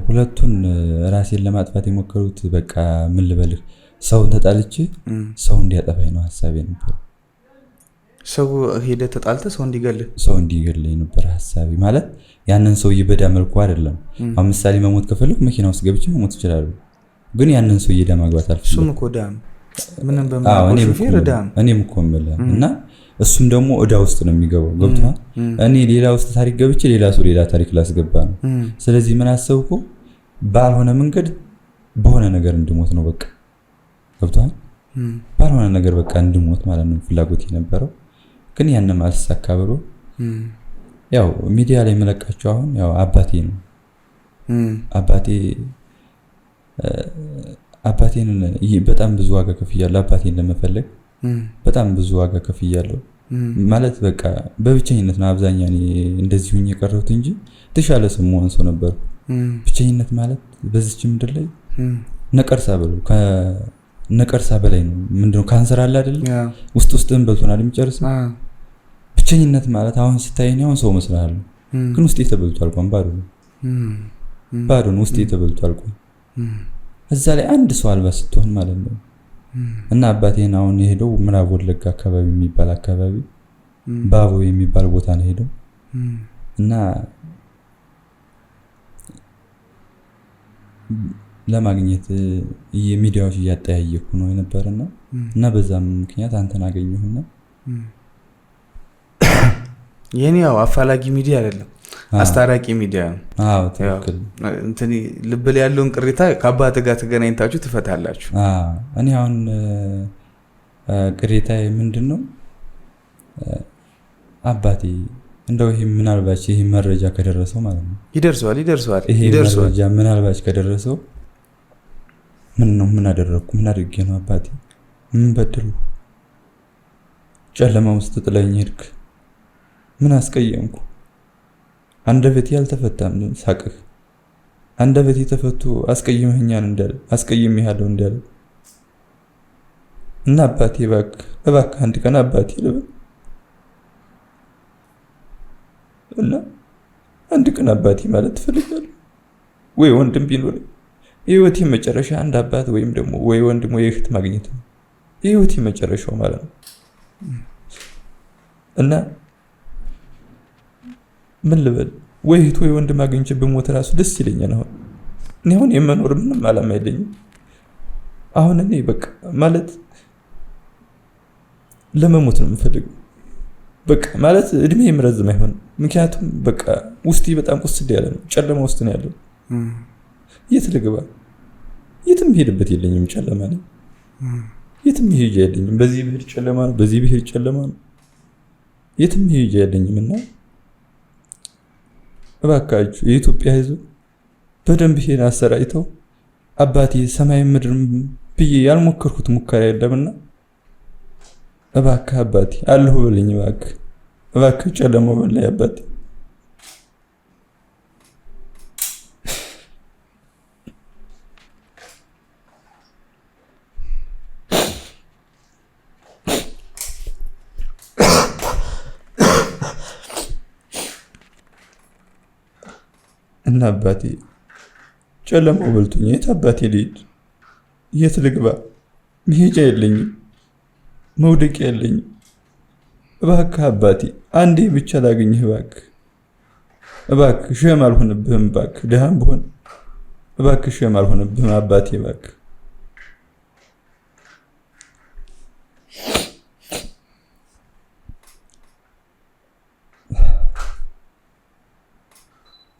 [SPEAKER 2] ሁለቱን ራሴን ለማጥፋት የሞከሩት በቃ ምን ልበልህ ሰውን ተጣልቼ ሰው እንዲያጠፋኝ ነው ሐሳቤ ነበር።
[SPEAKER 4] ሰው ሄደ ተጣልተ ሰው
[SPEAKER 2] እንዲገልህ ነበር ሐሳቢ ማለት ያንን ሰው ይበዳ መልኩ አይደለም አሁን ምሳሌ መሞት ከፈለኩ መኪና ውስጥ ገብቼ መሞት ይችላል ግን ያንን ሰው ይዳ ማግባት አልፈልግም
[SPEAKER 4] እሱም እኮ ዳም ምንም በማቆም ሹፌር ዳም
[SPEAKER 2] እኔም እኮ ማለት እና እሱም ደግሞ እዳ ውስጥ ነው የሚገባው ገብቷል እኔ ሌላ ውስጥ ታሪክ ገብቼ ሌላ ሰው ሌላ ታሪክ ላስገባ ነው ስለዚህ ምን አሰብኩ ባልሆነ መንገድ በሆነ ነገር እንድሞት ነው በቃ ገብቷል ባልሆነ ነገር በቃ እንድሞት ማለት ነው ፍላጎት የነበረው ግን ያንን ማልሳካ ብሎ ያው ሚዲያ ላይ መለቃቸው አሁን ያው አባቴ ነው አባቴን በጣም ብዙ ዋጋ ከፍያለሁ አባቴን ለመፈለግ በጣም ብዙ ዋጋ ከፍያለሁ ማለት በቃ በብቸኝነት ነው አብዛኛው እንደዚህ ሆኜ የቀረሁት እንጂ ተሻለ ሰው መሆን ሰው ነበር ብቸኝነት ማለት በዚች ምድር ላይ ነቀርሳ በላይ ነው ምንድነው ካንሰር አለ አይደል ውስጥን በልቶናል የሚጨርስ ብቸኝነት ማለት አሁን ስታየኝ አሁን ሰው መስላለሁ ግን ውስጤ ተበልቷል ቆም ባዶ ነው ውስጤ ተበልቷል ቆም እዛ ላይ አንድ ሰው አልባ ስትሆን ማለት ነው እና አባቴን አሁን የሄደው ምዕራብ ወለጋ አካባቢ የሚባል አካባቢ ባቦ የሚባል ቦታ ነው ሄደው እና ለማግኘት የሚዲያዎች እያጠያየኩ ነው የነበረና እና በዛም ምክንያት አንተን አገኘሁና
[SPEAKER 4] የኔ ያው አፋላጊ ሚዲያ አይደለም አስታራቂ ሚዲያ ነው
[SPEAKER 2] አዎ ትክክል
[SPEAKER 4] እንትን ልብ ላይ ያለውን ቅሬታ ከአባትህ ጋር ተገናኝታችሁ ትፈታላችሁ
[SPEAKER 2] እኔ አሁን ቅሬታ ምንድነው አባቴ እንደው ይሄ ምናልባት ይሄ መረጃ ከደረሰው ማለት ነው ይደርሰዋል ይሄ መረጃ ምናልባት ከደረሰው ምን አደረኩ ምን አድርጌ ነው አባቴ ምን በደሉ ጨለማ ውስጥ ጥለኝ ሄድክ ምን አስቀየምኩ አንደበቴ ያልተፈታም ሳቅህ አንደበቴ ተፈቱ አስቀይመኛል እንዳለ እና አባቴ እባክህ አንድ ቀን አባቴ ልበል እና አንድ ቀን አባቴ ማለት ትፈልጋለህ ወይ ወንድም ቢኖር የህይወቴ መጨረሻ አንድ አባት ወይም ደግሞ ወይ ወንድም ወይ እህት ማግኘት ነው የህይወቴ መጨረሻው ማለት ነው እና ምን ልበል ወይ እህት ወይ ወንድም አግኝቼ በሞት ራሱ ደስ ይለኛል አሁን የመኖር ምንም ዓላማ የለኝም አሁን እኔ በቃ ማለት ለመሞት ነው የምፈልገው በቃ ማለት እድሜ ይምረዝም አይሆን ምክንያቱም በቃ ውስጤ በጣም ቁስል ያለ ነው ጨለማ ውስጥ ነው ያለው የት ልግባ የትም ሄድበት የለኝም ጨለማ ነው የትም ሄጄ የለኝም በዚህ ብሄድ ጨለማ ነው በዚህ ብሄድ ጨለማ ነው የትም ሄጄ የለኝምና እባካችሁ የኢትዮጵያ ህዝብ በደንብ ይሄን አሰራይተው አባቴ ሰማይ ምድር ብዬ ያልሞከርኩት ሙከራ የለምና እባክህ አባቴ አለሁ በለኝ እባክህ ጨለማው በላይ አባቴ እና አባቴ ጨለማው በልቶኝ የት አባቴ ልሂድ የት ልግባ መሄጃ የለኝም መውደቂያ የለኝም እባክህ አባቴ አንዴ ብቻ ላገኝህ እባክህ ሸም አልሆንብህም እባክህ ደሃም ብሆን እባክህ ሸም አልሆንብህም አባቴ እባክህ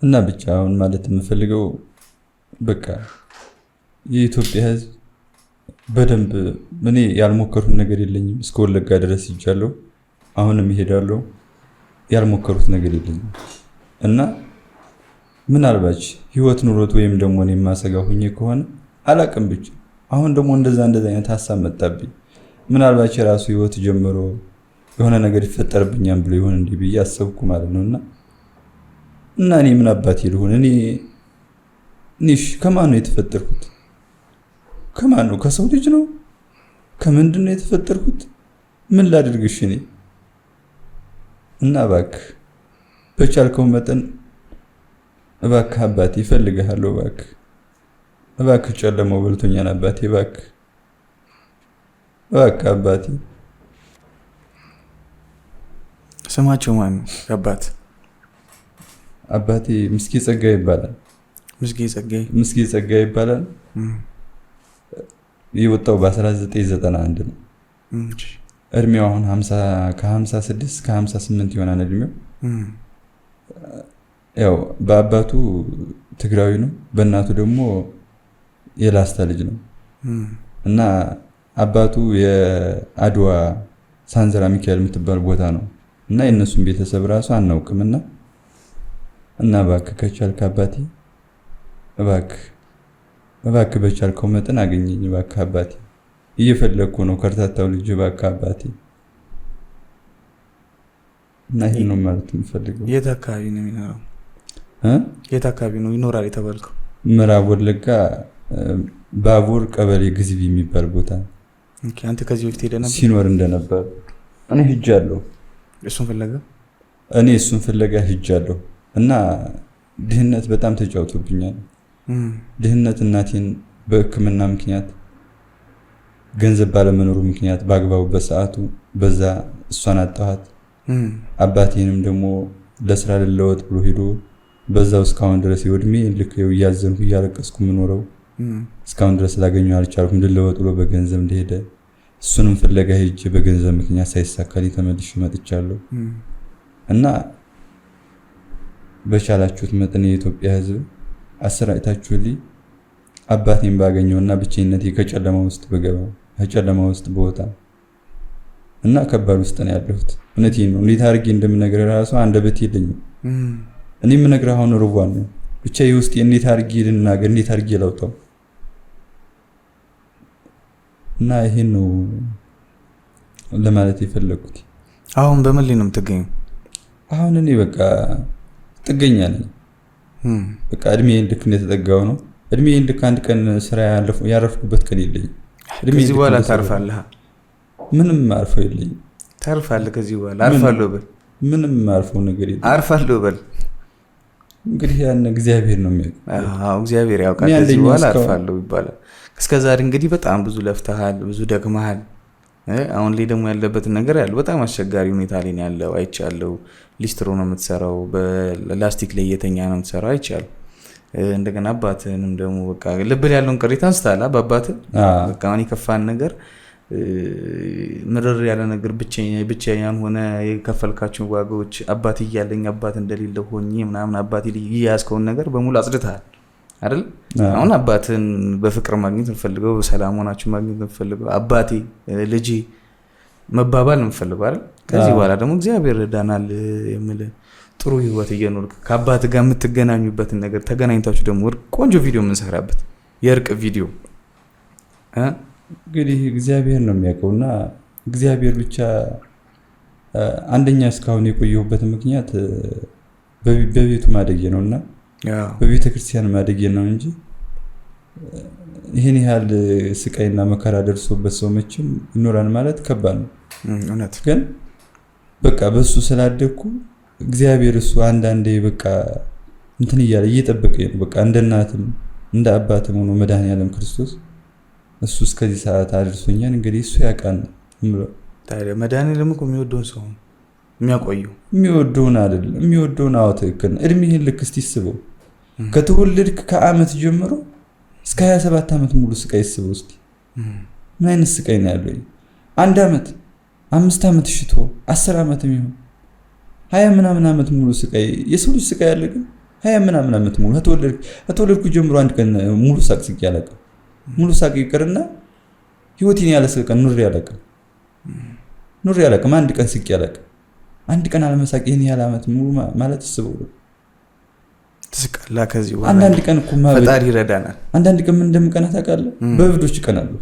[SPEAKER 2] እና ብቻ አሁን ማለት የምፈልገው በቃ የኢትዮጵያ ህዝብ በደንብ እኔ ያልሞከሩት ነገር የለኝም እስከ ወለጋ ድረስ ይጃለሁ አሁንም እሄዳለሁ ያልሞከሩት ነገር የለኝም እና ምናልባት ህይወት ኑሮት ወይም ደግሞ እኔ ማሰጋው ሆኜ ከሆነ አላቅም ብቻ አሁን ደግሞ እንደዛ አይነት ሐሳብ መጣብኝ ምናልባት የራሱ ህይወት ጀምሮ የሆነ ነገር ይፈጠርብኛል ብሎ ይሆን እንዲህ ብዬ አሰብኩ ማለት ነውና እና እኔ ምን አባቴ ልሆን እኔሽ ከማን ነው የተፈጠርኩት ከማን ነው ከሰው ልጅ ነው ከምንድን ነው የተፈጠርኩት ምን ላድርግሽ እኔ እና እባክህ በቻልከው መጠን እባክህ አባቴ እፈልግሃለሁ እባክህ ጨለማው በልቶኛል አባቴ እባክህ አባቴ ስማቸው ማን ነው?
[SPEAKER 4] አባቴ ምስጌ ጸጋዬ ይባላል። ምስጌ ጸጋዬ ይባላል። የወጣው በ1991 ነው። እድሜው አሁን 56 ከ58 ይሆናል እድሜው። ያው በአባቱ ትግራዊ ነው፣ በእናቱ ደግሞ የላስታ ልጅ ነው እና አባቱ የአድዋ ሳንዘራ ሚካኤል የምትባል ቦታ ነው እና የእነሱን ቤተሰብ ራሱ አናውቅምና እና እባክህ ከቻልክ አባቴ እባክህ በቻልከው መጠን አገኘኝ እባክህ አባቴ፣ እየፈለግኩ ነው ከርታታው ልጅ እባክህ አባቴ። እና ይሄ ነው ማለት የምፈልገው።
[SPEAKER 2] የት አካባቢ ነው የሚኖረው? የት አካባቢ ነው ይኖራል የተባልከው?
[SPEAKER 4] ምዕራብ ወለጋ ባቡር ቀበሌ ግዝቢ የሚባል ቦታ።
[SPEAKER 2] ኦኬ። አንተ ከዚህ በፊት ሄደህ ነበር?
[SPEAKER 4] ሲኖር እንደነበር እኔ ሄጃለሁ። እሱን ፍለጋ ሄጃለሁ እና ድህነት በጣም ተጫውቶብኛል። ድህነት እናቴን በሕክምና ምክንያት ገንዘብ ባለመኖሩ ምክንያት በአግባቡ በሰዓቱ በዛ እሷን አጣኋት። አባቴንም ደግሞ ለስራ ልለወጥ ብሎ ሄዶ በዛው እስካሁን ድረስ ይወድሜ ልክ እያዘንኩ እያለቀስኩ የምኖረው እስካሁን ድረስ ላገኘው አልቻልኩም። ልለወጥ ብሎ በገንዘብ እንደሄደ እሱንም ፍለጋ ሄጄ በገንዘብ ምክንያት ሳይሳካልኝ ተመልሼ መጥቻለሁ እና በቻላችሁት መጠን የኢትዮጵያ ሕዝብ አሰራጭታችሁልኝ አባቴን ባገኘውና ብቸኝነቴ ከጨለማ ውስጥ በገባ ከጨለማ ውስጥ በወጣ እና ከባድ ውስጥ ነው ያለሁት። እውነቴን ነው። እንዴት አድርጌ እንደምነግርህ ራሱ አንደበት የለኝም። እኔ የምነግርህ አሁን ርቧን ነው ብቻ የውስጤ እንዴት አድርጌ ልናገር፣ እንዴት አድርጌ ላውጣው እና ይሄን ነው ለማለት የፈለኩት።
[SPEAKER 2] አሁን በምን ላይ ነው የምትገኘው?
[SPEAKER 4] አሁን እኔ በቃ ጥገኛ ነኝ። በቃ እድሜዬን ልክ እንደተጠጋው ነው። እድሜዬን ልክ አንድ ቀን ስራ ያረፍኩበት ቀን የለኝም።
[SPEAKER 2] ከዚህ በኋላ ታርፋለህ?
[SPEAKER 4] ምንም አርፈው የለኝም።
[SPEAKER 2] ታርፋለህ? ከዚህ በኋላ አርፋለሁ በል።
[SPEAKER 4] ምንም አርፈው ነገር የለም።
[SPEAKER 2] አርፋለሁ በል።
[SPEAKER 4] እንግዲህ ያን እግዚአብሔር ነው የሚያውቀው።
[SPEAKER 2] አዎ እግዚአብሔር ያውቃል። ከዚህ በኋላ አርፋለሁ ይባላል። እስከዛሬ እንግዲህ በጣም ብዙ ለፍተሃል፣ ብዙ ደክመሃል። አሁን ላይ ደግሞ ያለበትን ነገር ያለው በጣም አስቸጋሪ ሁኔታ ላይ ነው ያለው። አይቻለሁ። ሊስትሮ ነው የምትሰራው፣ በላስቲክ ላይ እየተኛ ነው የምትሰራው። አይቻለሁ። እንደገና አባትህንም ደግሞ በቃ ልብ ላይ ያለውን ቅሬታ አንስታላ። በአባትህ በቃ አሁን የከፋን ነገር ምርር ያለ ነገር ብቻዬን ሆነ የከፈልካቸው ዋጋዎች አባት እያለኝ አባት እንደሌለ ሆኜ ምናምን አባት ያስከውን ነገር በሙሉ አጽድተሃል አይደል? አሁን አባትን በፍቅር ማግኘት እንፈልገው፣ በሰላም ሆናችሁ ማግኘት እንፈልገው፣ አባቴ ልጄ መባባል እንፈልገው አይደል? ከዚህ በኋላ ደግሞ እግዚአብሔር ዳናል የሚል ጥሩ ህይወት እየኖርክ ከአባት ጋር የምትገናኙበትን ነገር ተገናኝታችሁ ደግሞ ቆንጆ ቪዲዮ የምንሰራበት የእርቅ ቪዲዮ
[SPEAKER 4] እንግዲህ እግዚአብሔር ነው የሚያውቀውና እግዚአብሔር ብቻ አንደኛ እስካሁን የቆየሁበት ምክንያት በቤቱ ማደጌ ነውና በቤተ ክርስቲያን ማደጌ ነው እንጂ ይሄን ያህል ስቃይና መከራ ደርሶበት ሰው መቼም ይኖራል ማለት ከባድ ነው።
[SPEAKER 2] እውነት
[SPEAKER 4] ግን በቃ በሱ ስላደግኩ እግዚአብሔር እሱ አንዳንዴ በቃ እንትን እያለ እየጠበቀኝ ነው። በቃ እንደ እናትም እንደ አባትም ሆኖ መድኃኔዓለም ክርስቶስ እሱ እስከዚህ ሰዓት አድርሶኛል። እንግዲህ እሱ ያውቃል።
[SPEAKER 2] ታዲያ መድኃኔዓለም እኮ የሚወደውን ሰው የሚያቆየው
[SPEAKER 4] የሚወደውን አይደለም የሚወደውን። አዎ ትክክል ነው። እድሜህን ልክ እስቲ ስበው። ከተወለድክ ከዓመት ጀምሮ እስከ 27 ዓመት ሙሉ ስቃይ ስበው እስቲ። ምን አይነት ስቃይ ነው ያለው? 1 ዓመት 5 ዓመት ሽቶ 10 ዓመት የሚሆን 20 ምናምን ዓመት ሙሉ ስቃይ። የሰው ልጅ ስቃይ ያለ ግን 20 ምናምን ዓመት ሙሉ ከተወለድኩ ጀምሮ አንድ ቀን ሙሉ ሳቅ ስቄ አላውቅም። ሙሉ ሳቅ ይቅርና ህይወቴን ያለ ስቃይ ኑሬ አላውቅም። አንድ ቀን ስቄ አላውቅም። አንድ ቀን አለመሳቅ ይሄን ያለ ዓመት ሙሉ ማለት ስበው
[SPEAKER 2] ትስቃላ። ከዚህ በኋላ
[SPEAKER 4] አንዳንድ ቀን እኮ
[SPEAKER 2] ፈጣሪ ይረዳናል።
[SPEAKER 4] አንዳንድ ቀን ምን እንደምቀና ታውቃለህ? በእብዶች ይቀናሉ።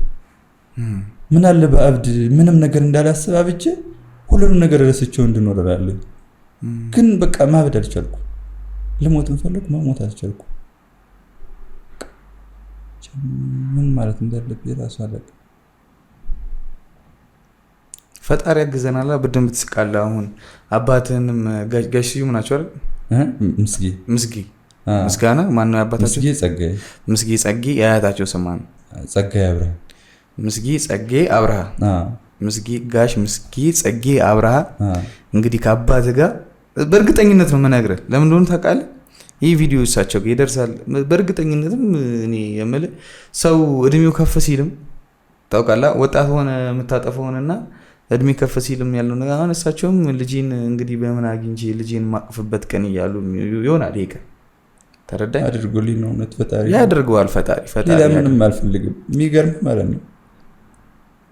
[SPEAKER 4] ምን አለ በአብድ ምንም ነገር እንዳላስብ አብቼ ሁሉንም ነገር ረስቼው እንድኖር እላለሁ። ግን በቃ ማበድ አልቻልኩም። ልሞትም ፈለኩ መሞት አልቻልኩም። ምን ማለት እንዳለብኝ ራሱ አላውቅም።
[SPEAKER 2] ፈጣሪ ያግዘናል። በደንብ ትስቃለህ። አሁን አባትህንም ጋሽ ስዩም ናቸው አይደል? ምስጋና ማን ነው አባታቸው? ምስጌ ጸጋዬ። የአያታቸው ስም ማን ነው?
[SPEAKER 4] ጸጋዬ አብርሃ።
[SPEAKER 2] ምስጌ ጸጋዬ አብርሃ። ጋሽ ምስጌ ጸጌ አብርሃ እንግዲህ ከአባት ጋር በእርግጠኝነት ነው የምነግርህ። ለምን እንደሆነ ታውቃለህ? ይህ ቪዲዮ እሳቸው ይደርሳል በእርግጠኝነትም። እኔ የምልህ ሰው እድሜው ከፍ ሲልም ታውቃለህ፣ ወጣት ሆነ የምታጠፈውንና እድሜ ከፍ ሲልም ያለው ነገር አሁን እሳቸውም ልጄን እንግዲህ በምን አግኝቼ ልጄን ማቅፍበት ቀን እያሉ ይሆናል። ይሄ ቀን ተረዳኝ
[SPEAKER 4] አድርጎልኝ ነው እውነት ፈጣሪ
[SPEAKER 2] ያደርገዋል። ፈጣሪ
[SPEAKER 4] ሌላ ምንም አልፈልግም። የሚገርም ማለት ነው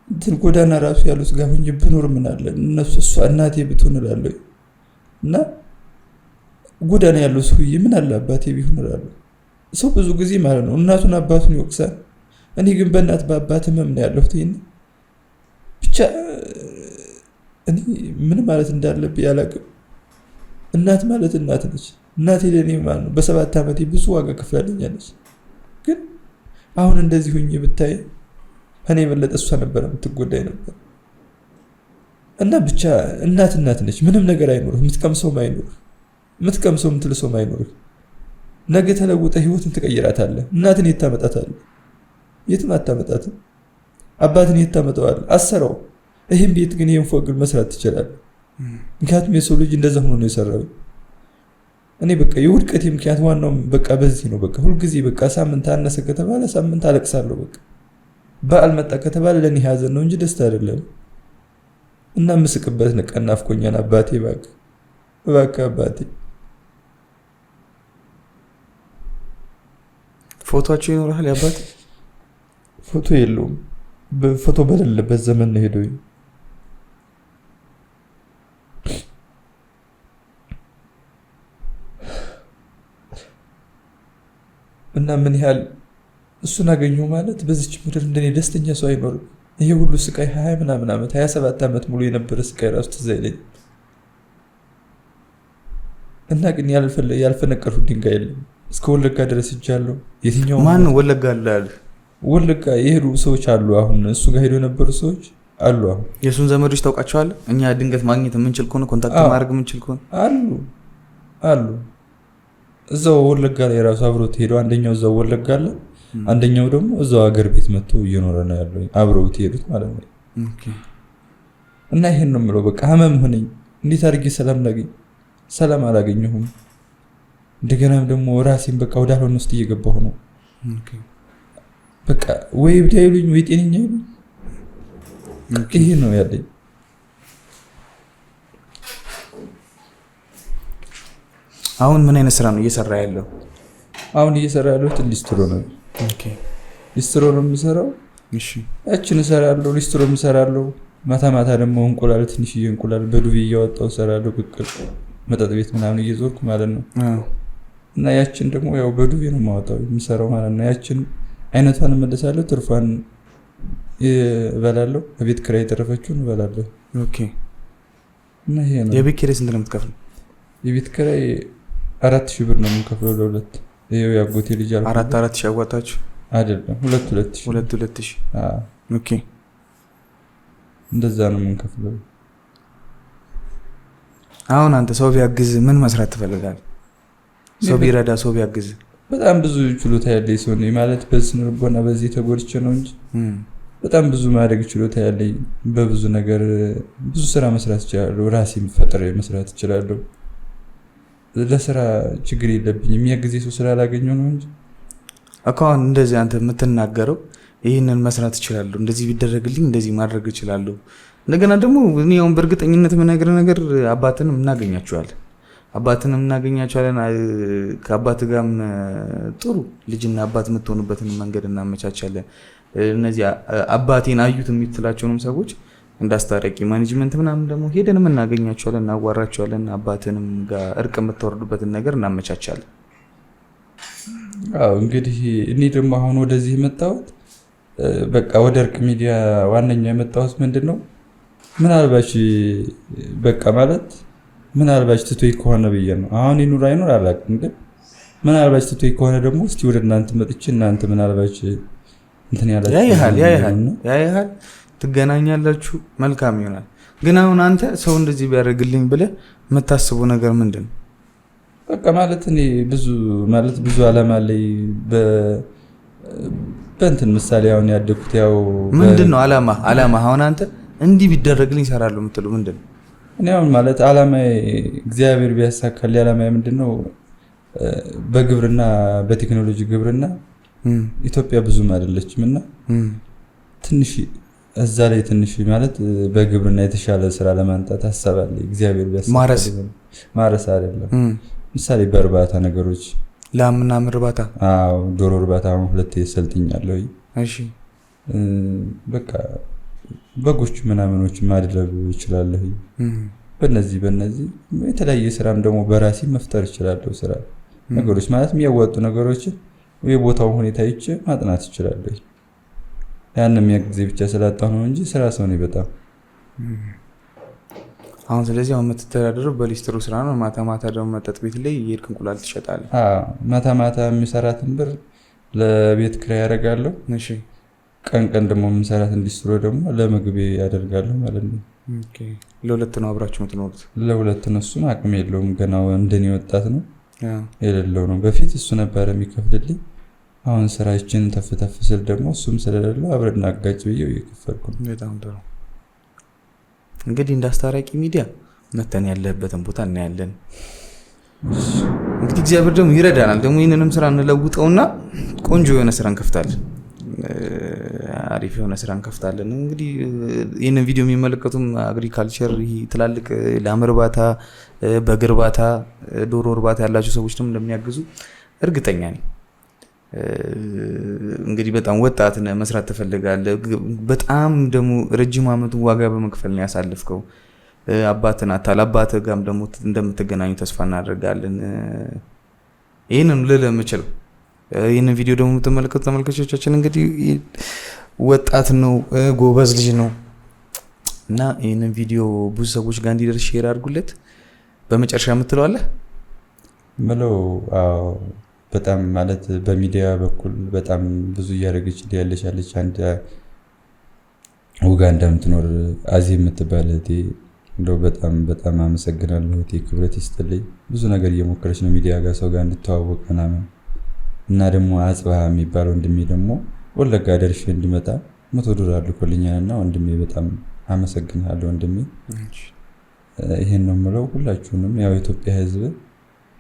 [SPEAKER 4] እንትን ጎዳና ራሱ ያሉት ጋር ሆኜ ብኖር ምን አለ እነሱ እሷ እናቴ ብትሆን እላለሁ እና ጎዳና ያለው ሰውዬ ምን አለ አባቴ ቢሆን እላለሁ። ሰው ብዙ ጊዜ ማለት ነው እናቱን አባቱን ይወቅሳል። እኔ ግን በእናት በአባት ህመም ነው ያለሁት። ይሄን ብቻ እኔ ምን ማለት እንዳለብኝ አላውቅም። እናት ማለት እናት ነች። እናቴ ለኔ ማለት ነው በ7 ዓመቴ ብዙ ዋጋ ከፍላለኛለች። ግን አሁን እንደዚህ ሆኜ ብታይ እኔ የበለጠ እሷ ነበር የምትጎዳኝ ነበር። እና ብቻ እናት ነች። ምንም ነገር አይኖርህ፣ የምትቀምሰውም አይኖርህ፣ የምትቀምሰው የምትልሰውም አይኖርህ። ነገ ተለውጠ ህይወትን ትቀይራታለህ። እናትን የት ታመጣታለህ? የትም አታመጣትም። አባትን የት ታመጣዋለህ? አሰራው። ይህም ቤት ግን ይህን ፎቅ መስራት ትችላለህ። ምክንያቱም የሰው ልጅ እንደዛ ሆኖ ነው የሰራው። እኔ በቃ የውድቀቴ ምክንያት ዋናው በቃ በዚህ ነው። በቃ ሁልጊዜ በቃ ሳምንት አነሰ ከተባለ ሳምንት አለቅሳለሁ። በቃ በዓል መጣ ከተባለ ለኔ ሀዘን ነው እንጂ ደስታ አይደለም። እና ምስቅበት ነቀና ናፍቆኛል አባቴ። እባክህ አባቴ።
[SPEAKER 2] ፎቶአቸው ይኖርሃል ያባቴ?
[SPEAKER 4] ፎቶ የለውም። በፎቶ በሌለበት ዘመን ነው ሄደው። እና ምን ያህል እሱን አገኘው ማለት በዚች ምድር እንደኔ ደስተኛ ሰው አይኖርም። ይሄ ሁሉ ስቃይ 20 ምናምን ዓመት 27 ዓመት ሙሉ የነበረ ስቃይ ራሱ ትዝ አይለኝም። እና ግን ያልፈነቀልኩት ድንጋይ የለም። እስከ ወለጋ ድረስ ሄጃለሁ። የትኛው
[SPEAKER 2] ማን ወለጋ አለ?
[SPEAKER 4] ወለጋ የሄዱ ሰዎች አሉ። አሁን እሱ ጋር ሄዶ የነበሩ ሰዎች አሉ። አሁን
[SPEAKER 2] የሱን ዘመዶች ታውቃቸዋለህ? እኛ ድንገት ማግኘት የምንችል ከሆነ ኮንታክት ማድረግ የምንችል ከሆነ
[SPEAKER 4] አሉ። እዛው ወለጋ ላይ ራሱ አብሮት ሄዶ አንደኛው እዛው ወለጋ አለ፣ አንደኛው ደግሞ እዛው ሀገር ቤት መጥቶ እየኖረ ነው ያለው። አብረውት ሄዱት ማለት ነው። እና ይሄን ነው የምለው። በቃ ህመም ሆነኝ። እንዴት አድርጌ ሰላም ላገኝ? ሰላም አላገኘሁም። እንደገናም ደግሞ ራሴን በቃ ወዳልሆነ ውስጥ እየገባሁ ነው። በቃ ወይ እብድ አይሉኝ ወይ ጤነኛ አይሉኝ። ይሄ ነው ያለኝ።
[SPEAKER 2] አሁን ምን አይነት ስራ ነው እየሰራ ያለው?
[SPEAKER 4] አሁን እየሰራ ያለሁት ሊስትሮ ነው። ሊስትሮ ነው የምሰራው። ያችን እሰራለሁ፣ ሊስትሮ እሰራለሁ። ማታ ማታ ደግሞ እንቁላል፣ ትንሽዬ እንቁላል በዱቤ እያወጣሁ እሰራለሁ። ብቅል መጠጥ ቤት ምናምን እየዞርኩ ማለት ነው። እና ያችን ደግሞ ያው በዱቤ ነው የማወጣው የምሰራው ማለት ነው። ያችን አይነቷን እመለሳለሁ፣ ትርፏን እበላለሁ። ከቤት ኪራይ የተረፈችውን እበላለሁ። እና ይሄ ነው።
[SPEAKER 2] የቤት ኪራይ ስንት ነው የምትከፍለው?
[SPEAKER 4] የቤት ኪራይ 4000 ብር ነው የምንከፍለው ለሁለት። ይሄው ያጎቴ ልጅ አለ።
[SPEAKER 2] 4000 ያዋጣችሁ
[SPEAKER 4] አይደለም? 2000
[SPEAKER 2] ኦኬ።
[SPEAKER 4] እንደዛ ነው የምንከፍለው።
[SPEAKER 2] አሁን አንተ ሰው ቢያግዝ ምን መስራት ትፈልጋለህ? ሰው ቢረዳ፣ ሰው ቢያግዝ።
[SPEAKER 4] በጣም ብዙ ችሎታ ያለኝ ሰው ነኝ ማለት በስነ ልቦና በዚህ ተጎድቼ ነው እንጂ በጣም ብዙ ማድረግ ችሎታ ያለኝ፣ በብዙ ነገር ብዙ ስራ መስራት እችላለሁ። ራሴን ፈጥሬ መስራት እችላለሁ። ለስራ ችግር የለብኝም። የሚያግዝ ሰው ስላላገኘው ነው እንጂ
[SPEAKER 2] አሁን እንደዚህ አንተ የምትናገረው ይህንን መስራት እችላለሁ፣ እንደዚህ ቢደረግልኝ እንደዚህ ማድረግ እችላለሁ። እንደገና ደግሞ እኔ አሁን በእርግጠኝነት የምነግርህ ነገር አባትንም እናገኛቸዋለን። ከአባት ጋርም ጥሩ ልጅና አባት የምትሆኑበትን መንገድ እናመቻቻለን። እነዚህ አባቴን አዩት የምትላቸውንም ሰዎች እንዳስታረቂ ማኔጅመንት ምናምን ደግሞ ሄደንም እናገኛቸዋለን፣ እናዋራቸዋለን። አባትንም ጋር እርቅ የምታወርዱበትን ነገር እናመቻቻለን።
[SPEAKER 4] አዎ እንግዲህ እኔ ደግሞ አሁን ወደዚህ የመጣሁት በቃ ወደ እርቅ ሚዲያ ዋነኛ የመጣሁት ምንድነው ምናልባች በቃ ማለት ምናልባች ትቶይ ከሆነ ብዬ ነው። አሁን ይኑር አይኑር አላውቅም፣ ግን ምናልባች ትቶይ ከሆነ ደግሞ እስቲ ወደ እናንተ መጥቼ እናንተ ምናልባች እንትን
[SPEAKER 2] ያያል ትገናኛላችሁ፣ መልካም ይሆናል። ግን አሁን አንተ ሰው እንደዚህ ቢያደርግልኝ ብለህ የምታስበው ነገር ምንድን ነው?
[SPEAKER 4] በቃ ማለት እኔ ብዙ አላማ ላይ በእንትን ምሳሌ አሁን ያደኩት ያው
[SPEAKER 2] ምንድን ነው አላማ? አሁን አንተ
[SPEAKER 4] እንዲህ ቢደረግልኝ እሰራለሁ የምትለው ምንድነው?
[SPEAKER 2] እኔ አሁን ማለት አላማዬ እግዚአብሔር ቢያሳካል አላማዬ ምንድነው በግብርና በቴክኖሎጂ ግብርና ኢትዮጵያ ብዙም አይደለችምና ትንሽ እዛ ላይ ትንሽ ማለት በግብርና የተሻለ ስራ ለማንጣት አሰባለሁ። እግዚአብሔር ቢያሳካል ማረስ አይደለም ምሳሌ በእርባታ ነገሮች
[SPEAKER 4] ላምና እርባታ
[SPEAKER 2] ዶሮ እርባታ አሁን 2 ሰልጥኛለሁ።
[SPEAKER 4] እሺ
[SPEAKER 2] በቃ በጎች ምናምኖች ማድለብ እችላለሁ። በእነዚህ የተለያየ ስራም ደግሞ በራሴ መፍጠር እችላለሁ። ስራ ነገሮች ማለት የሚያዋጡ ነገሮች የቦታው ሁኔታ ይጭ ማጥናት እችላለሁ። ያንንም ጊዜ ብቻ ስላጣሁ ነው እንጂ ስራ ሰው ነኝ በጣም።
[SPEAKER 4] አሁን ስለዚህ አሁን የምትተዳደረው በሊስትሮ ስራ ነው። ማታ ማታ ደግሞ መጠጥ ቤት ላይ የሄድክ እንቁላል ትሸጣለህ?
[SPEAKER 2] ማታ ማታ የሚሰራትን ብር ለቤት ኪራይ ያደርጋለሁ።
[SPEAKER 4] እሺ
[SPEAKER 2] ቀን ቀን ደግሞ የምሰራትን ሊስትሮ ደግሞ ለምግቤ ያደርጋለሁ ማለት ነው።
[SPEAKER 4] ኦኬ ለሁለት ነው አብራችሁ የምትኖሩት?
[SPEAKER 2] ለሁለት ነው። እሱም አቅም የለውም ገና እንደኔ ወጣት ነው የሌለው ነው። በፊት እሱ ነበር የሚከፍልልኝ። አሁን ስራችን ተፍተፍ ስል ደግሞ እሱም ስለሌለው አብረን አጋጭ ብዬው እየከፈልኩ ነው።
[SPEAKER 4] በጣም ጥሩ። እንግዲህ እንዳስታራቂ ሚዲያ መተን ያለበትን ቦታ እናያለን። እንግዲህ እግዚአብሔር ደግሞ ይረዳናል። ደግሞ ይሄንንም ስራ እንለውጠውና ቆንጆ የሆነ ስራ እንከፍታለን። አሪፍ የሆነ ስራ እንከፍታለን። እንግዲህ ይሄንን ቪዲዮ የሚመለከቱም አግሪካልቸር ትላልቅ ላም እርባታ፣ በግ እርባታ፣ ዶሮ እርባታ ያላቸው ሰዎች ደግሞ እንደሚያግዙ እርግጠኛ ነኝ። እንግዲህ በጣም ወጣት ነህ፣ መስራት ትፈልጋለህ። በጣም ደግሞ ረጅም ዓመት ዋጋ በመክፈል ነው ያሳልፍከው። አባትን አታል አባትህ ጋርም ደግሞ እንደምትገናኙ ተስፋ እናደርጋለን። ይሄንን ልልህ የምችለው ይሄንን ቪዲዮ ደግሞ የምትመለከቱ ተመልካቾቻችን እንግዲህ ወጣት ነው፣ ጎበዝ ልጅ ነው እና ይሄንን ቪዲዮ ብዙ ሰዎች ጋር እንዲደርስ ሼር አድርጉለት። በመጨረሻ የምትለው አለ?
[SPEAKER 2] ምለው በጣም ማለት በሚዲያ በኩል በጣም ብዙ እያደረገች ያለች አንድ ኡጋንዳ የምትኖር አዚ የምትባል እህቴ እንደው በጣም አመሰግናለሁ። እህቴ ክብረት ይስጥልኝ። ብዙ ነገር እየሞከረች ነው ሚዲያ ጋር ሰው ጋር እንድተዋወቅ ምናምን እና ደግሞ አጽባህ የሚባል ወንድሜ ደግሞ ወለጋ ደርሼ እንድመጣ $100 ልኮልኛልና ወንድሜ በጣም አመሰግናለሁ ወንድሜ። ይሄን ነው የምለው ሁላችሁንም ያው ኢትዮጵያ ህዝብ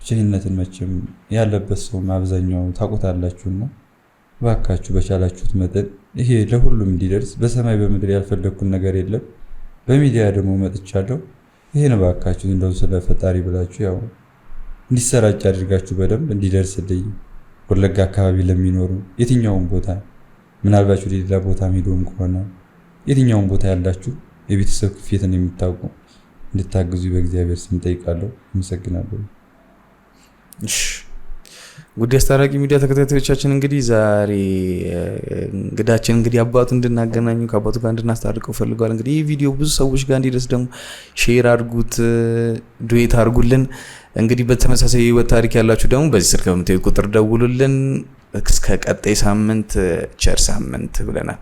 [SPEAKER 2] ጀነትን መቼም ያለበት ሰው አብዛኛው ታውቁታላችሁና ባካችሁ በቻላችሁት መጠን ይሄ ለሁሉም እንዲደርስ በሰማይ በምድር ያልፈለኩት ነገር የለም። በሚዲያ ደግሞ መጥቻለሁ። ይሄን ባካችሁ እንደው ስለፈጣሪ ብላችሁ ያው እንዲሰራጭ አድርጋችሁ በደንብ እንዲደርስልኝ ወለጋ አካባቢ ለሚኖሩ የትኛውም ቦታ ምናልባት ሌላ ቦታ ሄዶም ከሆነ የትኛውም ቦታ ያላችሁ የቤተሰብ ክፍየትን የምታውቁ እንድታግዙ በእግዚአብሔር ስም ጠይቃለሁ። አመሰግናለሁ።
[SPEAKER 4] ጉድ አስታራቂ ሚዲያ ተከታታዮቻችን እንግዲህ ዛሬ እንግዳችን እንግዲህ አባቱ እንድናገናኙ ከአባቱ ጋር እንድናስታርቀው ፈልጓል። እንግዲህ ይህ ቪዲዮ ብዙ ሰዎች ጋር እንዲደርስ ደግሞ ሼር አድርጉት፣ ዱዌት አድርጉልን። እንግዲህ በተመሳሳይ ህይወት ታሪክ ያላችሁ ደግሞ በዚህ ስልክ በምትሄድ ቁጥር ደውሉልን። እስከ ቀጣይ ሳምንት ቸር ሳምንት ብለናል።